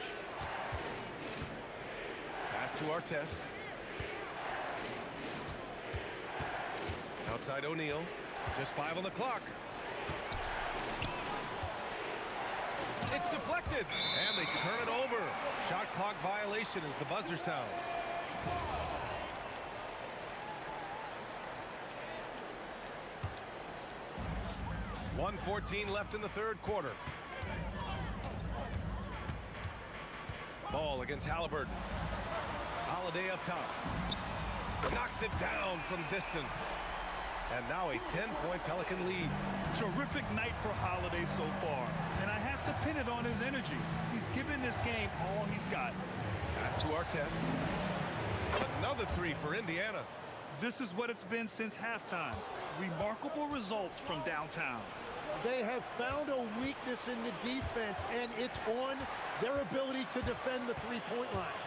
Pass to Artest. Outside O'Neal. Just 5 on the clock. It's deflected, and they turn it over. Shot clock violation as the buzzer sounds. .114 left in the third quarter. Ball against Halliburton. Holiday up top. Knocks it down from distance. And now a 10-point Pelican lead. Terrific night for Holiday so far. And I have to pin it on his energy. He's given this game all he's got. Pass to Artest. Another 3 for Indiana. This is what it's been since halftime. Remarkable results from downtown. They have found a weakness in the defense, and it's on their ability to defend the three-point line.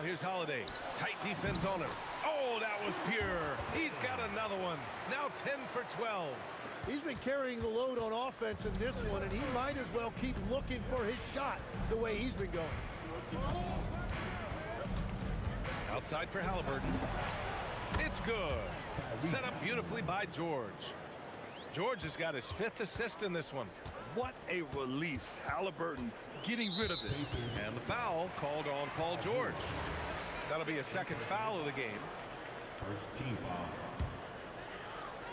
Now here's Holiday. Tight defense on him. Oh, that was pure. He's got another one. Now 10 for 12. He's been carrying the load on offense in this one, and he might as well keep looking for his shot the way he's been going. Outside for Halliburton. It's good. Set up beautifully by George. George has got his 5th assist in this one. What a release. Halliburton getting rid of it. And the foul called on Paul George. That'll be a 2nd foul of the game. First team foul.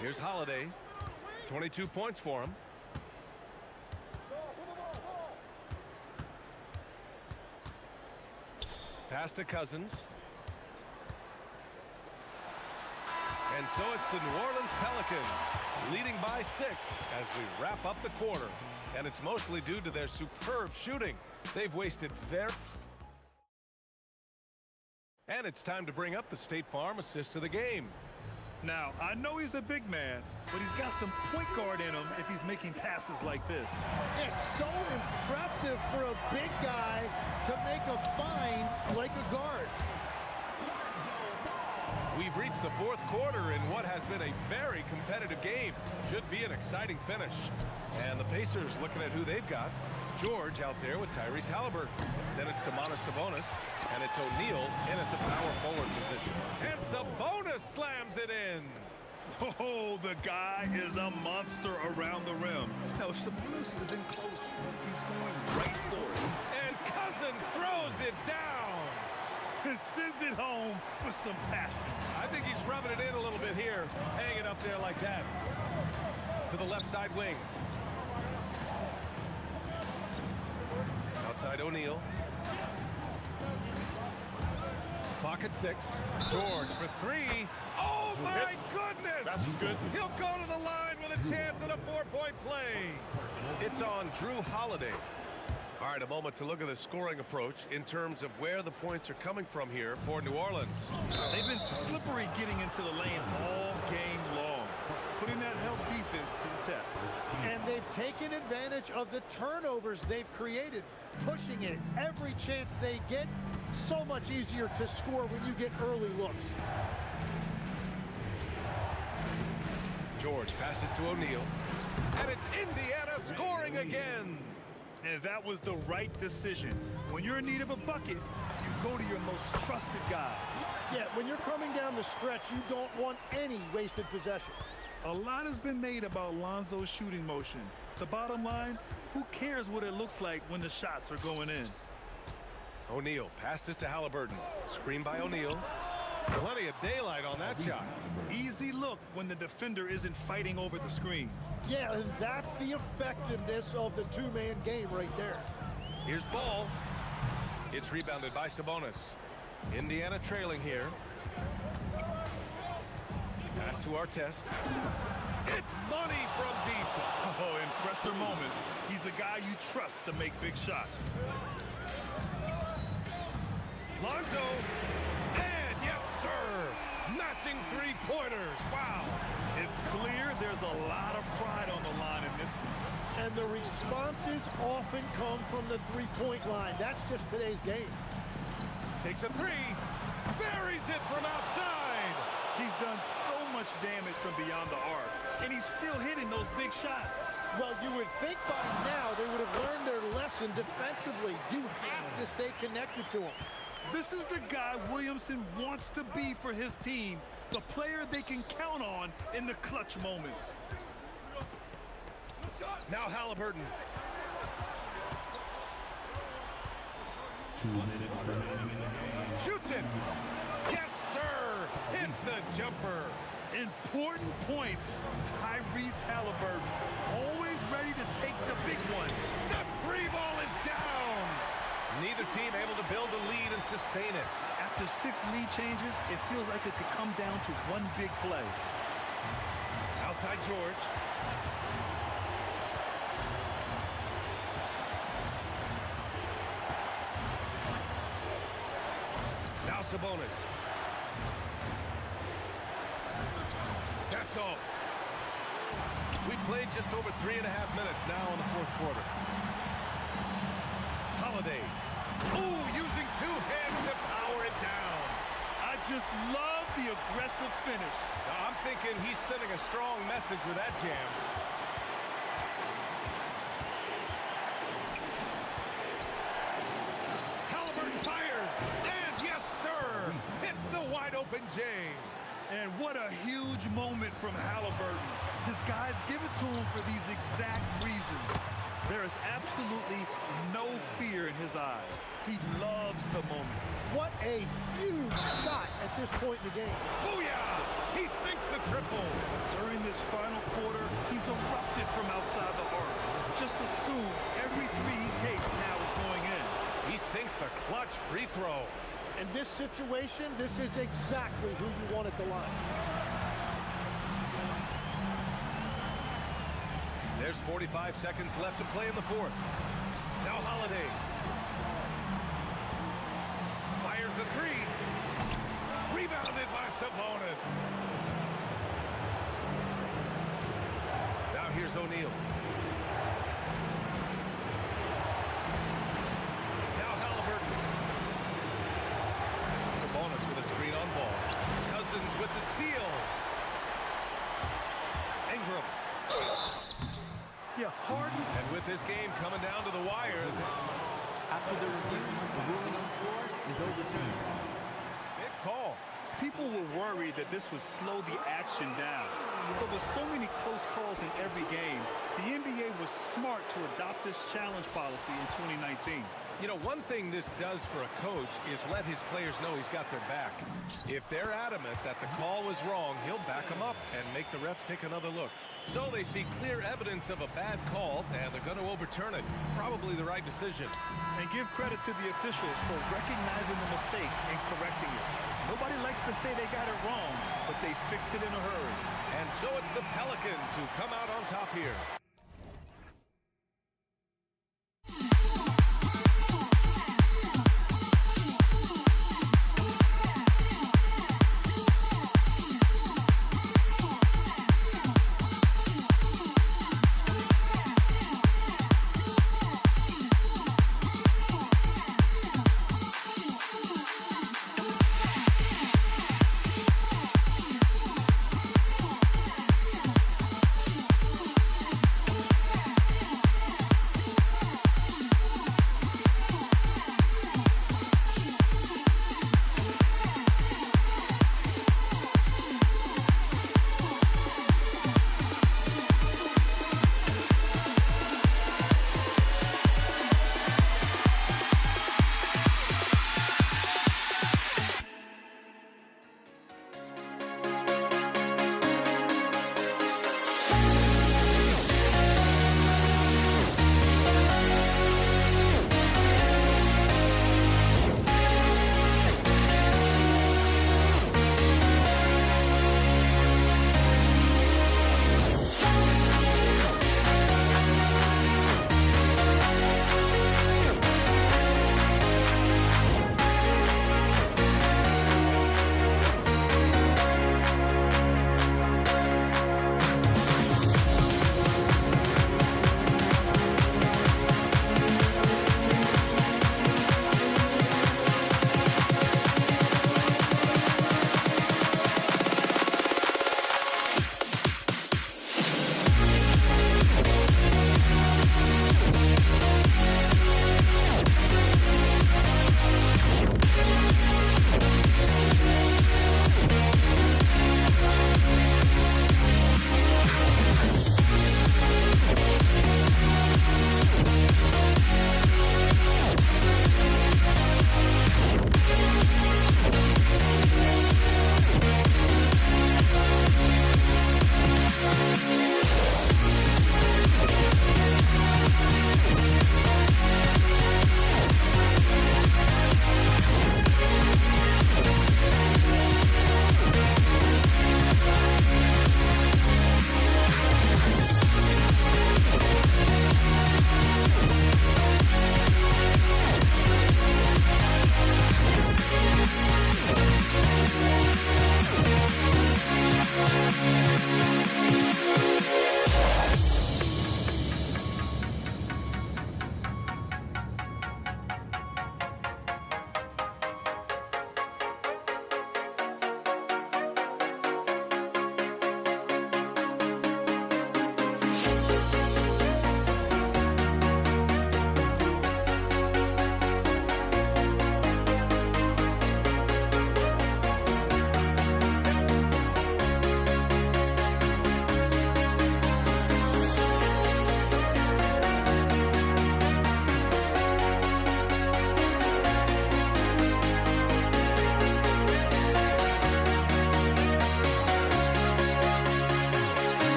Here's Holiday. 22 points for him. Pass to Cousins. And so it's the New Orleans Pelicans leading by 6 as we wrap up the quarter. And it's mostly due to their superb shooting. They've wasted And it's time to bring up the State Farm assist of the game. Now, I know he's a big man, but he's got some point guard in him if he's making passes like this. It's so impressive for a big guy to make a find like a guard. We've reached the 4th quarter in what has been a very competitive game. Should be an exciting finish. And the Pacers looking at who they've got. George out there with Tyrese Halliburton. Then it's Domantas Sabonis. And it's O'Neal in at the power forward position. And Sabonis slams it in. Oh, the guy is a monster around the rim. Now, if Sabonis is in close, he's going right for it. And Cousins throws it down. And sends it home with some passion. I think he's rubbing it in a little bit here. Hang it up there like that. To the left side wing. Outside O'Neal. Clock at 6. George for 3. Oh, my goodness! That's good. He'll go to the line with a chance at a 4-point play. It's on Drew Holiday. All right, a moment to look at the scoring approach in terms of where the points are coming from here for New Orleans. They've been slippery getting into the lane all game long, putting that help defense to the test. And they've taken advantage of the turnovers they've created, pushing it every chance they get. So much easier to score when you get early looks. George passes to O'Neal. And it's Indiana scoring again. And that was the right decision. When you're in need of a bucket, you go to your most trusted guys. Yeah, when you're coming down the stretch, you don't want any wasted possession. A lot has been made about Lonzo's shooting motion. The bottom line, who cares what it looks like when the shots are going in? O'Neal passes to Halliburton. Screen by O'Neal. Plenty of daylight on that shot. Easy look when the defender isn't fighting over the screen. Yeah, and that's the effectiveness of the two-man game right there. Here's Ball. It's rebounded by Sabonis. Indiana trailing here. Pass to Artest. It's money from deep. Oh, in pressure moments, he's a guy you trust to make big shots. Lonzo. And yes, sir. Matching three-pointers. Wow. It's clear there's a lot of pride on the line in this one. And the responses often come from the three-point line. That's just today's game. Takes a 3. Buries it from outside. He's done so much damage from beyond the arc, and he's still hitting those big shots. Well, you would think by now they would have learned their lesson defensively. You have to stay connected to him. This is the guy Williamson wants to be for his team, the player they can count on in the clutch moments. Now Halliburton. 2 minutes remaining in the game. Shoots it. Yes, sir. Hits the jumper. Important points. Tyrese Halliburton, always ready to take the big one. The free ball is down. Neither team able to build a lead and sustain it. After 6 lead changes, it feels like it could come down to one big play. Outside George. Now Sabonis. That's all. We played just over 3.5 minutes now in the fourth quarter. Holiday. Ooh, using 2 hands to power it Just love the aggressive finish. I'm thinking he's sending a strong message with that jam. Halliburton fires, and yes, sir, hits the wide open J. And what a huge moment from Halliburton. His guys give it to him for these exact reasons. There is absolutely no fear in his eyes. He loves the moment. What a huge shot at this point in the game. Booyah! He sinks the triple. During this final quarter, he's erupted from outside the arc. Just assume every three he takes now is going in. He sinks the clutch free throw. In this situation, this is exactly who you want at the line. There's 45 seconds left to play in the fourth. Now Holiday. Fires the three. Rebounded by Sabonis. Now here's O'Neal. Now Halliburton. Sabonis with a screen on ball. Cousins with the steal. Ingram. Yeah, Harden. And with this game coming down to the wire. After the review, the ruling on the floor is overturned. Big call. People were worried that this would slow the action down. But with so many close calls in every game, the NBA was smart to adopt this challenge policy in 2019. You know, one thing this does for a coach is let his players know he's got their back. If they're adamant that the call was wrong, he'll back them up and make the refs take another look. So they see clear evidence of a bad call, and they're going to overturn it. Probably the right decision. And give credit to the officials for recognizing the mistake and correcting it. Nobody likes to say they got it wrong, but they fixed it in a hurry. And so it's the Pelicans who come out on top here.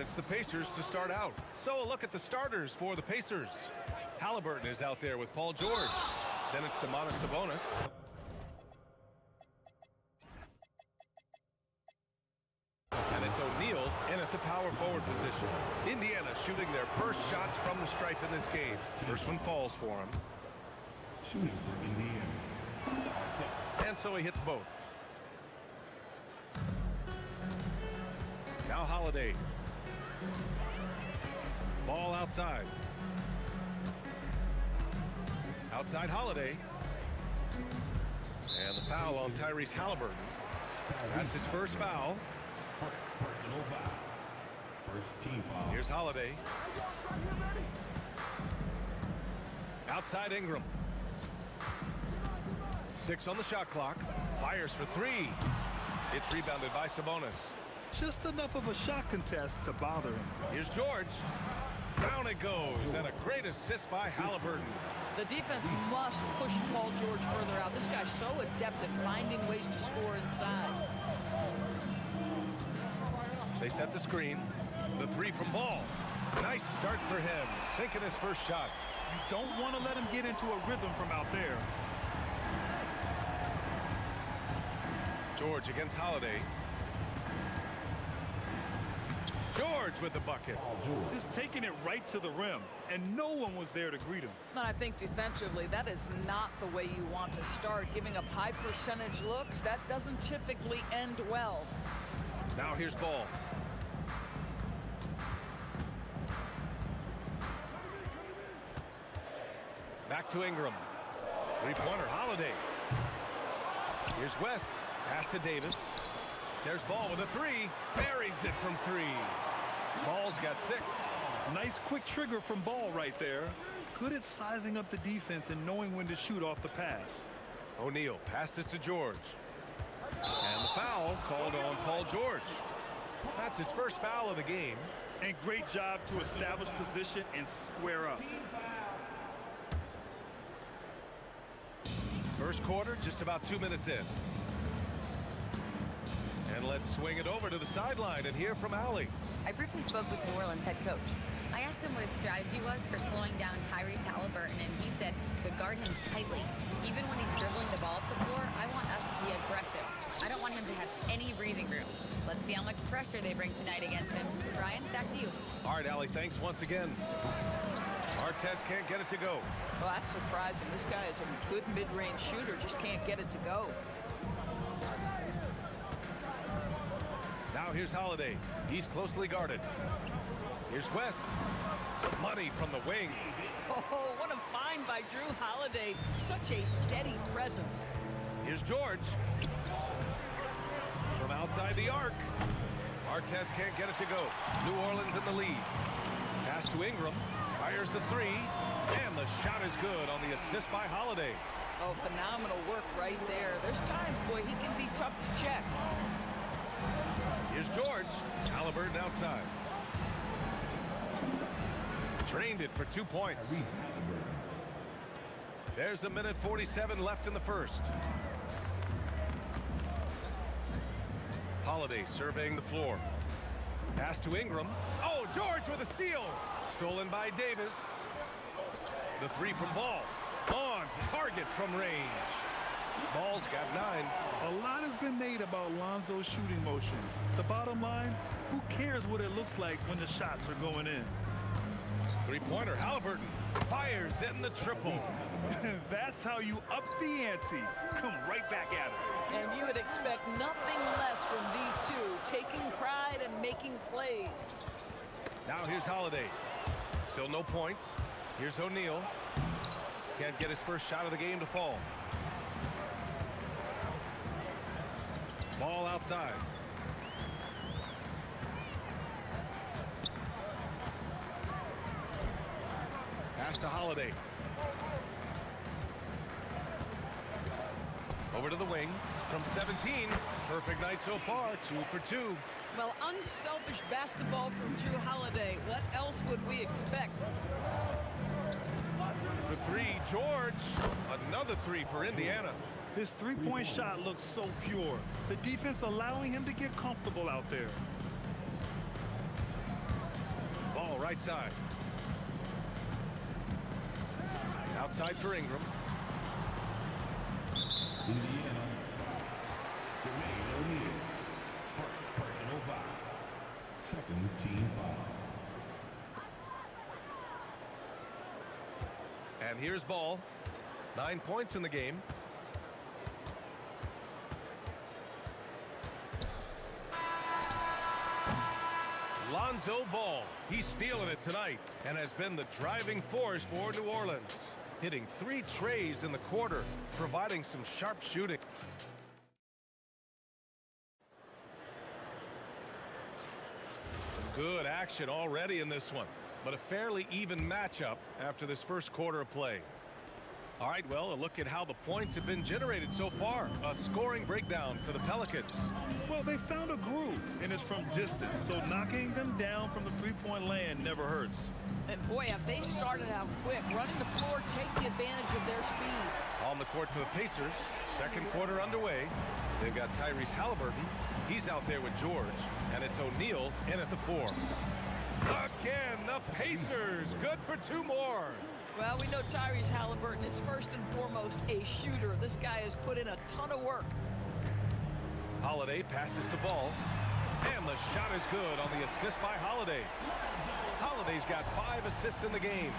it's the Pacers to start out. So a look at the starters for the Pacers. Halliburton is out there with Paul George. Then it's Domantas Sabonis. And it's O'Neal in at the power forward position. Indiana shooting their first shots from the stripe in this game. First one falls for him. Shooting for Indiana. And so he hits both. Now Holiday. Ball outside. Outside Holiday. And the foul on Tyrese Halliburton. That's his first foul. Personal foul. First team foul. Here's Holiday. Outside Ingram. 6 on the shot clock. Fires for 3. It's rebounded by Sabonis. Just enough of a shot contest to bother him. Here's George. Down it goes. And a great assist by Halliburton. The defense must push Paul George further out. This guy's so adept at finding ways to score inside. They set the screen. The 3 from Ball. Nice start for him. Sinking his first shot. You don't want to let him get into a rhythm from out there. George against Holiday. George with the bucket. Just taking it right to the rim, and no one was there to greet him. And I think defensively, that is not the way you want to start. Giving up high percentage looks, that doesn't typically end well. Now here's Ball. Back to Ingram. Three-pointer, Holiday. Here's West. Pass to Davis. There's Ball with a 3. Buries it from 3. Ball's got 6. Nice quick trigger from Ball right there. Good at sizing up the defense and knowing when to shoot off the pass. O'Neal passes to George. And the foul called on Paul George. That's his first foul of the game. And great job to establish position and square up. First quarter, just about 2 minutes in. And let's swing it over to the sideline and hear from Allie. I briefly spoke with New Orleans head coach. I asked him what his strategy was for slowing down Tyrese Halliburton, and he said to guard him tightly. Even when he's dribbling the ball up the floor, I want us to be aggressive. I don't want him to have any breathing room. Let's see how much pressure they bring tonight against him. Ryan, back to you. All right, Allie, thanks once again. Artest can't get it to go. Well, that's surprising. This guy is a good mid-range shooter, just can't get it to go. Now here's Holiday. He's closely guarded. Here's West. Money from the wing. Oh, what a find by Drew Holiday. Such a steady presence. Here's George. From outside the arc. Artest can't get it to go. New Orleans in the lead. Pass to Ingram. Fires the 3. And the shot is good on the assist by Holiday. Oh, phenomenal work right there. There's times, boy, he can be tough to check. Here's George. Halliburton outside. Drained it for 2 points. There's a minute 47 left in the first. Holiday surveying the floor. Pass to Ingram. Oh, George with a steal. Stolen by Davis. The 3 from Ball. On target from range. Ball's got 9. A lot has been made about Lonzo's shooting motion. The bottom line, who cares what it looks like when the shots are going in? Three-pointer, Halliburton fires in the triple. That's how you up the ante. Come right back at it. And you would expect nothing less from these two, taking pride and making plays. Now here's Holiday. Still no points. Here's O'Neal. Can't get his first shot of the game to fall. Ball outside. Pass to Holiday. Over to the wing from 17. Perfect night so far, 2 for 2. Well, unselfish basketball from Drew Holiday. What else would we expect? For 3, George. Another 3 for Indiana. His three-point shot looks so pure. The defense allowing him to get comfortable out there. right side. Outside for Ingram. Indiana. Jermaine O'Neal. Personal foul. Second team foul. And here's ball. 9 points in the game. Lonzo Ball. He's feeling it tonight and has been the driving force for New Orleans. Hitting 3 trays in the quarter, providing some sharp shooting. Some good action already in this one, but a fairly even matchup after this first quarter of play. All right, well, a look at how the points have been generated so far. A scoring breakdown for the Pelicans. Well, they found a groove, and it's from distance, so knocking them down from the three-point land never hurts. And boy, have they started out quick, running the floor, taking advantage of their speed. On the court for the Pacers, second quarter underway. They've got Tyrese Halliburton. He's out there with George, and it's O'Neal in at the 4. Again, the Pacers, good for 2 more. Well, we know Tyrese Halliburton is first and foremost a shooter. This guy has put in a ton of work. Holiday passes to Ball, and the shot is good on the assist by Holiday. Holiday's got 5 assists in the game.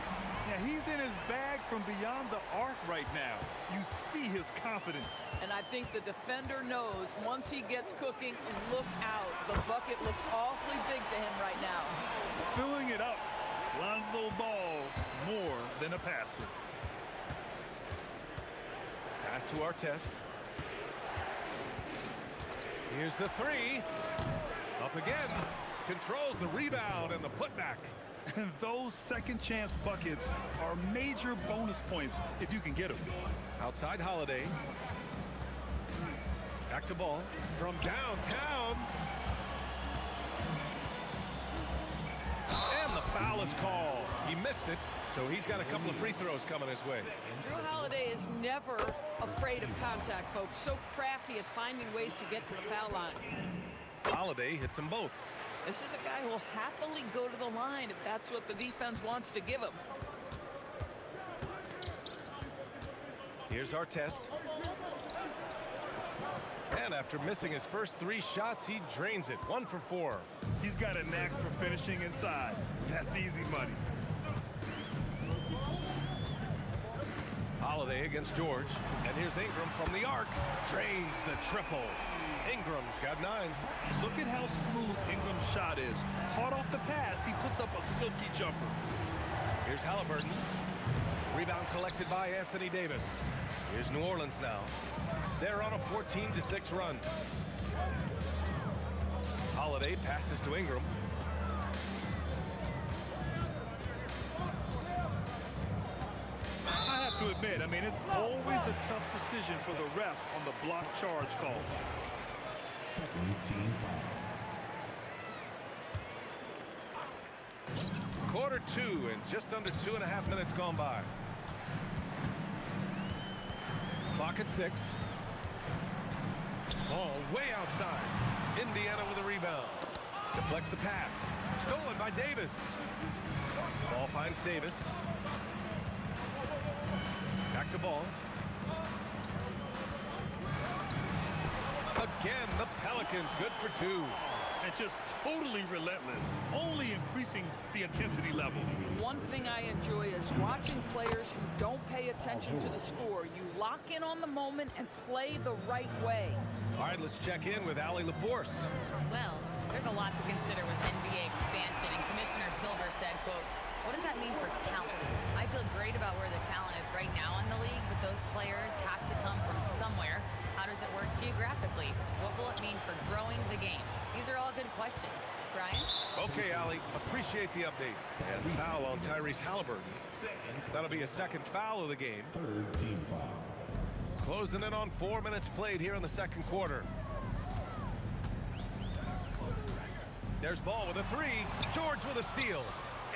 Yeah, he's in his bag from beyond the arc right now. You see his confidence. And I think the defender knows once he gets cooking, look out. The bucket looks awfully big to him right now. Filling it up. Lonzo Ball, more than a passer. Pass to Artest. Here's the 3. Up again. Controls the rebound and the putback. And those second chance buckets are major bonus points if you can get them. Outside Holiday. Back to Ball from downtown. And the foul is called. He missed it, so he's got a couple of free throws coming his way. Drew Holiday is never afraid of contact, folks. So crafty at finding ways to get to the foul line. Holiday hits them both. This is a guy who will happily go to the line if that's what the defense wants to give him. Here's Artest. And after missing his first 3 shots, he drains it. 1 for 4. He's got a knack for finishing inside. That's easy money. Holiday against George. And here's Ingram from the arc. Drains the triple. Ingram's got 9. Look at how smooth Ingram's shot is. Hard off the pass, he puts up a silky jumper. Here's Halliburton. Rebound collected by Anthony Davis. Here's New Orleans now. They're on a 14-6 run. Holiday passes to Ingram. I have to admit, it's always a tough decision for the ref on the block charge call. Second team foul. Quarter 2 and just under 2.5 minutes gone by. Clock at 6. Oh, way outside. Indiana with a rebound. Deflects the pass. Stolen by Davis. Ball finds Davis. Back to Ball. Again, the Pelicans good for 2. And just totally relentless, only increasing the intensity level. One thing I enjoy is watching players who don't pay attention to the score. You lock in on the moment and play the right way. All right, let's check in with Allie LaForce. Well, there's a lot to consider with NBA expansion, and Commissioner Silver said, quote, "What does that mean for talent? I feel great about where the talent is right now in the league, but those players have to come from somewhere. How does it work geographically? What will it mean for growing the game?" These are all good questions. Brian? Okay, Allie, appreciate the update. And foul on Tyrese Halliburton. That'll be a second foul of the game. Third team foul. Closing in on 4 minutes played here in the second quarter. There's Ball with a 3. George with a steal.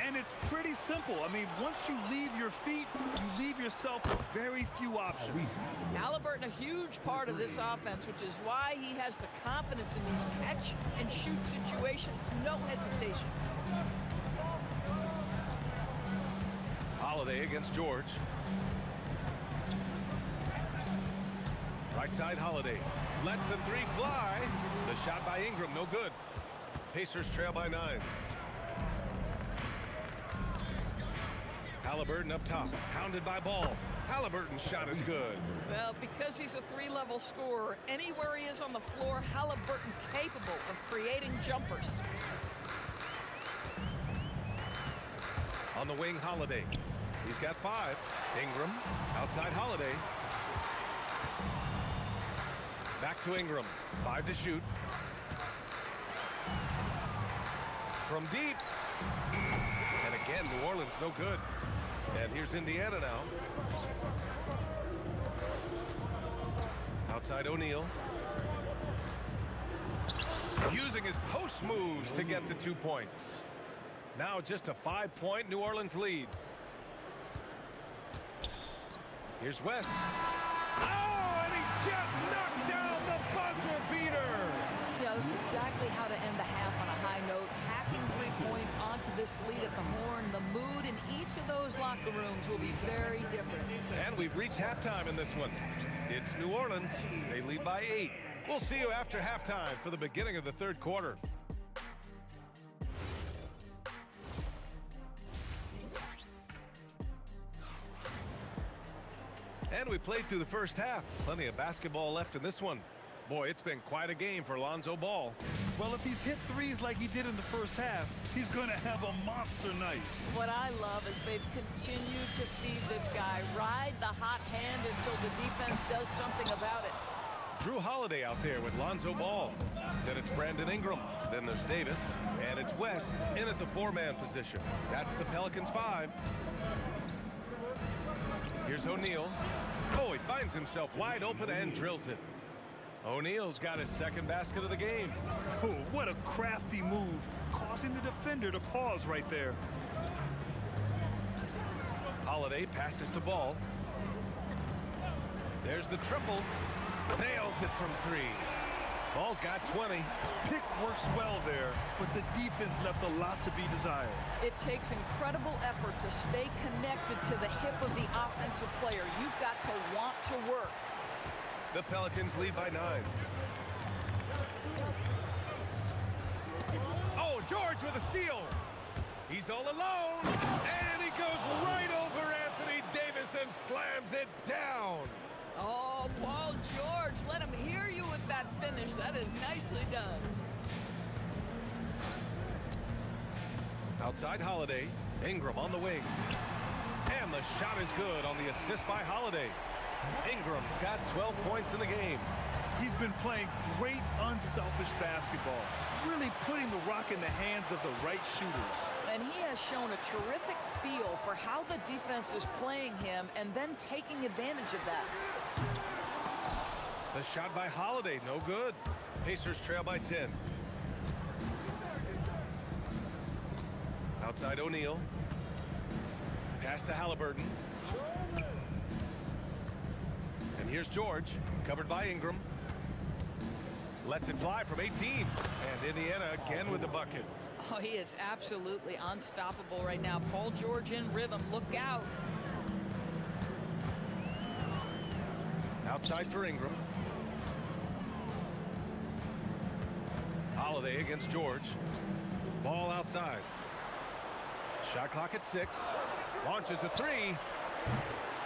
And it's pretty simple. Once you leave your feet, you leave yourself with very few options. Halliburton, a huge part of this offense, which is why he has the confidence in these catch and shoot situations. No hesitation. Holiday against George. Right side Holiday. Lets the three fly. The shot by Ingram, no good. Pacers trail by 9. Halliburton up top, hounded by Ball. Halliburton's shot is good. Well, because he's a three-level scorer, anywhere he is on the floor, Halliburton capable of creating jumpers. On the wing, Holiday. He's got 5. Ingram, outside Holiday. Back to Ingram, 5 to shoot. From deep. And again, New Orleans no good. And here's Indiana now. Outside O'Neal. Using his post moves to get the 2 points. Now just a 5-point New Orleans lead. Here's West. Oh, and he just knocked down the buzzer beater. Yeah, that's exactly how to end the half on a high note. Tacking 3 points onto this lead at the horn. The mood in each of those locker rooms will be very different. And we've reached halftime in this one. It's New Orleans. They lead by 8. We'll see you after halftime for the beginning of the third quarter. And we played through the first half. Plenty of basketball left in this one. Boy, it's been quite a game for Lonzo Ball. Well, if he's hit threes like he did in the first half, he's going to have a monster night. What I love is they've continued to feed this guy. Ride the hot hand until the defense does something about it. Drew Holiday out there with Lonzo Ball. Then it's Brandon Ingram. Then there's Davis. And it's West in at the 4-man position. That's the Pelicans 5. Here's O'Neal. Oh, he finds himself wide open and drills it. O'Neal's got his second basket of the game. Oh, what a crafty move, causing the defender to pause right there. Holiday passes to Ball. There's the triple. Nails it from 3. Ball's got 20. Pick works well there, but the defense left a lot to be desired. It takes incredible effort to stay connected to the hip of the offensive player. You've got to want to work. The Pelicans lead by 9. Oh, George with a steal. He's all alone. And he goes right over Anthony Davis and slams it down. Oh, Paul George, let him hear you with that finish. That is nicely done. Outside Holiday. Ingram on the wing. And the shot is good on the assist by Holiday. Ingram's got 12 points in the game. He's been playing great, unselfish basketball, really putting the rock in the hands of the right shooters. And he has shown a terrific feel for how the defense is playing him and then taking advantage of that. The shot by Holiday, no good. Pacers trail by 10. Outside O'Neal. Pass to Halliburton. And here's George, covered by Ingram. Lets it fly from 18. And Indiana again with the bucket. Oh, he is absolutely unstoppable right now. Paul George in rhythm. Look out. Outside for Ingram. Holiday against George. Ball outside. Shot clock at 6. Launches a 3.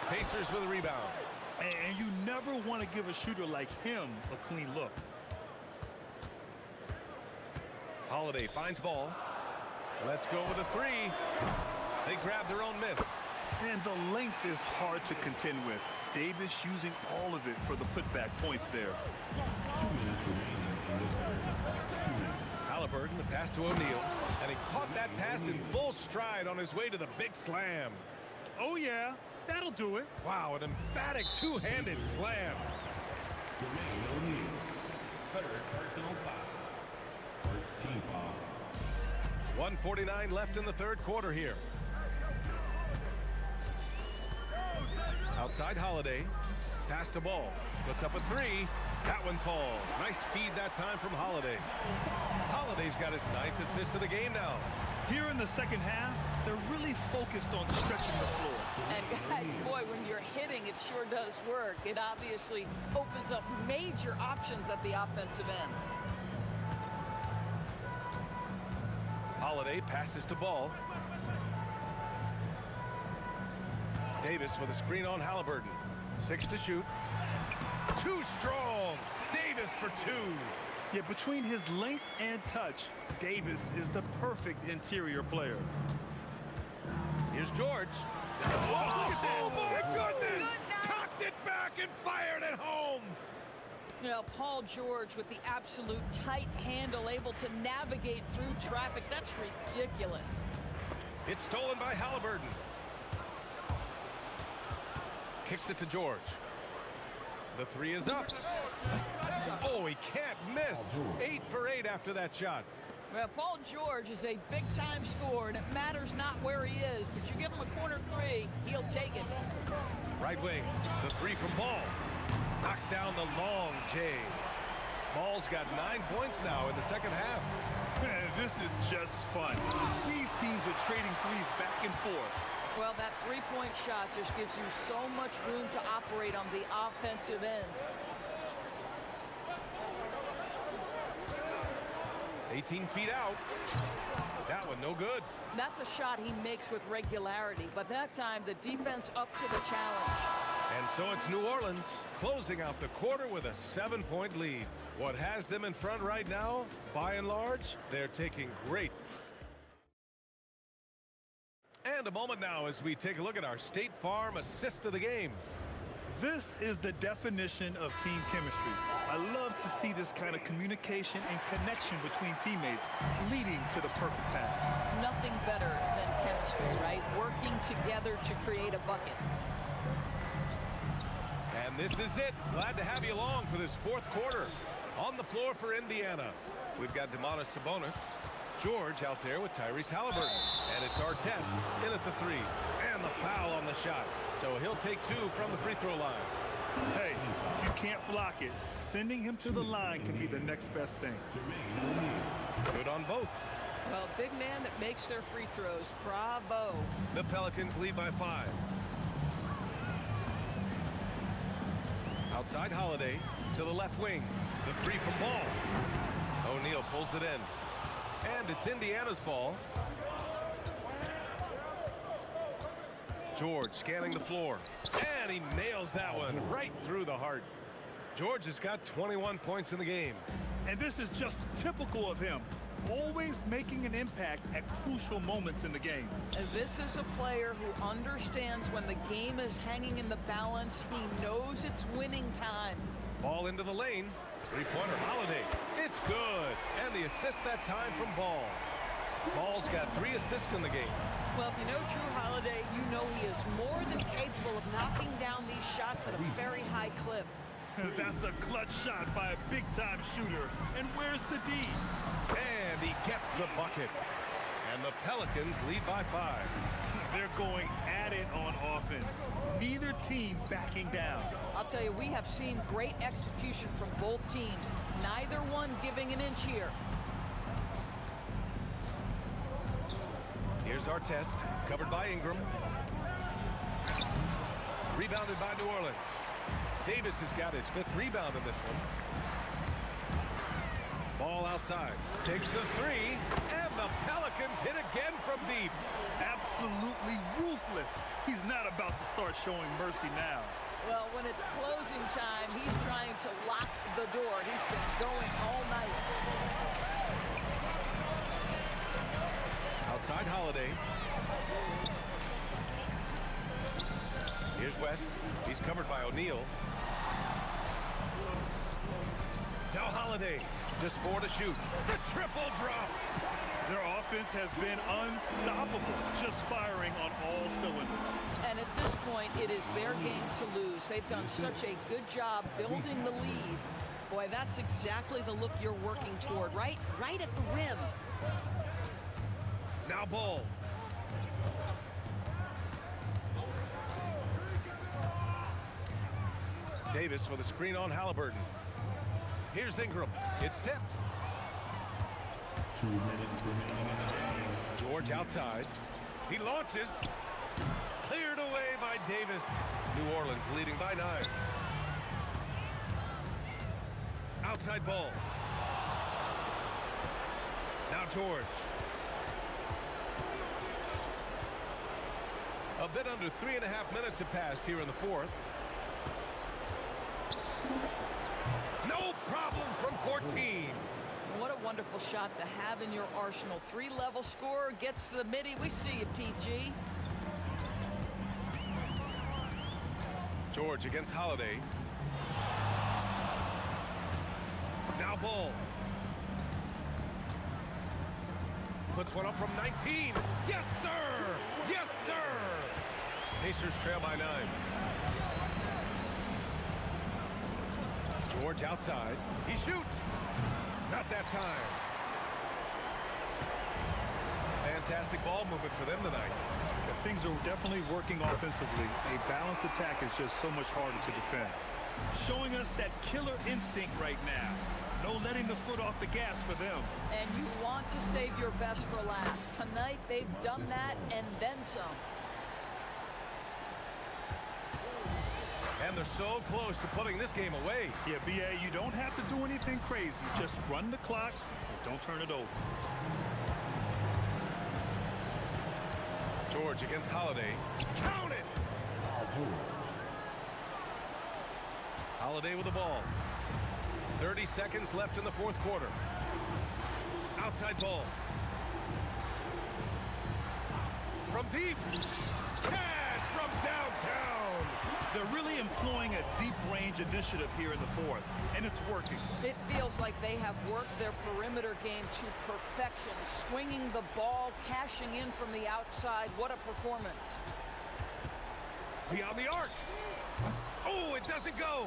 Pacers with a rebound. And you never want to give a shooter like him a clean look. Holiday finds Ball. Let's go with a 3. They grab their own miss. And the length is hard to contend with. Davis using all of it for the putback points there. 2 minutes remaining in the third. 2 minutes. Halliburton, the pass to O'Neal. And he caught that pass in full stride on his way to the big slam. Oh, yeah. That'll do it. Wow, an emphatic two-handed slam. Jermaine O'Neal. Third personal foul. First team foul. 1:49 left in the third quarter here. Outside Holiday. Pass to Ball. Puts up a 3. That one falls. Nice feed that time from Holiday. Holiday's got his 9th assist of the game now. Here in the second half, They're really focused on stretching the floor. And guys, boy, when you're hitting, it sure does work. It obviously opens up major options at the offensive end. Holiday passes to Ball. Davis with a screen on Halliburton. 6 to shoot. Too strong. Davis for 2. Yeah, between his length and touch, Davis is the perfect interior player. Here's George. Oh, look at that. Oh, my goodness. Cocked it back and fired it home. You know, Paul George with the absolute tight handle, able to navigate through traffic. That's ridiculous. It's stolen by Halliburton. Kicks it to George. The 3 is up. Oh, he can't miss. 8 for 8 after that shot. Well, Paul George is a big-time scorer, and it matters not where he is, but you give him a corner 3, he'll take it. Right wing, the 3 from Ball. Knocks down the long J. Ball's got 9 points now in the second half. Man, this is just fun. These teams are trading threes back and forth. Well, that three-point shot just gives you so much room to operate on the offensive end. 18 feet out. That one no good. That's a shot he makes with regularity, but that time the defense up to the challenge. And so it's New Orleans closing out the quarter with a 7-point lead. What has them in front right now, by and large, they're taking great. And a moment now as we take a look at our State Farm assist of the game. This is the definition of team chemistry. I love to see this kind of communication and connection between teammates leading to the perfect pass. Nothing better than chemistry, right? Working together to create a bucket. And this is it. Glad to have you along for this fourth quarter. On the floor for Indiana, we've got Domantas Sabonis. George out there with Tyrese Halliburton. And it's Artest in at the 3. And the foul on the shot. So he'll take 2 from the free throw line. Hey, you can't block it. Sending him to the line can be the next best thing. Good on both. Well, big man that makes their free throws. Bravo. The Pelicans lead by 5. Outside Holiday to the left wing. The 3 from Ball. O'Neal pulls it in. And it's Indiana's ball. George scanning the floor. And he nails that one right through the heart. George has got 21 points in the game. And this is just typical of him. Always making an impact at crucial moments in the game. And this is a player who understands when the game is hanging in the balance. He knows it's winning time. Ball into the lane. Three-pointer Holiday. It's good. And the assist that time from Ball. Ball's got 3 assists in the game. Well, if you know Drew Holiday, you know he is more than capable of knocking down these shots at a very high clip. That's a clutch shot by a big-time shooter. And where's the D? And he gets the bucket. And the Pelicans lead by 5. They're going at it on offense. Neither team backing down. I'll tell you, we have seen great execution from both teams. Neither one giving an inch here. Here's Artest, covered by Ingram. Rebounded by New Orleans. Davis has got his 5th rebound in this one. Ball outside. Takes the 3, and the Pelicans hit again from deep. Absolutely ruthless. He's not about to start showing mercy now. Well, when it's closing time, he's trying to lock the door. He's been going all night. Outside Holiday. Here's West. He's covered by O'Neal. Now Holiday. Just 4 to shoot. The triple drop. Their offense has been unstoppable, just firing on all cylinders. And at this point, it is their game to lose. They've done such a good job building the lead. Boy, that's exactly the look you're working toward, right? Right at the rim. Now Ball. Davis with a screen on Halliburton. Here's Ingram. It's tipped. 2 minutes remaining in the game. George outside. He launches. Cleared away by Davis. New Orleans leading by 9. Outside ball. Now George. A bit under 3.5 minutes have passed here in the 4th. No problem from 14. What a wonderful shot to have in your arsenal. 3-level scorer gets to the midi. We see you, PG. George against Holiday. Now Ball. Puts one up from 19. Yes, sir! Yes, sir! Pacers trail by 9. George outside. He shoots. Not that time. Fantastic ball movement for them tonight. Things are definitely working offensively. A balanced attack is just so much harder to defend. Showing us that killer instinct right now. No letting the foot off the gas for them. And you want to save your best for last. Tonight, they've done that and then some. And they're so close to putting this game away. Yeah, B.A., you don't have to do anything crazy. Just run the clock and don't turn it over. George against Holiday. Count it! Holiday with the ball. 30 seconds left in the 4th quarter. Outside ball. From deep. Cash from downtown. They're really employing a deep range initiative here in the 4th, and it's working. It feels like they have worked their perimeter game to perfection, swinging the ball, cashing in from the outside. What a performance. Beyond the arc. Oh, it doesn't go.